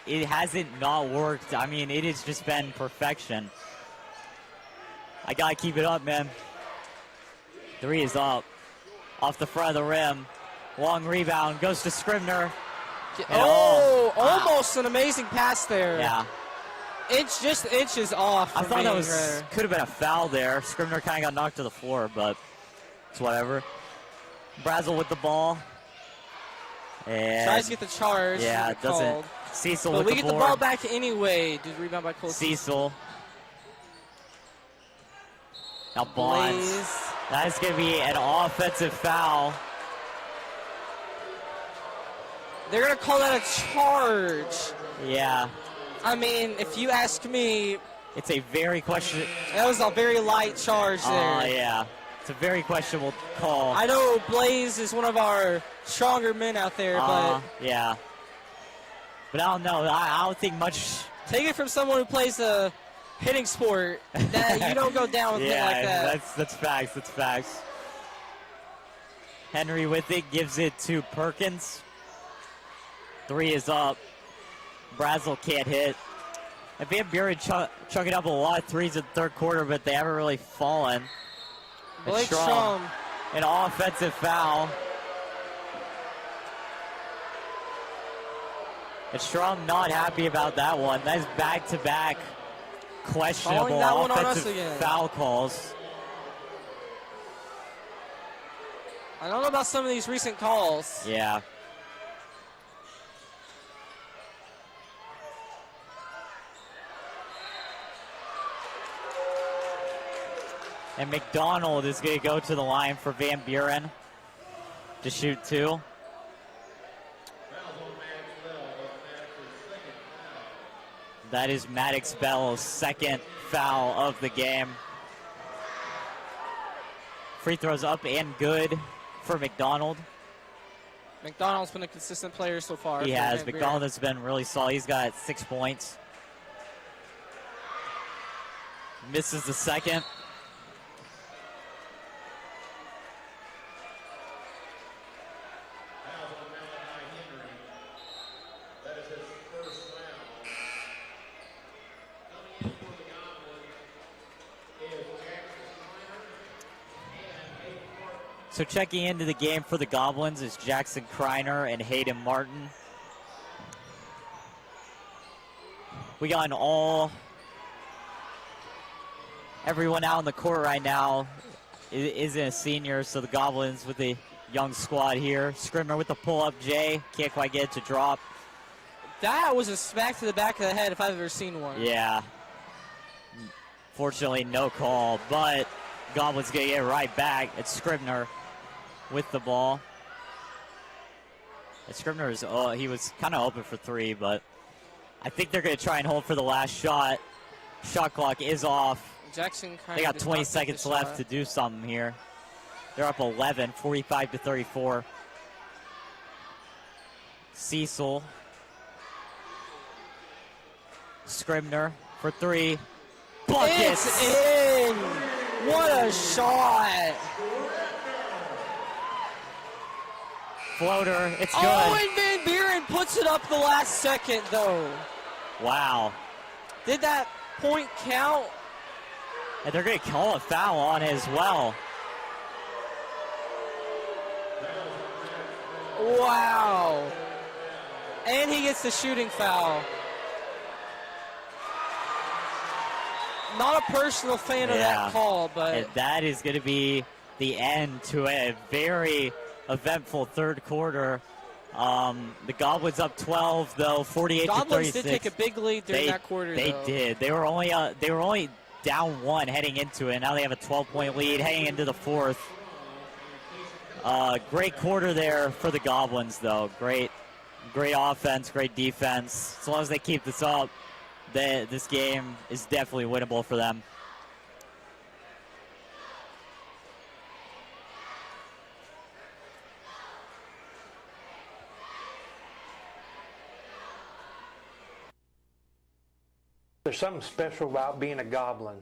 It hasn't not worked. I mean, it has just been perfection. I gotta keep it up, man. Three is up. Off the front of the rim. Long rebound. Goes to Scribner. Almost an amazing pass there. Yeah. Just inches off. I thought that could have been a foul there. Scribner kind of got knocked to the floor, but it's whatever. Brazel with the ball. And tries to get the charge. Yeah, it doesn't. Cecil but with we the get board. the ball back anyway. Did rebound by Cole Cecil. Now Bonds. That is going to be an offensive foul. They're going to call that a charge. Yeah. I mean, if you ask me, it's a very questionable. That was a very light charge there. Oh, yeah. It's a very questionable call. I know Blaze is one of our stronger men out there, but yeah. But I don't know. I don't think much. Take it from someone who plays a hitting sport that you don't go down with yeah, like that. That's facts. That's facts. Henry with it, gives it to Perkins. Three is up. Brazel can't hit. And Van Buren chucking up a lot of threes in the third quarter, but they haven't really fallen. Blake Strom. An offensive foul. And Strom not happy about that one. That's back-to-back questionable offensive foul calls. I don't know about some of these recent calls. Yeah. And McDonald is going to go to the line for Van Buren to shoot two. That is Maddox Bell's second foul of the game. Free throws up and good for McDonald. McDonald's been a consistent player so far. He has. McDonald has been really solid. He's got 6 points. Misses the second. So checking into the game for the Goblins is Jackson Kreiner and Hayden Martin. We got everyone out on the court right now isn't a senior, so the Goblins with the young squad here. Scribner with the pull-up, Jay. Can't quite get it to drop. That was a smack to the back of the head if I've ever seen one. Yeah. Fortunately, no call, but Goblins going to get right back. It's Scribner with the ball. And Scribner he was kind of open for three, but I think they're going to try and hold for the last shot. Shot clock is off. Jackson they got 20 seconds left to do something here. They're up 11, 45-34. Cecil. Scribner for three. Buckets! It's in! What a shot! Floater, it's good. Oh, and Van Buren puts it up the last second, though. Wow. Did that point count? And they're going to call a foul on it as well. Wow. And he gets the shooting foul. Not a personal fan of that call, but... And that is going to be the end to a very eventful third quarter. The Goblins up 12, though, 48-36. Goblins did take a big lead during that quarter, They did. They were only down one heading into it. Now they have a 12-point lead heading into the fourth. Great quarter there for the Goblins, though. Great offense, great defense. As long as they keep this up, this game is definitely winnable for them. There's something special about being a Goblin.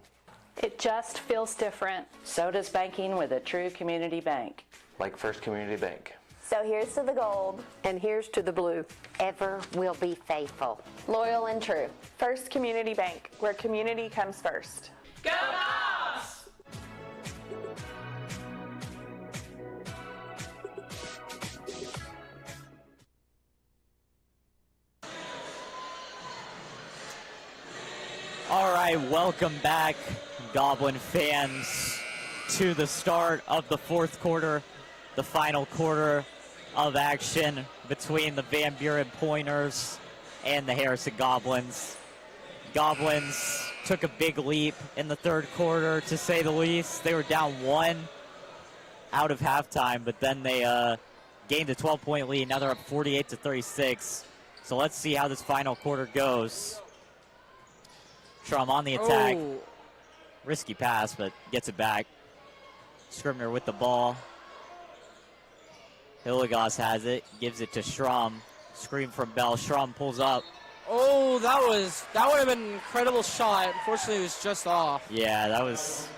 It just feels different. So does banking with a true community bank. Like First Community Bank. So here's to the gold. And here's to the blue. Ever will be faithful. Loyal and true. First Community Bank, where community comes first. Go Dogs! All right, welcome back, Goblin fans, to the start of the fourth quarter, the final quarter of action between the Van Buren Pointers and the Harrison Goblins. Goblins took a big leap in the third quarter, to say the least. They were down 1 out of halftime, but then they gained a 12-point lead. Now they're up 48-36. So let's see how this final quarter goes. Strom on the attack. Oh. Risky pass, but gets it back. Scribner with the ball. Hilligoss has it, gives it to Strom. Screen from Bell. Strom pulls up. Oh, that would have been an incredible shot. Unfortunately, it was just off. Yeah, that was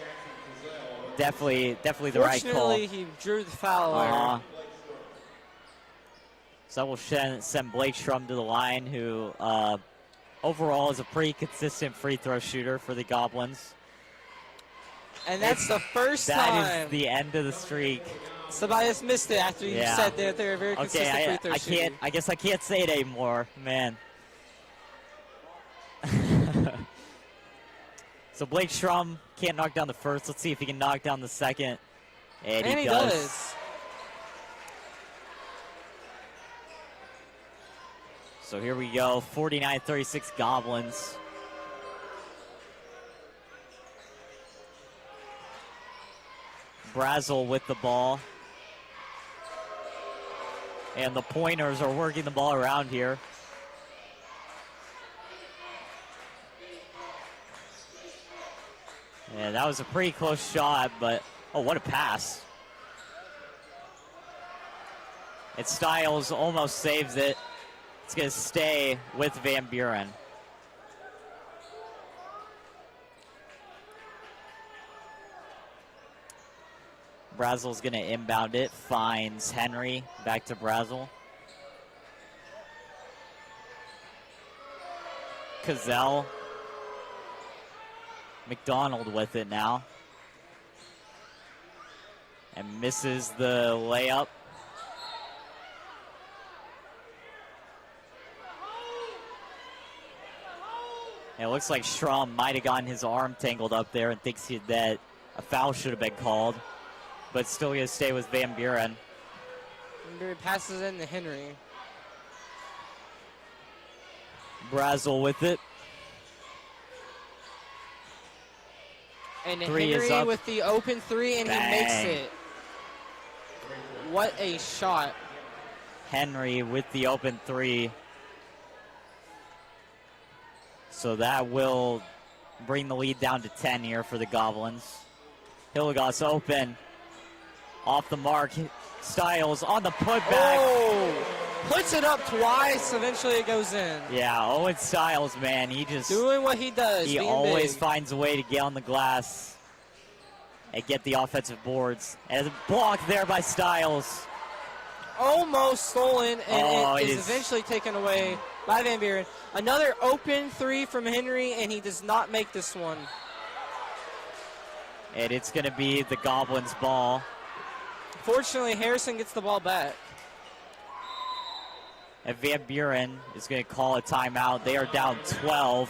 definitely the right call. Fortunately, he drew the foul there. So that will send Blake Strom to the line, who overall is a pretty consistent free throw shooter for the Goblins. And that's the first time. That is the end of the streak. Tobias missed it after you said that they're a very consistent free throw shooter. I guess I can't say it anymore, man. So Blake Strom can't knock down the first. Let's see if he can knock down the second. And he does. So here we go, 49-36 Goblins. Brazel with the ball. And the Pointers are working the ball around here. Yeah, that was a pretty close shot, but oh, what a pass. And Styles almost saves it. It's going to stay with Van Buren. Brazel's going to inbound it, finds Henry, back to Brazel. Cazell. McDonald with it now. And misses the layup. It looks like Strom might have gotten his arm tangled up there and thinks that a foul should have been called. But still going to stay with Van Buren. Van Buren passes in to Henry. Brazel with it. And Three is Henry up. with the open three, and Bang. he makes it. What a shot. Henry with the open three. So that will bring the lead down to 10 here for the Goblins. Hilligoss open. Off the mark. Styles on the putback. Oh! Puts it up twice. Eventually it goes in. Yeah, Owen Styles, man. He just... doing what he does. He always finds a way to get on the glass and get the offensive boards. And a block there by Styles. Almost stolen, and it is is eventually taken away by Van Buren. Another open three from Henry, and he does not make this one. And it's going to be the Goblins' ball. Fortunately, Harrison gets the ball back. And Van Buren is going to call a timeout. They are down 12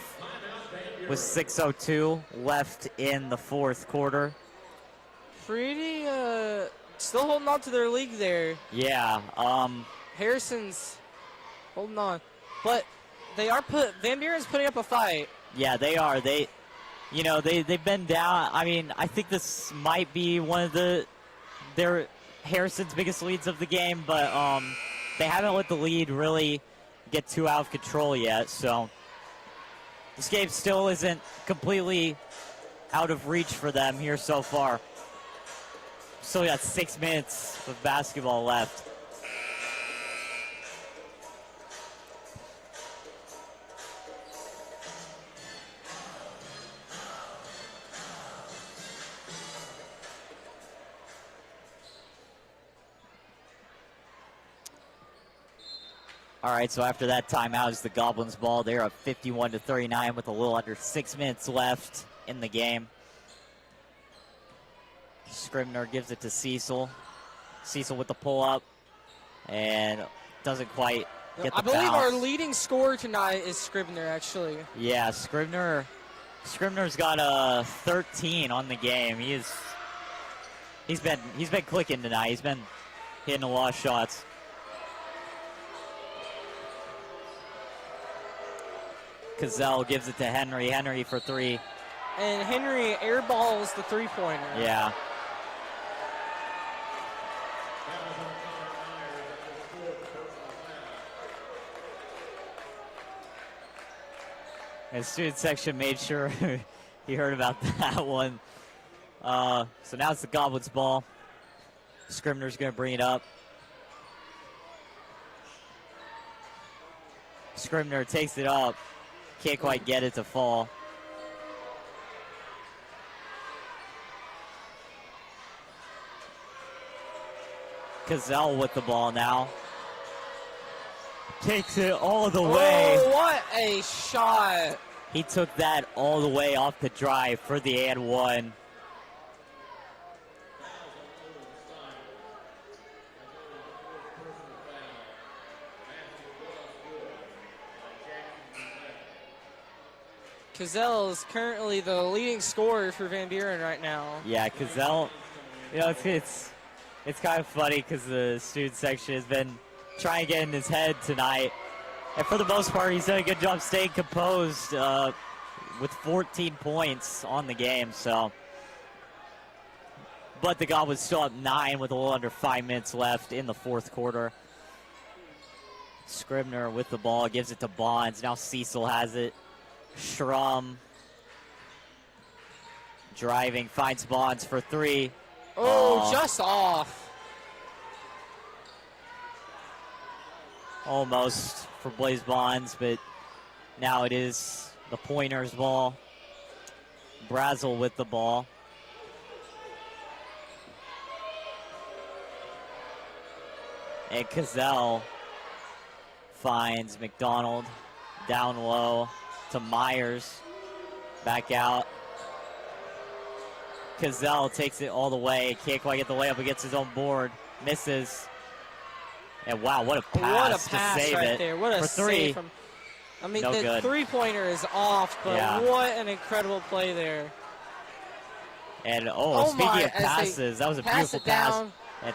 with 6:02 left in the fourth quarter. Pretty, still holding on to their league there. Yeah. Harrison's holding on. But Van Buren's putting up a fight. Yeah, they are. They've been down. I mean, I think this might be one of their Harrison's biggest leads of the game, but they haven't let the lead really get too out of control yet. So this game still isn't completely out of reach for them here so far. Still got 6 minutes of basketball left. All right, so after that timeout is the Goblins ball. They're up 51-39 with a little under 6 minutes left in the game. Scribner gives it to Cecil. Cecil with the pull-up and doesn't quite get the I believe bounce. our leading scorer tonight is Scribner, actually. Yeah, Scribner's got 13 on the game. He's been clicking tonight. He's been hitting a lot of shots. Cazell gives it to Henry. Henry for three. And Henry airballs the three-pointer. Yeah. And student section made sure he heard about that one. So now it's the Goblins ball. Scribner's going to bring it up. Scribner takes it up. Can't quite get it to fall. Cazell with the ball now. Takes it all the way. Oh, what a shot. He took that all the way off the drive for the and one. Cazell is currently the leading scorer for Van Buren right now. Yeah, Cazell, you know, it's kind of funny because the student section has been trying to get in his head tonight. And for the most part, he's done a good job staying composed with 14 points on the game. So, but the Goblins still up 9 with a little under 5 minutes left in the fourth quarter. Scribner with the ball, gives it to Bonds. Now Cecil has it. Schrum driving, finds Bonds for three. Oh, just off. Almost for Blaze Bonds, but now it is the Pointers ball. Brazel with the ball. And Cazell finds McDonald down low to Myers. Back out. Cazell takes it all the way. Can't quite get the layup against his own board. Misses. And wow, what a pass, to save right it. There. What a for three. save from, I mean, No the good. three-pointer is off, but Yeah. what an incredible play there. And speaking my, of passes, that was a beautiful pass. And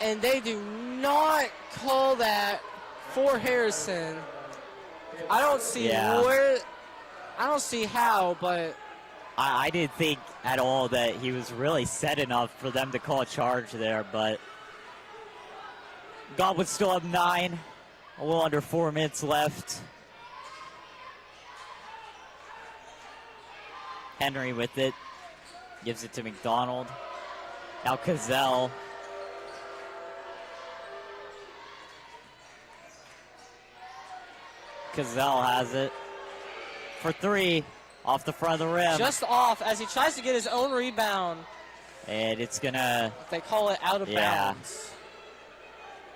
and they do not call that for Harrison. I don't see I don't see how, but I didn't think at all that he was really set enough for them to call a charge there, but Goblins still have 9, a little under 4 minutes left. Henry with it, gives it to McDonald. Now Cazell. Cazell has it for three, off the front of the rim. just off as he tries to get his own rebound. And it's gonna... They call it out of bounds.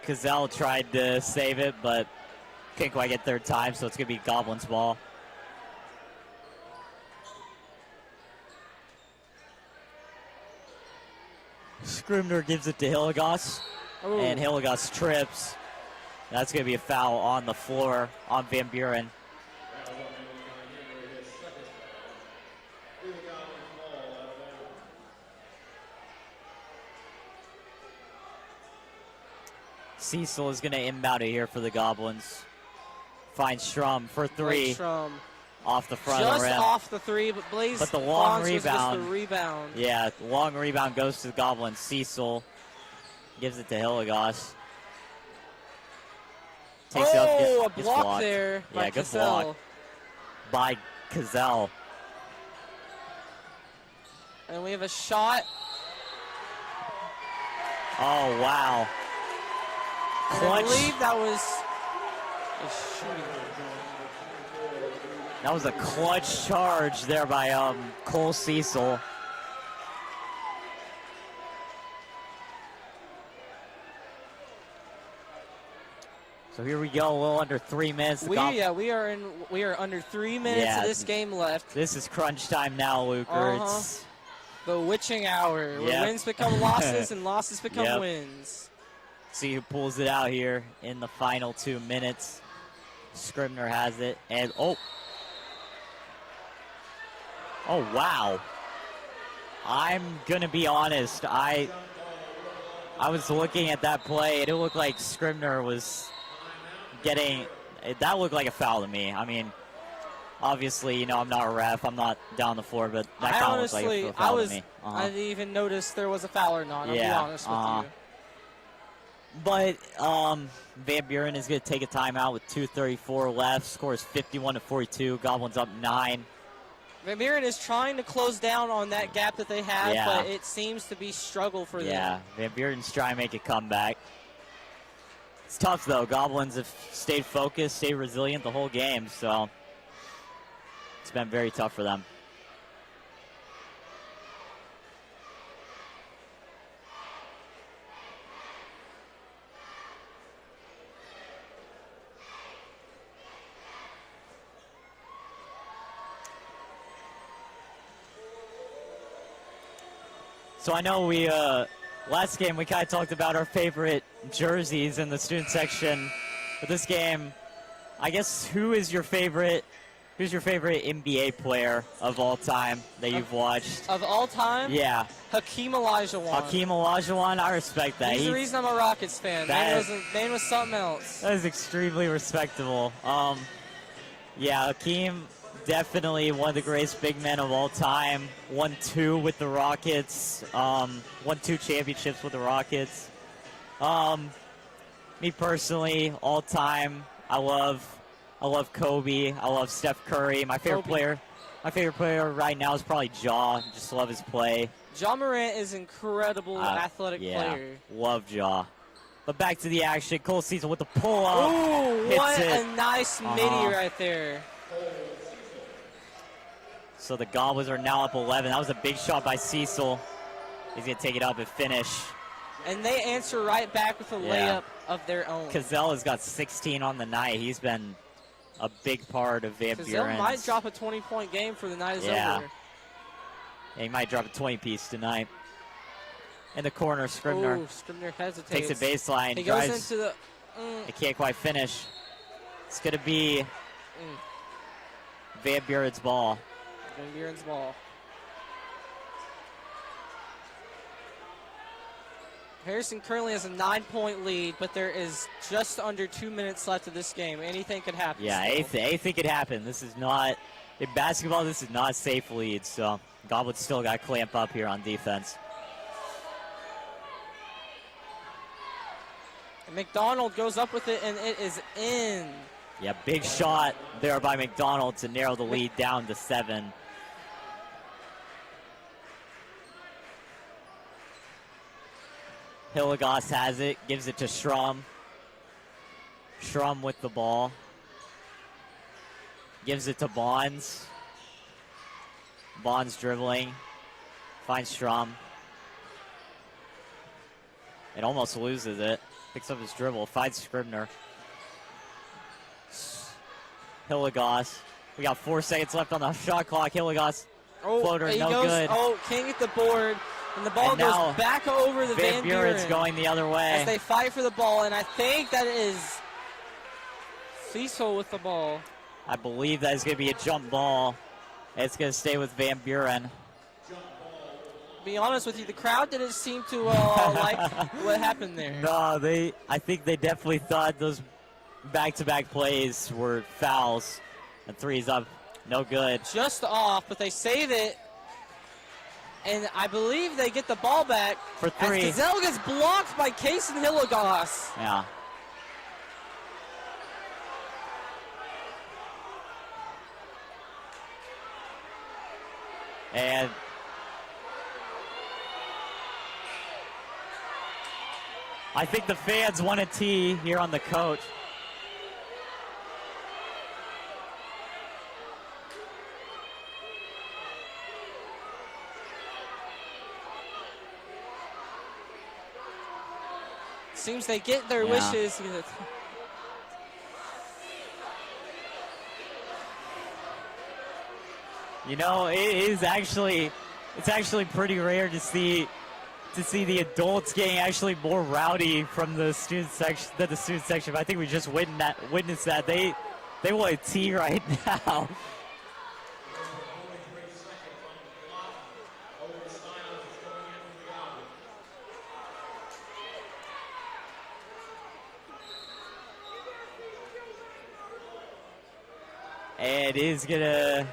Cazell tried to save it, but couldn't quite get third time, so it's gonna be Goblins ball. Scribner gives it to Hilligoss, and Hilligoss trips. That's going to be a foul on the floor on Van Buren. Cecil is going to inbound it here for the Goblins. Finds Strum for three. Strum. off the front of the rim. Just off the three, but Blaze But the long Bonds was rebound. just the rebound. Yeah, the long rebound goes to the Goblins. Cecil gives it to Hilligoss. Takes it up, Oh, a gets block blocked. there by Yeah, good Cassell. block by Cazell. And we have a shot. Oh, wow. And I Clutch. believe that was a shooting. That was a clutch charge there by Cole Cecil. So here we go, a little under 3 minutes. We are under 3 minutes of this game left. This is crunch time now, Luker. It's the witching hour, where wins become losses and losses become wins. See who pulls it out here in the final 2 minutes. Scribner has it, and oh wow. I'm gonna be honest. I was looking at that play, and it looked like Scribner was getting. That looked like a foul to me. I mean, obviously, you know, I'm not a ref. I'm not down the floor, but that kind of looked like a foul to me. I didn't even notice there was a foul or not. I'll be honest with you. But Van Buren is going to take a timeout with 2:34 left. Scores 51-42. Goblins up 9. Van Buren is trying to close down on that gap that they have, Yeah. but it seems to be struggle for them. Yeah, Van Buren's trying to make a comeback. It's tough, though. Goblins have stayed focused, stayed resilient the whole game, so it's been very tough for them. So I know we, last game we kind of talked about our favorite jerseys in the student section. But this game, I guess, who's your favorite NBA player of all time that you've watched? Of all time? Yeah. Hakeem Olajuwon. Hakeem Olajuwon, I respect that. He's the reason I'm a Rockets fan. Man was something else. That is extremely respectable. Yeah, Hakeem, definitely one of the greatest big men of all time. Won 2 with the Rockets. Won 2 championships with the Rockets. Me personally, all time, I love Kobe. I love Steph Curry. My favorite player right now is probably Ja. Just love his play. Ja Morant is an incredible athletic player. Love Ja. But back to the action. Cole Cecil with the pull-up. Ooh, what a nice midi right there. So the Goblins are now up 11. That was a big shot by Cecil. He's going to take it up and finish. And they answer right back with a layup of their own. Cazell has got 16 on the night. He's been a big part of Van Buren's. Cazell might drop a 20-point game for the night is over. Yeah, he might drop a 20-piece tonight. In the corner, Scribner. Ooh, Scribner hesitates. Takes a baseline. He drives. goes into the... He can't quite finish. It's going to be Van Buren's ball. Van Buren's ball. Harrison currently has a 9-point lead, but there is just under 2 minutes left of this game. Anything could happen. Yeah, anything could happen. This is not, in basketball, this is not a safe lead, so Goblins still got to clamp up here on defense. And McDonald goes up with it, and it is in. Yeah, big shot there by McDonald to narrow the lead down to 7. Hilligoss has it, gives it to Schrum. Schrum with the ball. Gives it to Bonds. Bonds dribbling. Finds Schrum. And almost loses it. Picks up his dribble, finds Scribner. Hilligoss. We got 4 seconds left on the shot clock. Hilligoss. Floater, no good. Oh, can't get the board. And the ball goes back over the Van Buren. Buren's going the other way. As they fight for the ball, and I think that is Cecil with the ball. I believe that is going to be a jump ball. It's going to stay with Van Buren. To be honest with you, the crowd didn't seem to like what happened there. No, I think they definitely thought those back-to-back plays were fouls. And 3 is up. No good. Just off, but they save it. And I believe they get the ball back. For 3. As Gazelle gets blocked by Kaysen Hilligoss. Yeah. And I think the fans want a tee here on the coach. Seems they get their wishes. You know, it's actually pretty rare to see the adults getting actually more rowdy from the student section than the student section. But I think we just witnessed that. They want a tee right now. And it is gonna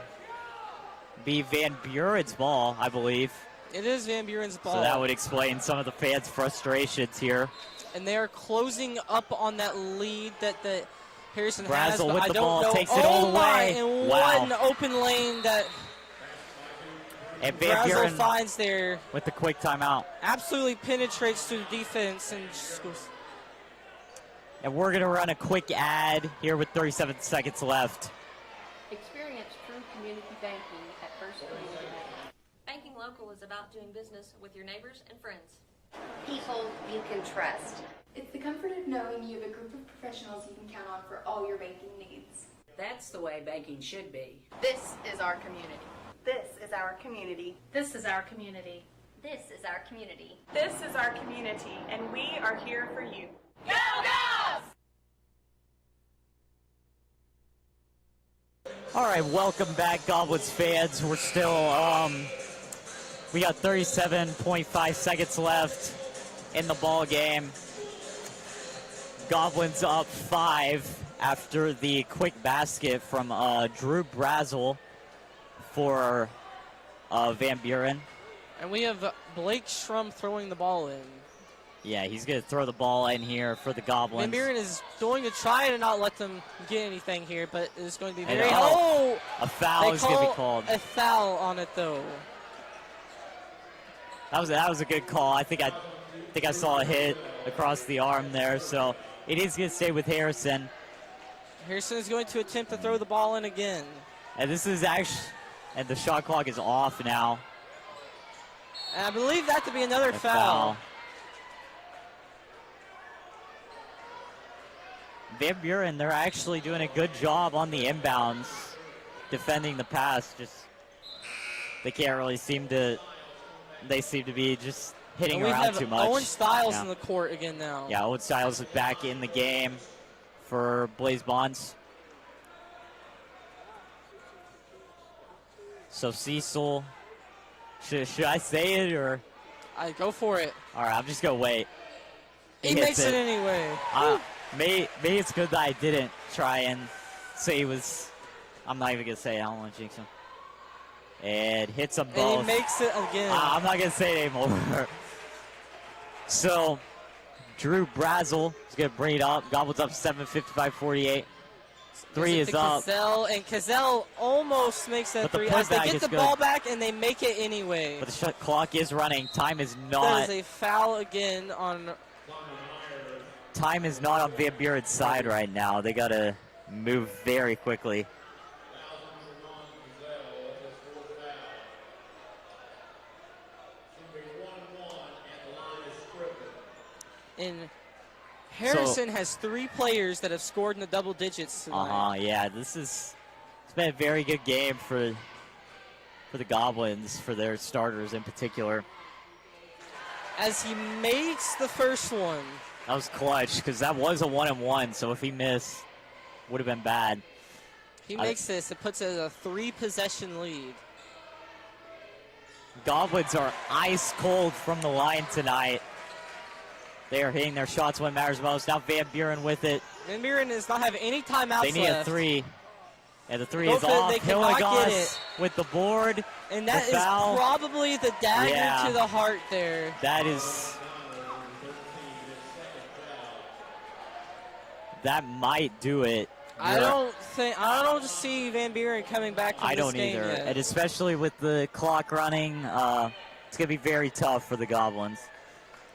be Van Buren's ball, I believe. It is Van Buren's ball. So that would explain some of the fans' frustrations here. And they are closing up on that lead that the Harrison has. Brazel with I the don't ball, know. takes it all the way. And Wow. one open lane that And Van Brazel Buren finds there. with the quick timeout. Absolutely penetrates through the defense and just goes. And we're gonna run a quick ad here with 37 seconds left. Experience true community banking at First Community Bank. Banking local is about doing business with your neighbors and friends. People you can trust. It's the comfort of knowing you have a group of professionals you can count on for all your banking needs. That's the way banking should be. This is our community. This is our community. This is our community. This is our community. This is our community, and we are here for you. Go Dogs! All right, welcome back, Goblins fans. We're still, we got 37.5 seconds left in the ball game. Goblins up 5 after the quick basket from Drew Brazel for Van Buren. And we have Blake Schrum throwing the ball in. Yeah, he's going to throw the ball in here for the Goblins. Van Buren is going to try to not let them get anything here, but it's going to be And very... a foul is going to be called. A foul on it, though. That was a good call. I think I saw a hit across the arm there, so it is going to stay with Harrison. Harrison is going to attempt to throw the ball in again. And this is actually, and the shot clock is off now. And I believe that to be another foul. Van Buren, they're actually doing a good job on the inbounds, defending the pass. Just they can't really seem to. They seem to be just hitting around too much. Owen Styles in the court again now. Yeah, Owen Styles is back in the game for Blaze Bonds. So Cecil, should I say it or? I go for it. All right, I'm just gonna wait. He makes it anyway. Maybe it's good that I didn't try and say it was. I'm not even gonna say it. I don't want to jinx him. And hits them both. And he makes it again. I'm not gonna say it anymore. So Drew Brazel is gonna bring it up. Goblins up 7:55-48. 3 is up. Cazell, and Cazell almost makes that But the three. As they putback get is the good. ball back and they make it anyway. But the shot clock is running. Time is That not. is a foul again on. Time is not on Van Buren's side right now. They gotta move very quickly. And Harrison has 3 players that have scored in the double digits tonight. Yeah, it's been a very good game for the Goblins, for their starters in particular. As he makes the first one. That was clutch, because that was a 1-and-1, so if he missed, would have been bad. He makes this. It puts it at a 3-possession lead. Goblins are ice cold from the line tonight. They are hitting their shots when it matters most. Now Van Buren with it. Van Buren does not have any timeouts left. They need a 3. And the three Go is for it. off. They cannot get Hilligoss it. with the board. And that the is foul. probably the dagger Yeah. to the heart there. That is. That might do it. I don't see Van Buren coming back from I this don't game either. yet. And especially with the clock running, it's going to be very tough for the Goblins.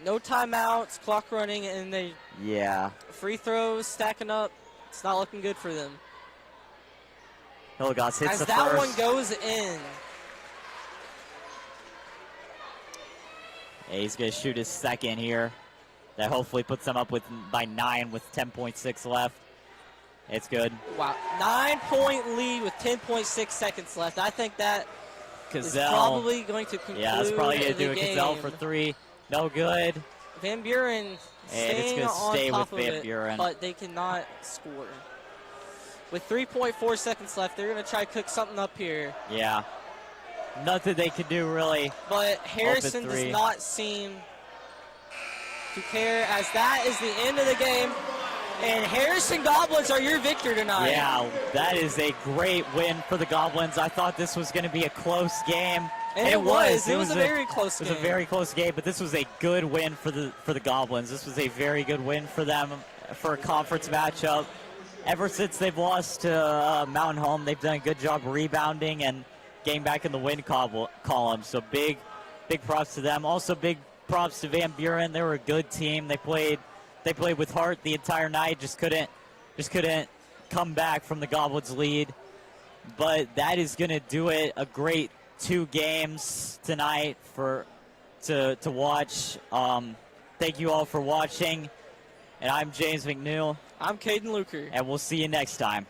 No timeouts, clock running, and they Yeah. free throws stacking up. It's not looking good for them. Hilligoss hits As the that first. one goes in. Yeah, he's going to shoot his second here. That hopefully puts them up by 9 with 10.6 left. It's good. Wow, 9-point lead with 10.6 seconds left. I think that is Cazell. probably going to conclude Yeah, that's probably going to do the it. Cazell game. for 3. No good. Van Buren And it's staying gonna on stay top with of Van it, Buren. but they cannot score. With 3.4 seconds left, they're going to try to cook something up here. Yeah. Nothing they can do, really. But Harrison does 3. not seem to care, as that is the end of the game. And Harrison Goblins are your victor tonight. Yeah, that is a great win for the Goblins. I thought this was going to be a close game. And it was. It was a very close game. game. It was a very close game, but this was a good win for the Goblins. This was a very good win for them for a conference matchup. Ever since they've lost to Mountain Home, they've done a good job rebounding and getting back in the win column. So big props to them. Also big props to Van Buren. They were a good team. They played with heart the entire night. Just couldn't come back from the Goblins' lead. But that is going to do it. A great 2 games tonight to watch. Thank you all for watching. And I'm James McNeil. I'm Caden Luker. And we'll see you next time.